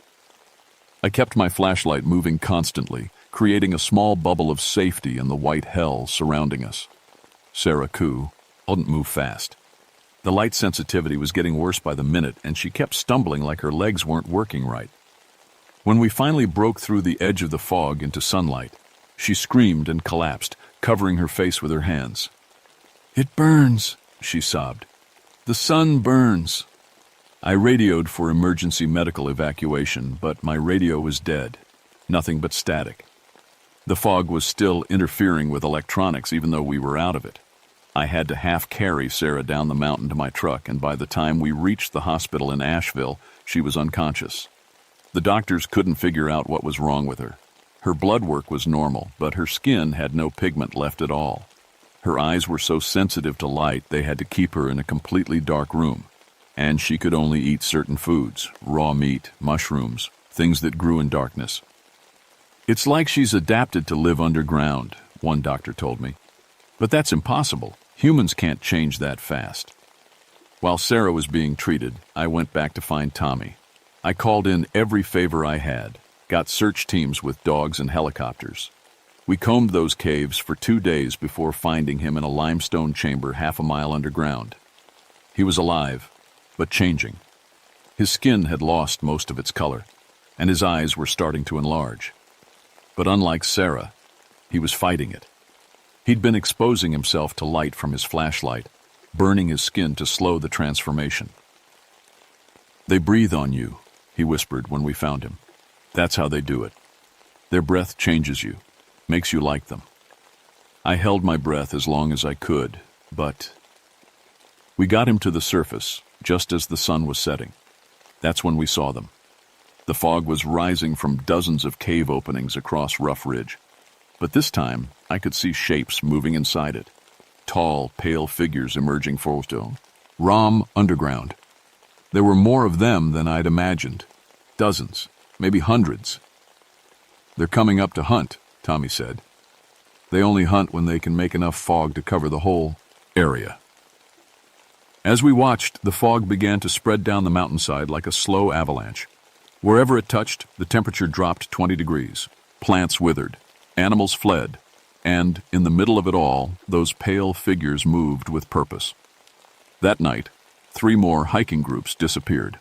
I kept my flashlight moving constantly, creating a small bubble of safety in the white hell surrounding us. Sarah couldn't move fast. The light sensitivity was getting worse by the minute, and she kept stumbling like her legs weren't working right. When we finally broke through the edge of the fog into sunlight, she screamed and collapsed, covering her face with her hands. "It burns," she sobbed. "The sun burns." I radioed for emergency medical evacuation, but my radio was dead. Nothing but static. The fog was still interfering with electronics even though we were out of it. I had to half-carry Sarah down the mountain to my truck, and by the time we reached the hospital in Asheville, she was unconscious. The doctors couldn't figure out what was wrong with her. Her blood work was normal, but her skin had no pigment left at all. Her eyes were so sensitive to light they had to keep her in a completely dark room. And she could only eat certain foods, raw meat, mushrooms, things that grew in darkness. "It's like she's adapted to live underground," one doctor told me. "But that's impossible. Humans can't change that fast." While Sarah was being treated, I went back to find Tommy. I called in every favor I had, got search teams with dogs and helicopters. We combed those caves for 2 days before finding him in a limestone chamber half a mile underground. He was alive, but changing. His skin had lost most of its color, and his eyes were starting to enlarge. But unlike Sarah, he was fighting it. He'd been exposing himself to light from his flashlight, burning his skin to slow the transformation. "They breathe on you," he whispered when we found him. "That's how they do it. Their breath changes you, makes you like them." I held my breath as long as I could, but... We got him to the surface, just as the sun was setting. That's when we saw them. The fog was rising from dozens of cave openings across Rough Ridge. But this time, I could see shapes moving inside it. Tall, pale figures emerging from Ram underground. There were more of them than I'd imagined. Dozens, maybe hundreds. "They're coming up to hunt," Tommy said. "They only hunt when they can make enough fog to cover the whole area." As we watched, the fog began to spread down the mountainside like a slow avalanche. Wherever it touched, the temperature dropped 20 degrees. Plants withered. Animals fled. And, in the middle of it all, those pale figures moved with purpose. That night, 3 more hiking groups disappeared.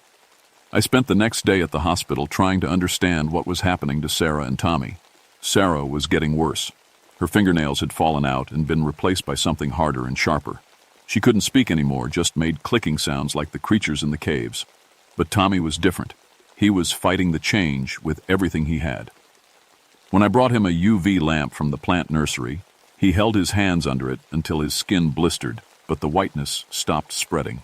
I spent the next day at the hospital trying to understand what was happening to Sarah and Tommy. Sarah was getting worse. Her fingernails had fallen out and been replaced by something harder and sharper. She couldn't speak anymore, just made clicking sounds like the creatures in the caves. But Tommy was different. He was fighting the change with everything he had. When I brought him a UV lamp from the plant nursery, he held his hands under it until his skin blistered, but the whiteness stopped spreading.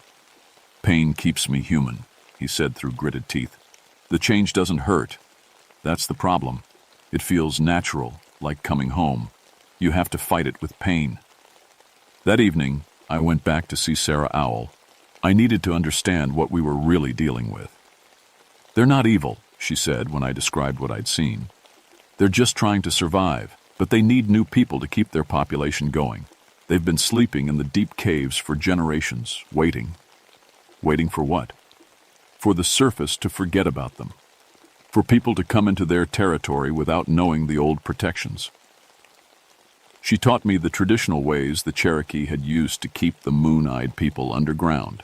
"Pain keeps me human," he said through gritted teeth. "The change doesn't hurt. That's the problem. It feels natural, like coming home. You have to fight it with pain." That evening, I went back to see Sarah Owl. I needed to understand what we were really dealing with. "They're not evil," she said when I described what I'd seen. "They're just trying to survive, but they need new people to keep their population going. They've been sleeping in the deep caves for generations, waiting. Waiting for what? For the surface to forget about them. For people to come into their territory without knowing the old protections." She taught me the traditional ways the Cherokee had used to keep the moon-eyed people underground.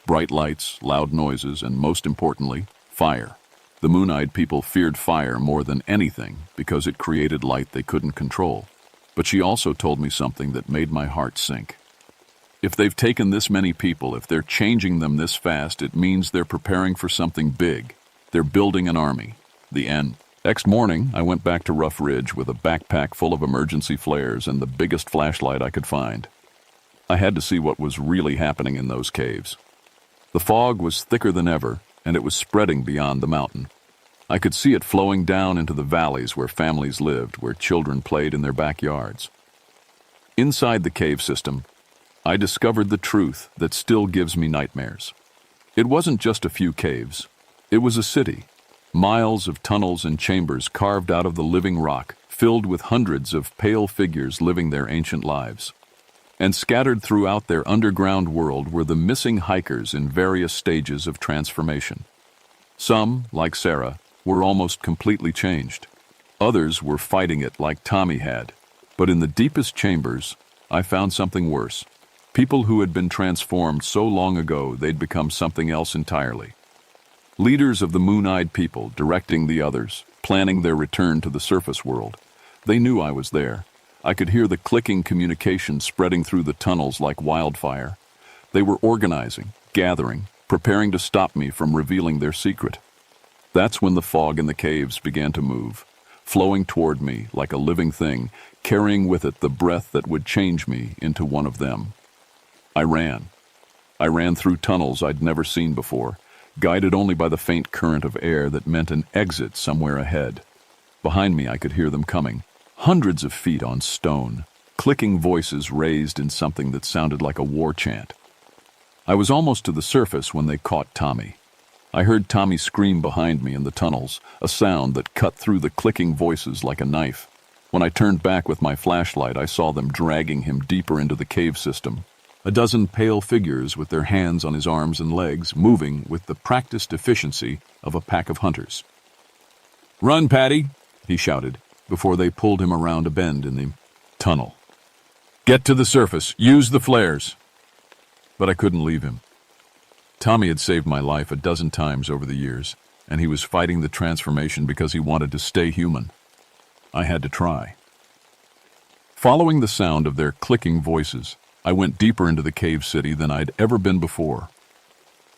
Bright lights, loud noises, and most importantly, fire. The moon-eyed people feared fire more than anything because it created light they couldn't control. But she also told me something that made my heart sink. If they've taken this many people, if they're changing them this fast, it means they're preparing for something big. They're building an army. The end. Next morning, I went back to Rough Ridge with a backpack full of emergency flares and the biggest flashlight I could find. I had to see what was really happening in those caves. The fog was thicker than ever, and it was spreading beyond the mountain. I could see it flowing down into the valleys where families lived, where children played in their backyards. Inside the cave system, I discovered the truth that still gives me nightmares. It wasn't just a few caves. It was a city. Miles of tunnels and chambers carved out of the living rock, filled with hundreds of pale figures living their ancient lives. And scattered throughout their underground world were the missing hikers in various stages of transformation. Some, like Sarah, were almost completely changed. Others were fighting it like Tommy had. But in the deepest chambers, I found something worse. People who had been transformed so long ago they'd become something else entirely. Leaders of the moon-eyed people directing the others, planning their return to the surface world. They knew I was there. I could hear the clicking communication spreading through the tunnels like wildfire. They were organizing, gathering, preparing to stop me from revealing their secret. That's when the fog in the caves began to move, flowing toward me like a living thing, carrying with it the breath that would change me into one of them. I ran. I ran through tunnels I'd never seen before, guided only by the faint current of air that meant an exit somewhere ahead. Behind me I could hear them coming, hundreds of feet on stone, clicking voices raised in something that sounded like a war chant. I was almost to the surface when they caught Tommy. I heard Tommy scream behind me in the tunnels, a sound that cut through the clicking voices like a knife. When I turned back with my flashlight, I saw them dragging him deeper into the cave system. A dozen pale figures with their hands on his arms and legs, moving with the practiced efficiency of a pack of hunters. "Run, Patty," he shouted, before they pulled him around a bend in the tunnel. "Get to the surface. Use the flares." But I couldn't leave him. Tommy had saved my life a dozen times over the years, and he was fighting the transformation because he wanted to stay human. I had to try. Following the sound of their clicking voices, I went deeper into the cave city than I'd ever been before.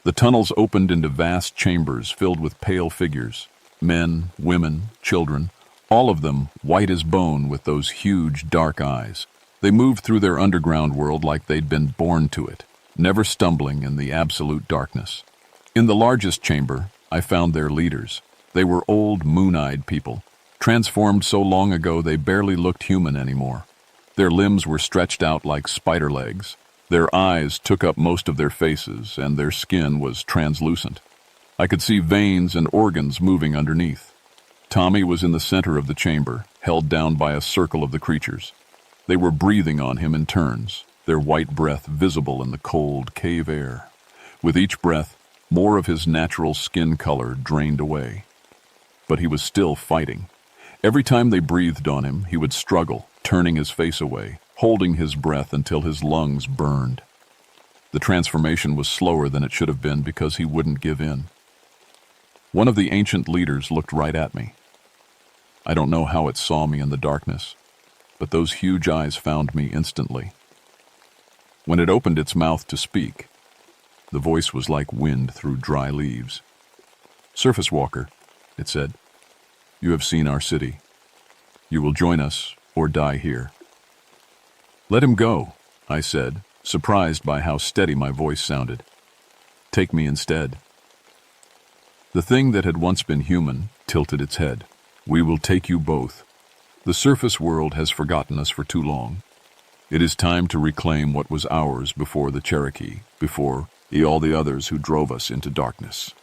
The tunnels opened into vast chambers filled with pale figures, men, women, children, all of them white as bone with those huge dark eyes. They moved through their underground world like they'd been born to it, never stumbling in the absolute darkness. In the largest chamber, I found their leaders. They were old, moon-eyed people, transformed so long ago they barely looked human anymore. Their limbs were stretched out like spider legs. Their eyes took up most of their faces, and their skin was translucent. I could see veins and organs moving underneath. Tommy was in the center of the chamber, held down by a circle of the creatures. They were breathing on him in turns, their white breath visible in the cold cave air. With each breath, more of his natural skin color drained away. But he was still fighting. Every time they breathed on him, he would struggle, turning his face away, holding his breath until his lungs burned. The transformation was slower than it should have been because he wouldn't give in. One of the ancient leaders looked right at me. I don't know how it saw me in the darkness, but those huge eyes found me instantly. When it opened its mouth to speak, the voice was like wind through dry leaves. "Surface Walker," it said, "you have seen our city. You will join us or die here." "Let him go," I said, surprised by how steady my voice sounded. "Take me instead." The thing that had once been human tilted its head. "We will take you both. The surface world has forgotten us for too long. It is time to reclaim what was ours before the Cherokee, before all the others who drove us into darkness."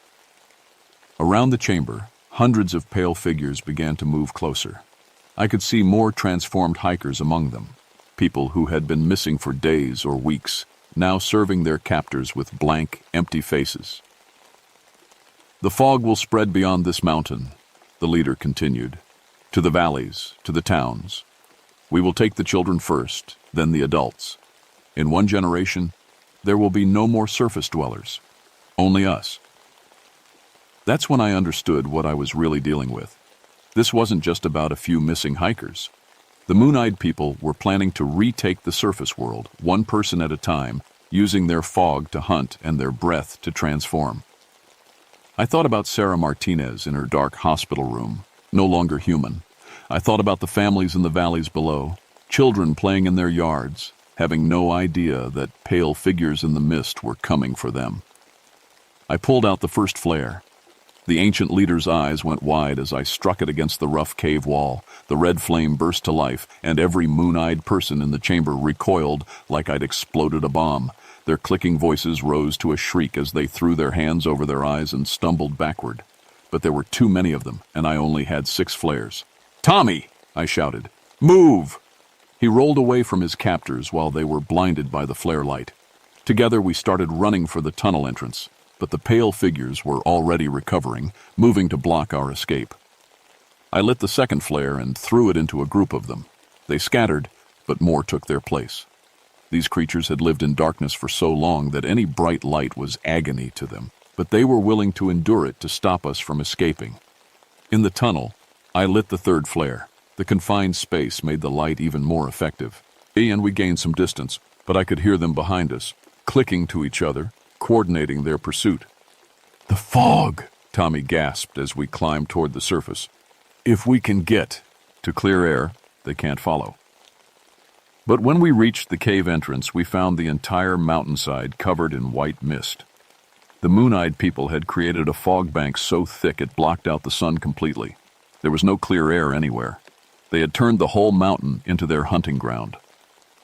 Around the chamber, hundreds of pale figures began to move closer. I could see more transformed hikers among them, people who had been missing for days or weeks, now serving their captors with blank, empty faces. "The fog will spread beyond this mountain," the leader continued, "to the valleys, to the towns. We will take the children first, then the adults. In one generation, there will be no more surface dwellers, only us." That's when I understood what I was really dealing with. This wasn't just about a few missing hikers. The moon-eyed people were planning to retake the surface world, one person at a time, using their fog to hunt and their breath to transform. I thought about Sarah Martinez in her dark hospital room, no longer human. I thought about the families in the valleys below, children playing in their yards, having no idea that pale figures in the mist were coming for them. I pulled out the first flare. The ancient leader's eyes went wide as I struck it against the rough cave wall. The red flame burst to life, and every moon-eyed person in the chamber recoiled like I'd exploded a bomb. Their clicking voices rose to a shriek as they threw their hands over their eyes and stumbled backward. But there were too many of them, and I only had 6 flares. "Tommy!" I shouted. "Move!" He rolled away from his captors while they were blinded by the flare light. Together we started running for the tunnel entrance, but the pale figures were already recovering, moving to block our escape. I lit the second flare and threw it into a group of them. They scattered, but more took their place. These creatures had lived in darkness for so long that any bright light was agony to them, but they were willing to endure it to stop us from escaping. In the tunnel, I lit the third flare. The confined space made the light even more effective. And we gained some distance, but I could hear them behind us, clicking to each other, coordinating their pursuit. "The fog!" Tommy gasped as we climbed toward the surface. "If we can get to clear air, they can't follow." But when we reached the cave entrance, we found the entire mountainside covered in white mist. The moon-eyed people had created a fog bank so thick it blocked out the sun completely. There was no clear air anywhere. They had turned the whole mountain into their hunting ground.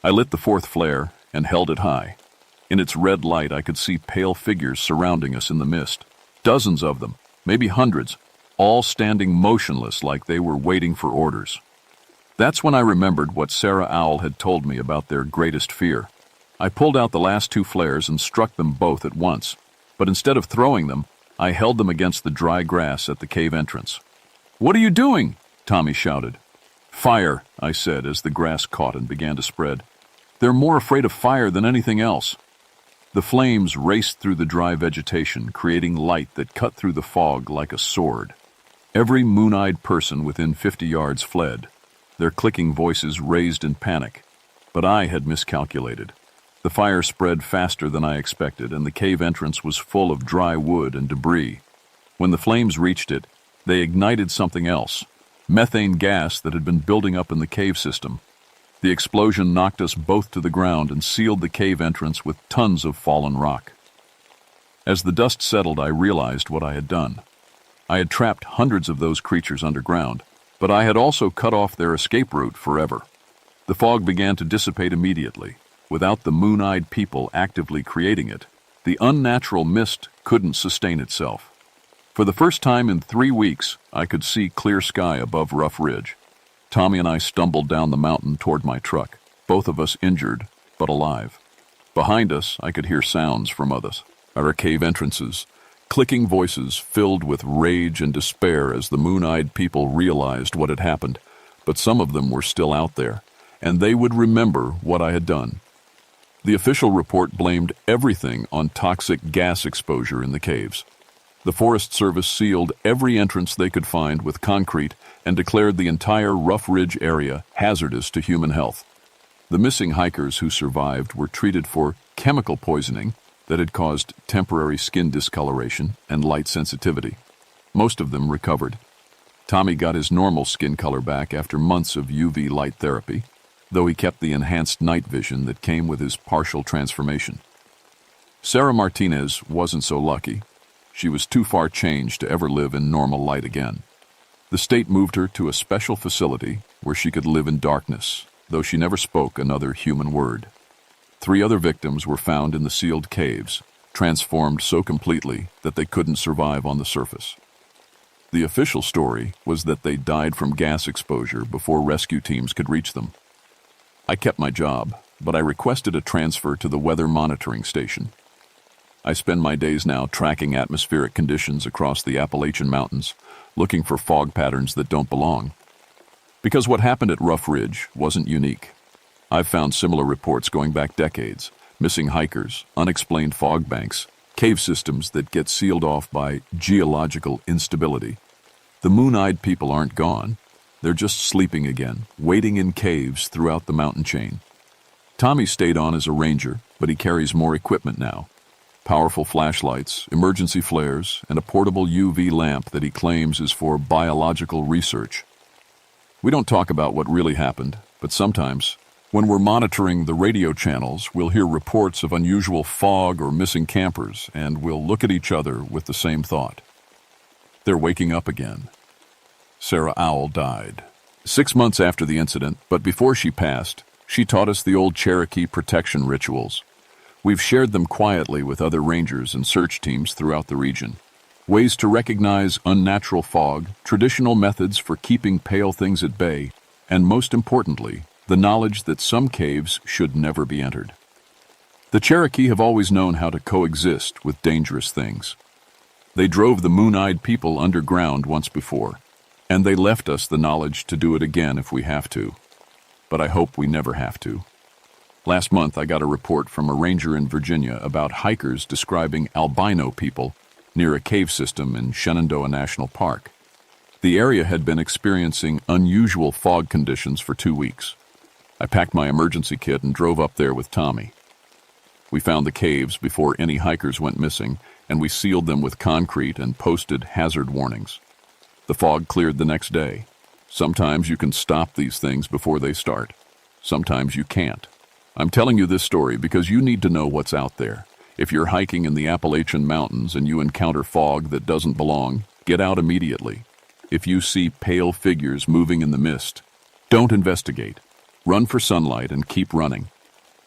I lit the fourth flare and held it high. In its red light, I could see pale figures surrounding us in the mist. Dozens of them, maybe hundreds, all standing motionless like they were waiting for orders. That's when I remembered what Sarah Owl had told me about their greatest fear. I pulled out the last two flares and struck them both at once, but instead of throwing them, I held them against the dry grass at the cave entrance. "What are you doing?" Tommy shouted. "Fire," I said as the grass caught and began to spread. "They're more afraid of fire than anything else." The flames raced through the dry vegetation, creating light that cut through the fog like a sword. Every moon-eyed person within 50 yards fled, their clicking voices raised in panic. But I had miscalculated. The fire spread faster than I expected, and the cave entrance was full of dry wood and debris. When the flames reached it, they ignited something else, methane gas that had been building up in the cave system. The explosion knocked us both to the ground and sealed the cave entrance with tons of fallen rock. As the dust settled, I realized what I had done. I had trapped hundreds of those creatures underground, but I had also cut off their escape route forever. The fog began to dissipate immediately. Without the moon-eyed people actively creating it, the unnatural mist couldn't sustain itself. For the first time in 3 weeks, I could see clear sky above Rough Ridge. Tommy and I stumbled down the mountain toward my truck, both of us injured, but alive. Behind us, I could hear sounds from others, our cave entrances, clicking voices filled with rage and despair as the moon-eyed people realized what had happened, but some of them were still out there, and they would remember what I had done. The official report blamed everything on toxic gas exposure in the caves. The Forest Service sealed every entrance they could find with concrete and declared the entire Rough Ridge area hazardous to human health. The missing hikers who survived were treated for chemical poisoning that had caused temporary skin discoloration and light sensitivity. Most of them recovered. Tommy got his normal skin color back after months of UV light therapy, though he kept the enhanced night vision that came with his partial transformation. Sarah Martinez wasn't so lucky. She was too far changed to ever live in normal light again. The state moved her to a special facility where she could live in darkness, though she never spoke another human word. 3 other victims were found in the sealed caves, transformed so completely that they couldn't survive on the surface. The official story was that they died from gas exposure before rescue teams could reach them. I kept my job, but I requested a transfer to the weather monitoring station. I spend my days now tracking atmospheric conditions across the Appalachian Mountains, looking for fog patterns that don't belong. Because what happened at Rough Ridge wasn't unique. I've found similar reports going back decades: missing hikers, unexplained fog banks, cave systems that get sealed off by geological instability. The moon-eyed people aren't gone. They're just sleeping again, waiting in caves throughout the mountain chain. Tommy stayed on as a ranger, but he carries more equipment now. Powerful flashlights, emergency flares, and a portable UV lamp that he claims is for biological research. We don't talk about what really happened, but sometimes, when we're monitoring the radio channels, we'll hear reports of unusual fog or missing campers, and we'll look at each other with the same thought. They're waking up again. Sarah Owl died 6 months after the incident, but before she passed, she taught us the old Cherokee protection rituals. We've shared them quietly with other rangers and search teams throughout the region. Ways to recognize unnatural fog, traditional methods for keeping pale things at bay, and most importantly, the knowledge that some caves should never be entered. The Cherokee have always known how to coexist with dangerous things. They drove the moon-eyed people underground once before, and they left us the knowledge to do it again if we have to. But I hope we never have to. Last month, I got a report from a ranger in Virginia about hikers describing albino people near a cave system in Shenandoah National Park. The area had been experiencing unusual fog conditions for 2 weeks. I packed my emergency kit and drove up there with Tommy. We found the caves before any hikers went missing, and we sealed them with concrete and posted hazard warnings. The fog cleared the next day. Sometimes you can stop these things before they start. Sometimes you can't. I'm telling you this story because you need to know what's out there. If you're hiking in the Appalachian Mountains and you encounter fog that doesn't belong, get out immediately. If you see pale figures moving in the mist, don't investigate. Run for sunlight and keep running.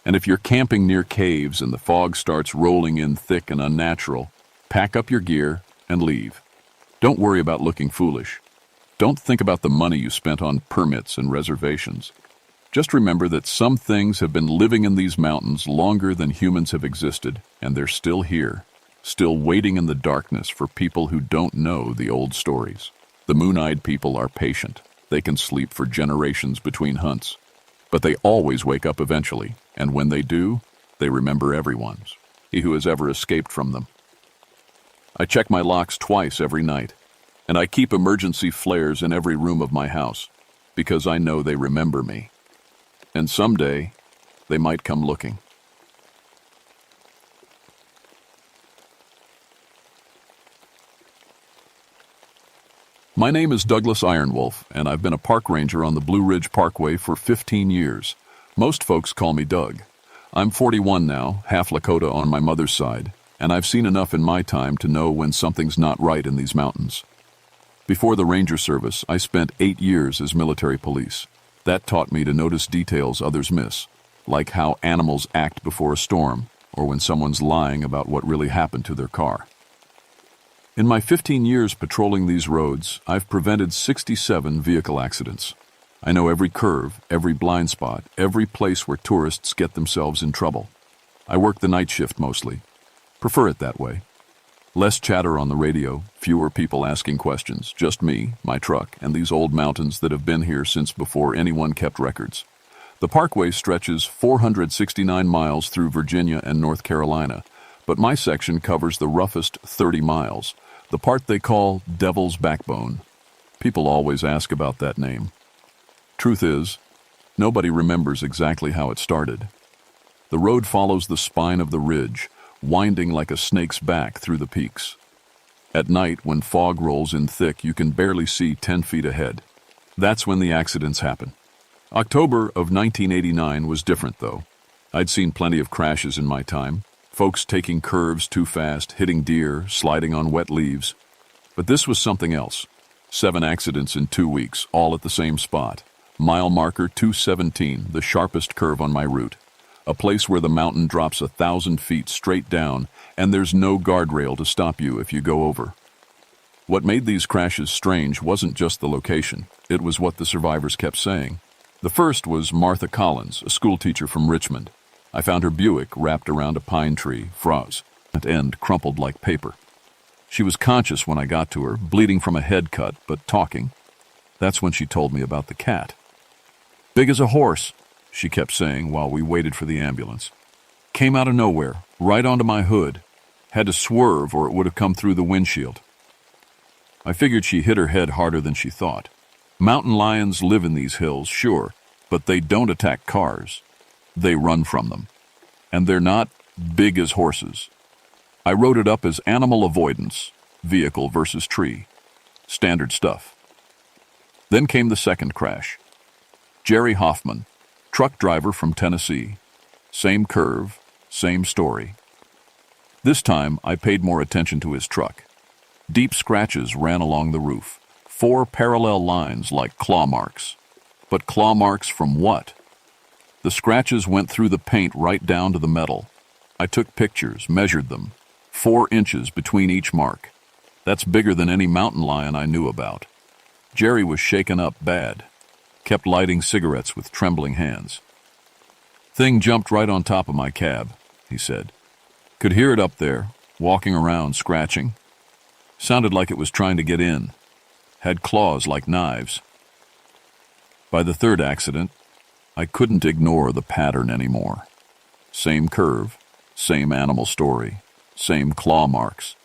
And if you're camping near caves and the fog starts rolling in thick and unnatural, pack up your gear and leave. Don't worry about looking foolish. Don't think about the money you spent on permits and reservations. Just remember that some things have been living in these mountains longer than humans have existed, and they're still here, still waiting in the darkness for people who don't know the old stories. The moon-eyed people are patient. They can sleep for generations between hunts. But they always wake up eventually, and when they do, they remember everyone's, he who has ever escaped from them. I check my locks twice every night, and I keep emergency flares in every room of my house, because I know they remember me. And someday, they might come looking. My name is Douglas Ironwolf, and I've been a park ranger on the Blue Ridge Parkway for 15 years. Most folks call me Doug. I'm 41 now, half Lakota on my mother's side, and I've seen enough in my time to know when something's not right in these mountains. Before the ranger service, I spent 8 years as military police. That taught me to notice details others miss, like how animals act before a storm, or when someone's lying about what really happened to their car. In my 15 years patrolling these roads, I've prevented 67 vehicle accidents. I know every curve, every blind spot, every place where tourists get themselves in trouble. I work the night shift mostly. Prefer it that way. Less chatter on the radio, fewer people asking questions, just me, my truck, and these old mountains that have been here since before anyone kept records. The parkway stretches 469 miles through Virginia and North Carolina, but my section covers the roughest 30 miles, the part they call Devil's Backbone. People always ask about that name. Truth is, nobody remembers exactly how it started. The road follows the spine of the ridge, winding like a snake's back through the peaks. At night, when fog rolls in thick, you can barely see 10 feet ahead. That's when the accidents happen. October of 1989 was different, though. I'd seen plenty of crashes in my time. Folks taking curves too fast, hitting deer, sliding on wet leaves. But this was something else. 7 accidents in 2 weeks, all at the same spot. Mile marker 217, the sharpest curve on my route. A place where the mountain drops 1,000 feet straight down, and there's no guardrail to stop you if you go over. What made these crashes strange wasn't just the location. It was what the survivors kept saying. The first was Martha Collins, a schoolteacher from Richmond. I found her Buick wrapped around a pine tree, froze, at end crumpled like paper. She was conscious when I got to her, bleeding from a head cut, but talking. That's when she told me about the cat. "Big as a horse," she kept saying while we waited for the ambulance. "Came out of nowhere, right onto my hood. Had to swerve or it would have come through the windshield." I figured she hit her head harder than she thought. Mountain lions live in these hills, sure, but they don't attack cars. They run from them. And they're not big as horses. I wrote it up as animal avoidance, vehicle versus tree. Standard stuff. Then came the second crash. Jerry Hoffman, truck driver from Tennessee. Same curve, same story. This time, I paid more attention to his truck. Deep scratches ran along the roof. 4 parallel lines like claw marks. But claw marks from what? The scratches went through the paint right down to the metal. I took pictures, measured them. 4 inches between each mark. That's bigger than any mountain lion I knew about. Jerry was shaken up bad. Kept lighting cigarettes with trembling hands. "Thing jumped right on top of my cab," he said. "Could hear it up there, walking around, scratching. Sounded like it was trying to get in. Had claws like knives." By the third accident, I couldn't ignore the pattern anymore. Same curve, same animal story, same claw marks.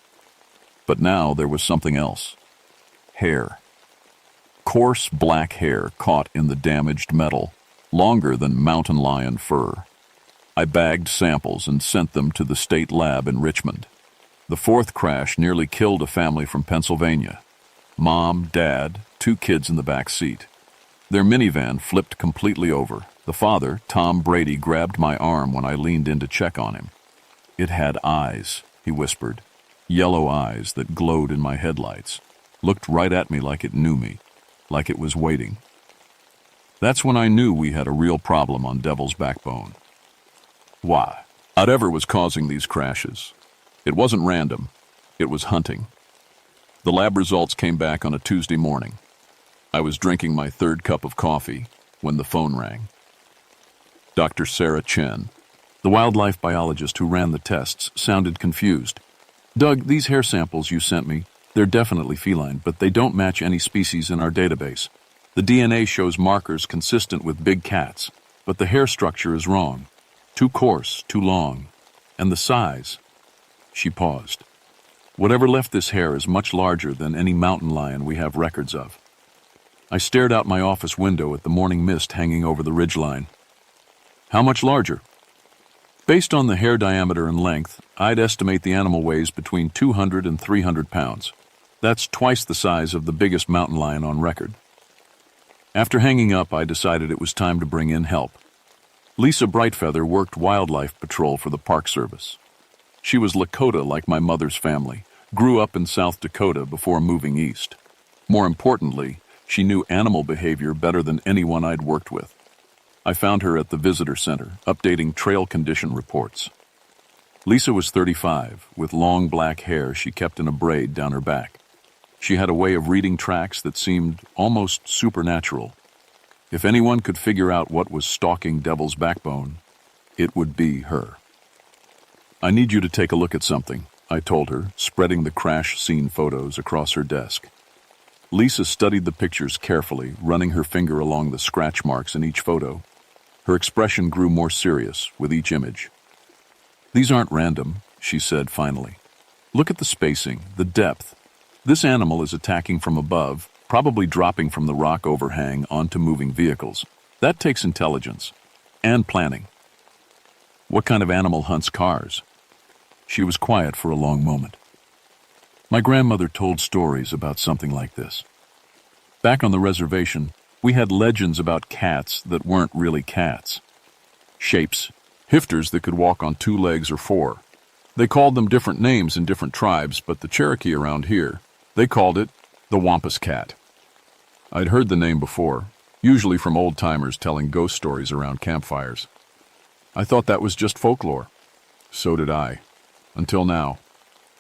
But now there was something else. Hair. Coarse black hair caught in the damaged metal, longer than mountain lion fur. I bagged samples and sent them to the state lab in Richmond. The fourth crash nearly killed a family from Pennsylvania. Mom, dad, 2 kids in the back seat. Their minivan flipped completely over. The father, Tom Brady, grabbed my arm when I leaned in to check on him. "It had eyes," he whispered. "Yellow eyes that glowed in my headlights. Looked right at me like it knew me, like it was waiting." That's when I knew we had a real problem on Devil's Backbone. Why? Whatever was causing these crashes. It wasn't random. It was hunting. The lab results came back on a Tuesday morning. I was drinking my 3rd cup of coffee when the phone rang. Dr. Sarah Chen. The wildlife biologist who ran the tests sounded confused. Doug, these hair samples you sent me, they're definitely feline, but they don't match any species in our database. The DNA shows markers consistent with big cats, but the hair structure is wrong. Too coarse, too long. And the size. She paused. Whatever left this hair is much larger than any mountain lion we have records of. I stared out my office window at the morning mist hanging over the ridgeline. How much larger? Based on the hair diameter and length, I'd estimate the animal weighs between 200 and 300 pounds. That's twice the size of the biggest mountain lion on record. After hanging up, I decided it was time to bring in help. Lisa Brightfeather worked wildlife patrol for the Park Service. She was Lakota like my mother's family, grew up in South Dakota before moving east. More importantly, she knew animal behavior better than anyone I'd worked with. I found her at the visitor center, updating trail condition reports. Lisa was 35, with long black hair she kept in a braid down her back. She had a way of reading tracks that seemed almost supernatural. If anyone could figure out what was stalking Devil's Backbone, it would be her. I need you to take a look at something, I told her, spreading the crash scene photos across her desk. Lisa studied the pictures carefully, running her finger along the scratch marks in each photo. Her expression grew more serious with each image. These aren't random, she said finally. Look at the spacing, the depth. This animal is attacking from above, probably dropping from the rock overhang onto moving vehicles. That takes intelligence and planning. What kind of animal hunts cars? She was quiet for a long moment. My grandmother told stories about something like this. Back on the reservation, we had legends about cats that weren't really cats. Shapes, hifters that could walk on 2 legs or 4. They called them different names in different tribes, but the Cherokee around here, they called it the Wampus Cat. I'd heard the name before, usually from old-timers telling ghost stories around campfires. I thought that was just folklore. So did I. Until now.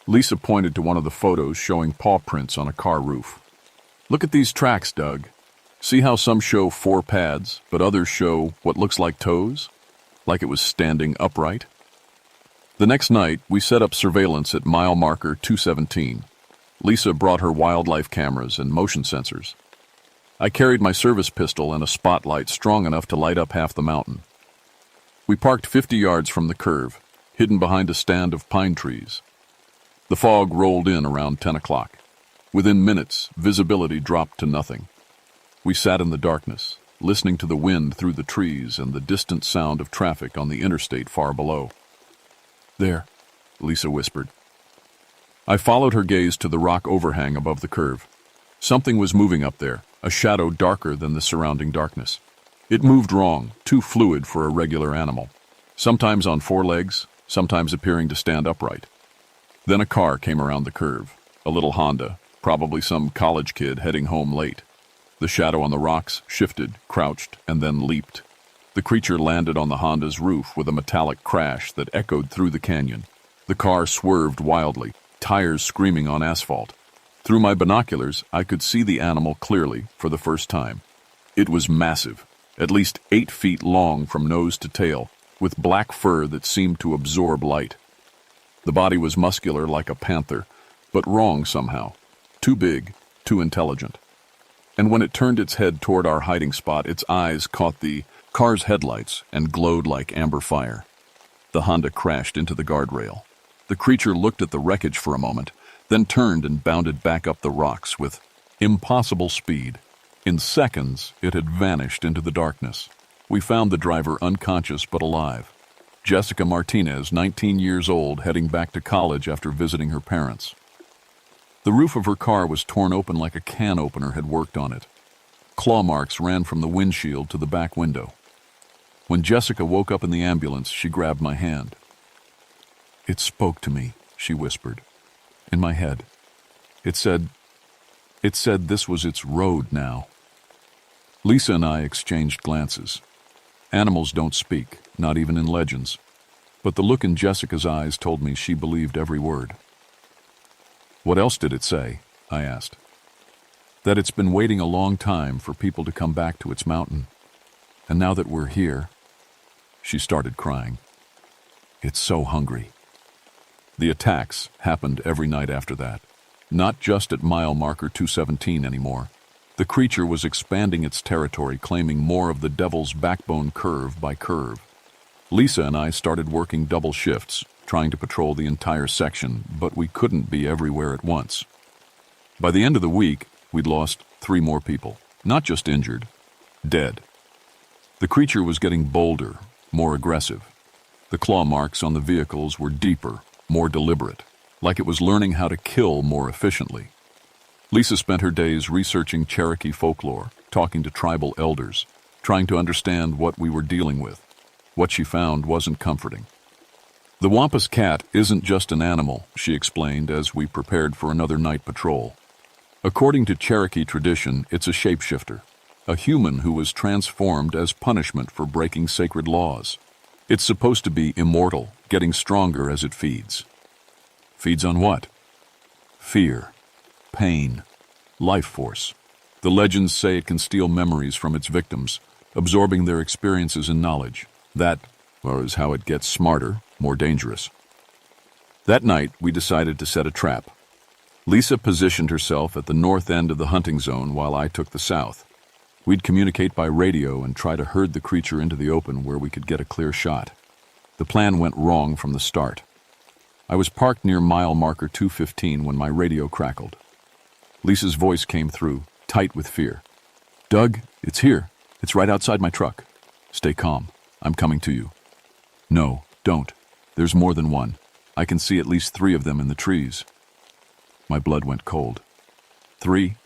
Lisa pointed to one of the photos showing paw prints on a car roof. Look at these tracks, Doug. See how some show 4 pads, but others show what looks like toes? Like it was standing upright? The next night, we set up surveillance at mile marker 217. Lisa brought her wildlife cameras and motion sensors. I carried my service pistol and a spotlight strong enough to light up half the mountain. We parked 50 yards from the curve, hidden behind a stand of pine trees. The fog rolled in around 10 o'clock. Within minutes, visibility dropped to nothing. We sat in the darkness, listening to the wind through the trees and the distant sound of traffic on the interstate far below. There, Lisa whispered. I followed her gaze to the rock overhang above the curve. Something was moving up there, a shadow darker than the surrounding darkness. It moved wrong, too fluid for a regular animal. Sometimes on 4 legs, sometimes appearing to stand upright. Then a car came around the curve, a little Honda, probably some college kid heading home late. The shadow on the rocks shifted, crouched, and then leaped. The creature landed on the Honda's roof with a metallic crash that echoed through the canyon. The car swerved wildly, tires screaming on asphalt. Through my binoculars, I could see the animal clearly for the first time. It was massive, at least 8 feet long from nose to tail, with black fur that seemed to absorb light. The body was muscular like a panther, but wrong somehow. Too big, too intelligent. And when it turned its head toward our hiding spot, its eyes caught the car's headlights and glowed like amber fire. The Honda crashed into the guardrail. The creature looked at the wreckage for a moment, then turned and bounded back up the rocks with impossible speed. In seconds, it had vanished into the darkness. We found the driver unconscious but alive. Jessica Martinez, 19 years old, heading back to college after visiting her parents. The roof of her car was torn open like a can opener had worked on it. Claw marks ran from the windshield to the back window. When Jessica woke up in the ambulance, she grabbed my hand. "It spoke to me," she whispered. In my head. It said this was its road now. Lisa and I exchanged glances. Animals don't speak, not even in legends. But the look in Jessica's eyes told me she believed every word. "What else did it say?" I asked. "That it's been waiting a long time for people to come back to its mountain. And now that we're here..." She started crying. "It's so hungry." The attacks happened every night after that. Not just at mile marker 217 anymore. The creature was expanding its territory, claiming more of the Devil's Backbone curve by curve. Lisa and I started working double shifts, trying to patrol the entire section, but we couldn't be everywhere at once. By the end of the week, we'd lost 3 more people, not just injured, dead. The creature was getting bolder, more aggressive. The claw marks on the vehicles were deeper, more deliberate, like it was learning how to kill more efficiently. Lisa spent her days researching Cherokee folklore, talking to tribal elders, trying to understand what we were dealing with. What she found wasn't comforting. "The Wampus cat isn't just an animal," she explained as we prepared for another night patrol. "According to Cherokee tradition, it's a shapeshifter, a human who was transformed as punishment for breaking sacred laws. It's supposed to be immortal, getting stronger as it feeds." Feeds on what? Fear, pain, life force. The legends say it can steal memories from its victims, absorbing their experiences and knowledge. That, well, is how it gets smarter, more dangerous. That night, we decided to set a trap. Lisa positioned herself at the north end of the hunting zone while I took the south. We'd communicate by radio and try to herd the creature into the open where we could get a clear shot. The plan went wrong from the start. I was parked near mile marker 215 when my radio crackled. Lisa's voice came through, tight with fear. "Doug, it's here. It's right outside my truck. Stay calm. I'm coming to you." "No, don't. There's more than one. I can see at least 3 of them in the trees." My blood went cold. 3?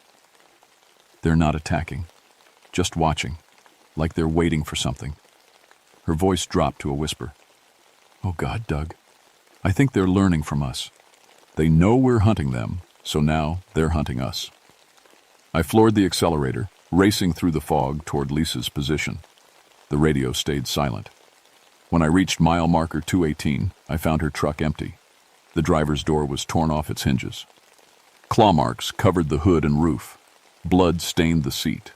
They're not attacking. Just watching, like they're waiting for something. Her voice dropped to a whisper. "Oh God, Doug. I think they're learning from us. They know we're hunting them, so now they're hunting us." I floored the accelerator, racing through the fog toward Lisa's position. The radio stayed silent. When I reached mile marker 218, I found her truck empty. The driver's door was torn off its hinges. Claw marks covered the hood and roof. Blood stained the seat.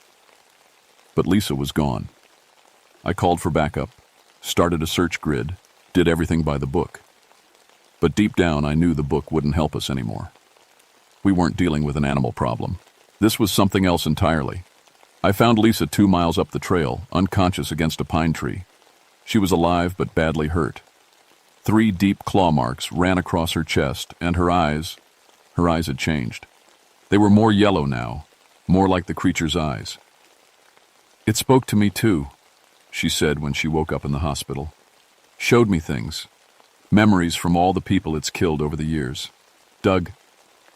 But Lisa was gone. I called for backup, started a search grid, did everything by the book. But deep down, I knew the book wouldn't help us anymore. We weren't dealing with an animal problem. This was something else entirely. I found Lisa 2 miles up the trail, unconscious against a pine tree. She was alive but badly hurt. 3 deep claw marks ran across her chest, and her eyes had changed. They were more yellow now, more like the creature's eyes. "It spoke to me too," she said when she woke up in the hospital. "Showed me things. Memories from all the people it's killed over the years. Doug,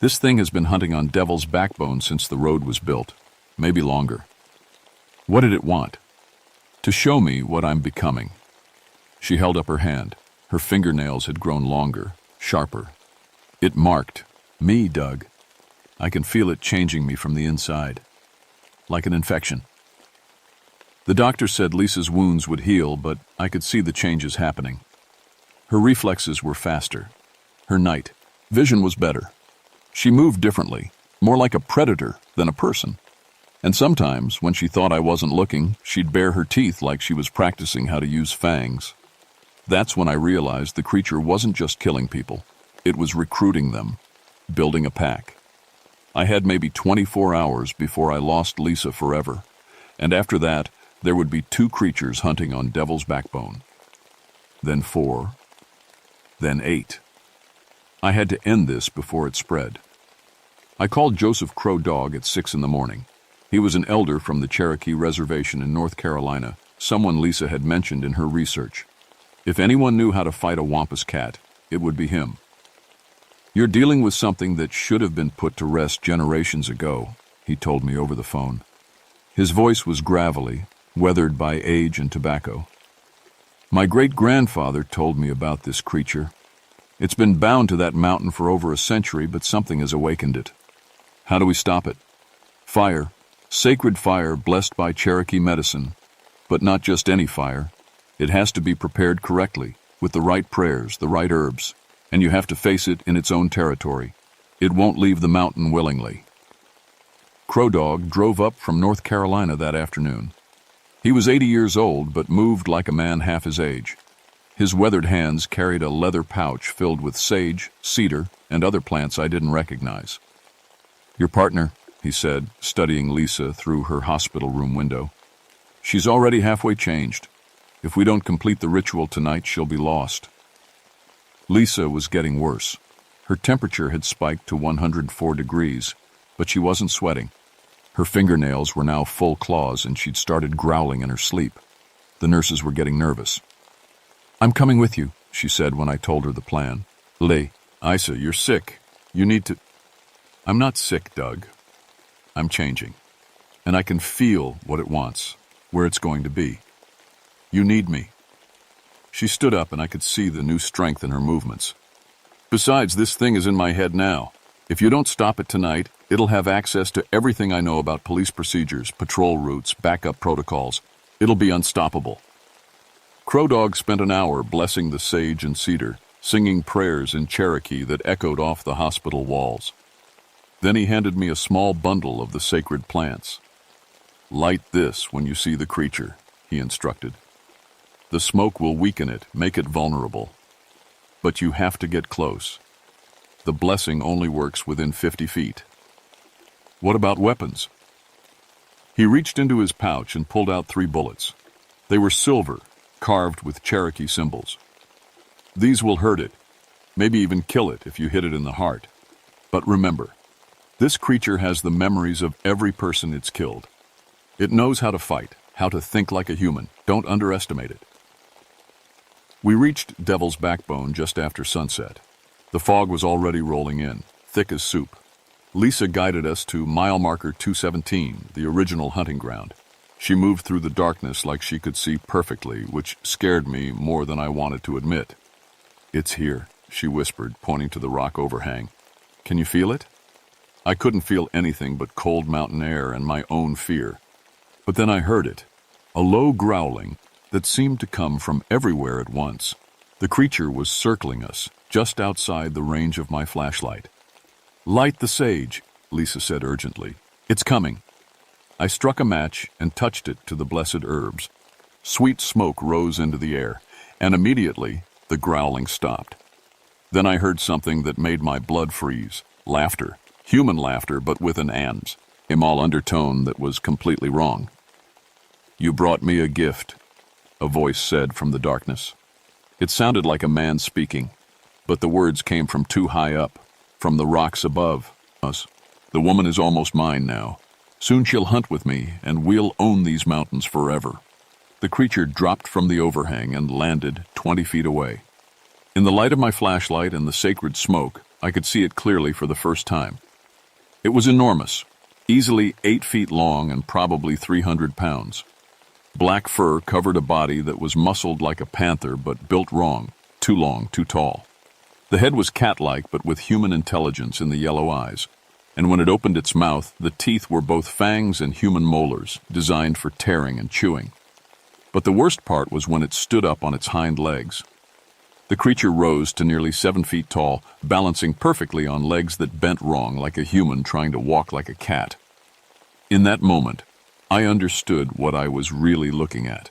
this thing has been hunting on Devil's Backbone since the road was built, maybe longer. What did it want? To show me what I'm becoming." She held up her hand. Her fingernails had grown longer, sharper. "It marked me, Doug. I can feel it changing me from the inside. Like an infection." The doctor said Lisa's wounds would heal, but I could see the changes happening. Her reflexes were faster. Her night vision was better. She moved differently, more like a predator than a person. And sometimes, when she thought I wasn't looking, she'd bare her teeth like she was practicing how to use fangs. That's when I realized the creature wasn't just killing people. It was recruiting them, building a pack. I had maybe 24 hours before I lost Lisa forever, and after that, there would be 2 creatures hunting on Devil's Backbone. Then 4, then 8. I had to end this before it spread. I called Joseph Crow Dog at 6 in the morning. He was an elder from the Cherokee Reservation in North Carolina, someone Lisa had mentioned in her research. If anyone knew how to fight a Wampus cat, it would be him. "You're dealing with something that should have been put to rest generations ago," he told me over the phone. His voice was gravelly, weathered by age and tobacco. "My great-grandfather told me about this creature. It's been bound to that mountain for over a century, but something has awakened it. How do we stop it? Fire, sacred fire blessed by Cherokee medicine, but not just any fire. It has to be prepared correctly, with the right prayers, the right herbs, and you have to face it in its own territory. It won't leave the mountain willingly." Crow Dog drove up from North Carolina that afternoon. He was 80 years old, but moved like a man half his age. His weathered hands carried a leather pouch filled with sage, cedar, and other plants I didn't recognize. "Your partner," he said, studying Lisa through her hospital room window. "She's already halfway changed. If we don't complete the ritual tonight, she'll be lost." Lisa was getting worse. Her temperature had spiked to 104 degrees, but she wasn't sweating. Her fingernails were now full claws, and she'd started growling in her sleep. The nurses were getting nervous. "I'm coming with you," she said when I told her the plan. "Isa, you're sick. You need to—" "I'm not sick, Doug. I'm changing. And I can feel what it wants, where it's going to be. You need me." She stood up, and I could see the new strength in her movements. "Besides, this thing is in my head now. If you don't stop it tonight, it'll have access to everything I know about police procedures, patrol routes, backup protocols. It'll be unstoppable." Crow Dog spent an hour blessing the sage and cedar, singing prayers in Cherokee that echoed off the hospital walls. Then he handed me a small bundle of the sacred plants. "Light this when you see the creature," he instructed. "The smoke will weaken it, make it vulnerable. But you have to get close. The blessing only works within 50 feet. What about weapons?" He reached into his pouch and pulled out 3 bullets. They were silver, carved with Cherokee symbols. "These will hurt it, maybe even kill it if you hit it in the heart. But remember, this creature has the memories of every person it's killed. It knows how to fight, how to think like a human. Don't underestimate it." We reached Devil's Backbone just after sunset. The fog was already rolling in, thick as soup. Lisa guided us to mile marker 217, the original hunting ground. She moved through the darkness like she could see perfectly, which scared me more than I wanted to admit. "It's here," she whispered, pointing to the rock overhang. "Can you feel it?" I couldn't feel anything but cold mountain air and my own fear. But then I heard it, a low growling that seemed to come from everywhere at once. The creature was circling us, just outside the range of my flashlight. "Light the sage," Lisa said urgently. "It's coming." I struck a match and touched it to the blessed herbs. Sweet smoke rose into the air, and immediately the growling stopped. Then I heard something that made my blood freeze. Laughter. Human laughter, but with an "ands," a small undertone that was completely wrong. "You brought me a gift," a voice said from the darkness. It sounded like a man speaking, but the words came from too high up, from the rocks above us. "The woman is almost mine now. Soon she'll hunt with me, and we'll own these mountains forever." The creature dropped from the overhang and landed 20 feet away. In the light of my flashlight and the sacred smoke, I could see it clearly for the first time. It was enormous, easily 8 feet long and probably 300 pounds. Black fur covered a body that was muscled like a panther but built wrong, too long, too tall. The head was cat-like but with human intelligence in the yellow eyes, and when it opened its mouth, the teeth were both fangs and human molars, designed for tearing and chewing. But the worst part was when it stood up on its hind legs. The creature rose to nearly 7 feet tall, balancing perfectly on legs that bent wrong like a human trying to walk like a cat. In that moment, I understood what I was really looking at.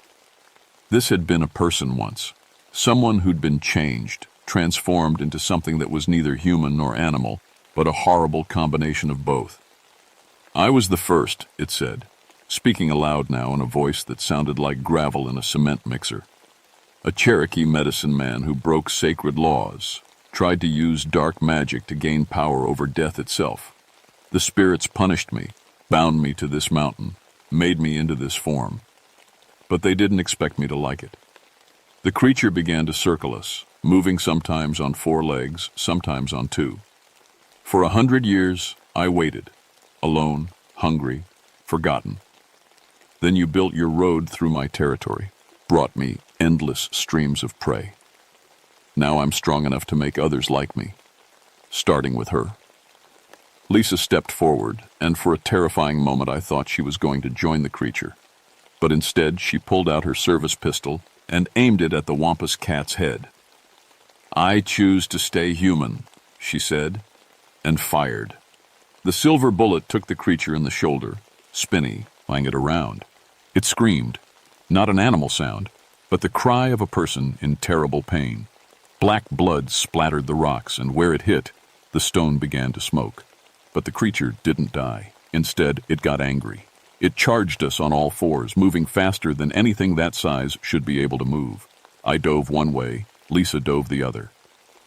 This had been a person once, someone who'd been changed, transformed into something that was neither human nor animal, but a horrible combination of both. "I was the first," it said, speaking aloud now in a voice that sounded like gravel in a cement mixer. "A Cherokee medicine man who broke sacred laws, tried to use dark magic to gain power over death itself. The spirits punished me, bound me to this mountain, made me into this form. But they didn't expect me to like it." The creature began to circle us, moving sometimes on 4 legs, sometimes on 2. For 100 years, I waited, alone, hungry, forgotten. Then you built your road through my territory, brought me endless streams of prey. Now I'm strong enough to make others like me, starting with her. Lisa stepped forward, and for a terrifying moment I thought she was going to join the creature. But instead, she pulled out her service pistol and aimed it at the wampus cat's head. "I choose to stay human," she said, and fired. The silver bullet took the creature in the shoulder, spinning, flying it around. It screamed, Not an animal sound, but the cry of a person in terrible pain. Black blood splattered the rocks, and where it hit, the stone began to smoke. But the creature didn't die. Instead, it got angry. It charged us on all fours, moving faster than anything that size should be able to move. I dove one way, Lisa dove the other.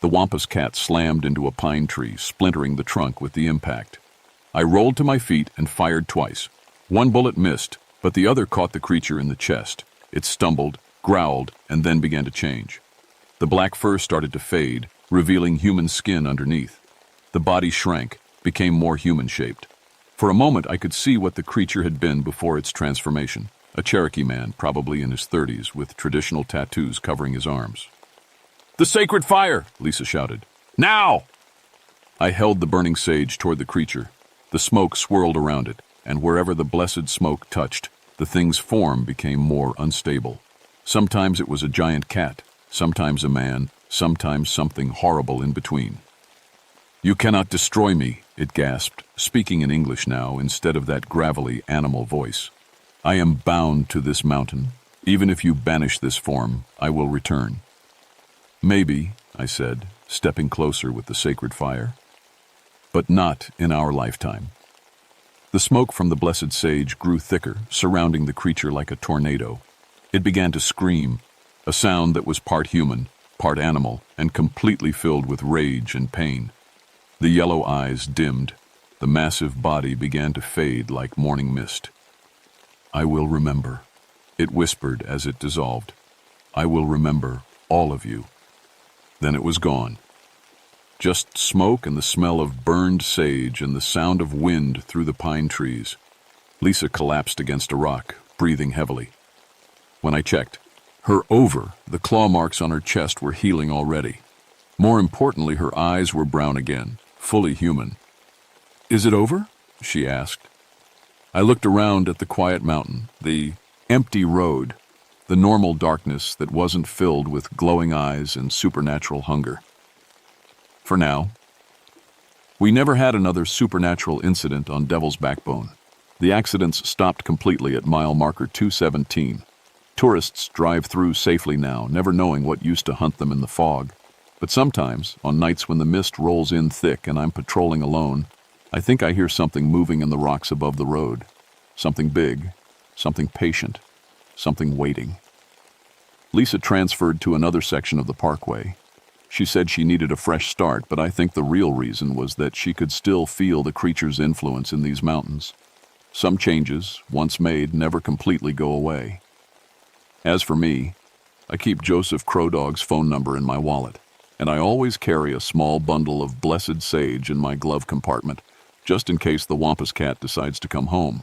The wampus cat slammed into a pine tree, splintering the trunk with the impact. I rolled to my feet and fired twice. One bullet missed, but the other caught the creature in the chest. It stumbled, growled, and then began to change. The black fur started to fade, revealing human skin underneath. The body shrank, became more human-shaped. For a moment, I could see what the creature had been before its transformation. A Cherokee man, probably in his 30s, with traditional tattoos covering his arms. "The sacred fire!" Lisa shouted. "Now!" I held the burning sage toward the creature. The smoke swirled around it, and wherever the blessed smoke touched, the thing's form became more unstable. Sometimes it was a giant cat, sometimes a man, sometimes something horrible in between. "You cannot destroy me," it gasped, speaking in English now instead of that gravelly animal voice. "I am bound to this mountain. Even if you banish this form, I will return." "Maybe," I said, stepping closer with the sacred fire. "But not in our lifetime." The smoke from the blessed sage grew thicker, surrounding the creature like a tornado. It began to scream, a sound that was part human, part animal, and completely filled with rage and pain. The yellow eyes dimmed. The massive body began to fade like morning mist. "I will remember," it whispered as it dissolved. "I will remember all of you." Then it was gone. Just smoke and the smell of burned sage and the sound of wind through the pine trees. Lisa collapsed against a rock, breathing heavily. When I checked, the claw marks on her chest were healing already. More importantly, her eyes were brown again, fully human. "Is it over?" she asked. I looked around at the quiet mountain, the empty road, the normal darkness that wasn't filled with glowing eyes and supernatural hunger. For now. We never had another supernatural incident on Devil's Backbone. The accidents stopped completely at mile marker 217. Tourists drive through safely now, never knowing what used to hunt them in the fog. But sometimes, on nights when the mist rolls in thick and I'm patrolling alone, I think I hear something moving in the rocks above the road. Something big, something patient, something waiting. Lisa transferred to another section of the parkway. She said she needed a fresh start, but I think the real reason was that she could still feel the creature's influence in these mountains. Some changes, once made, never completely go away. As for me, I keep Joseph Crowdog's phone number in my wallet, and I always carry a small bundle of blessed sage in my glove compartment, just in case the wampus cat decides to come home.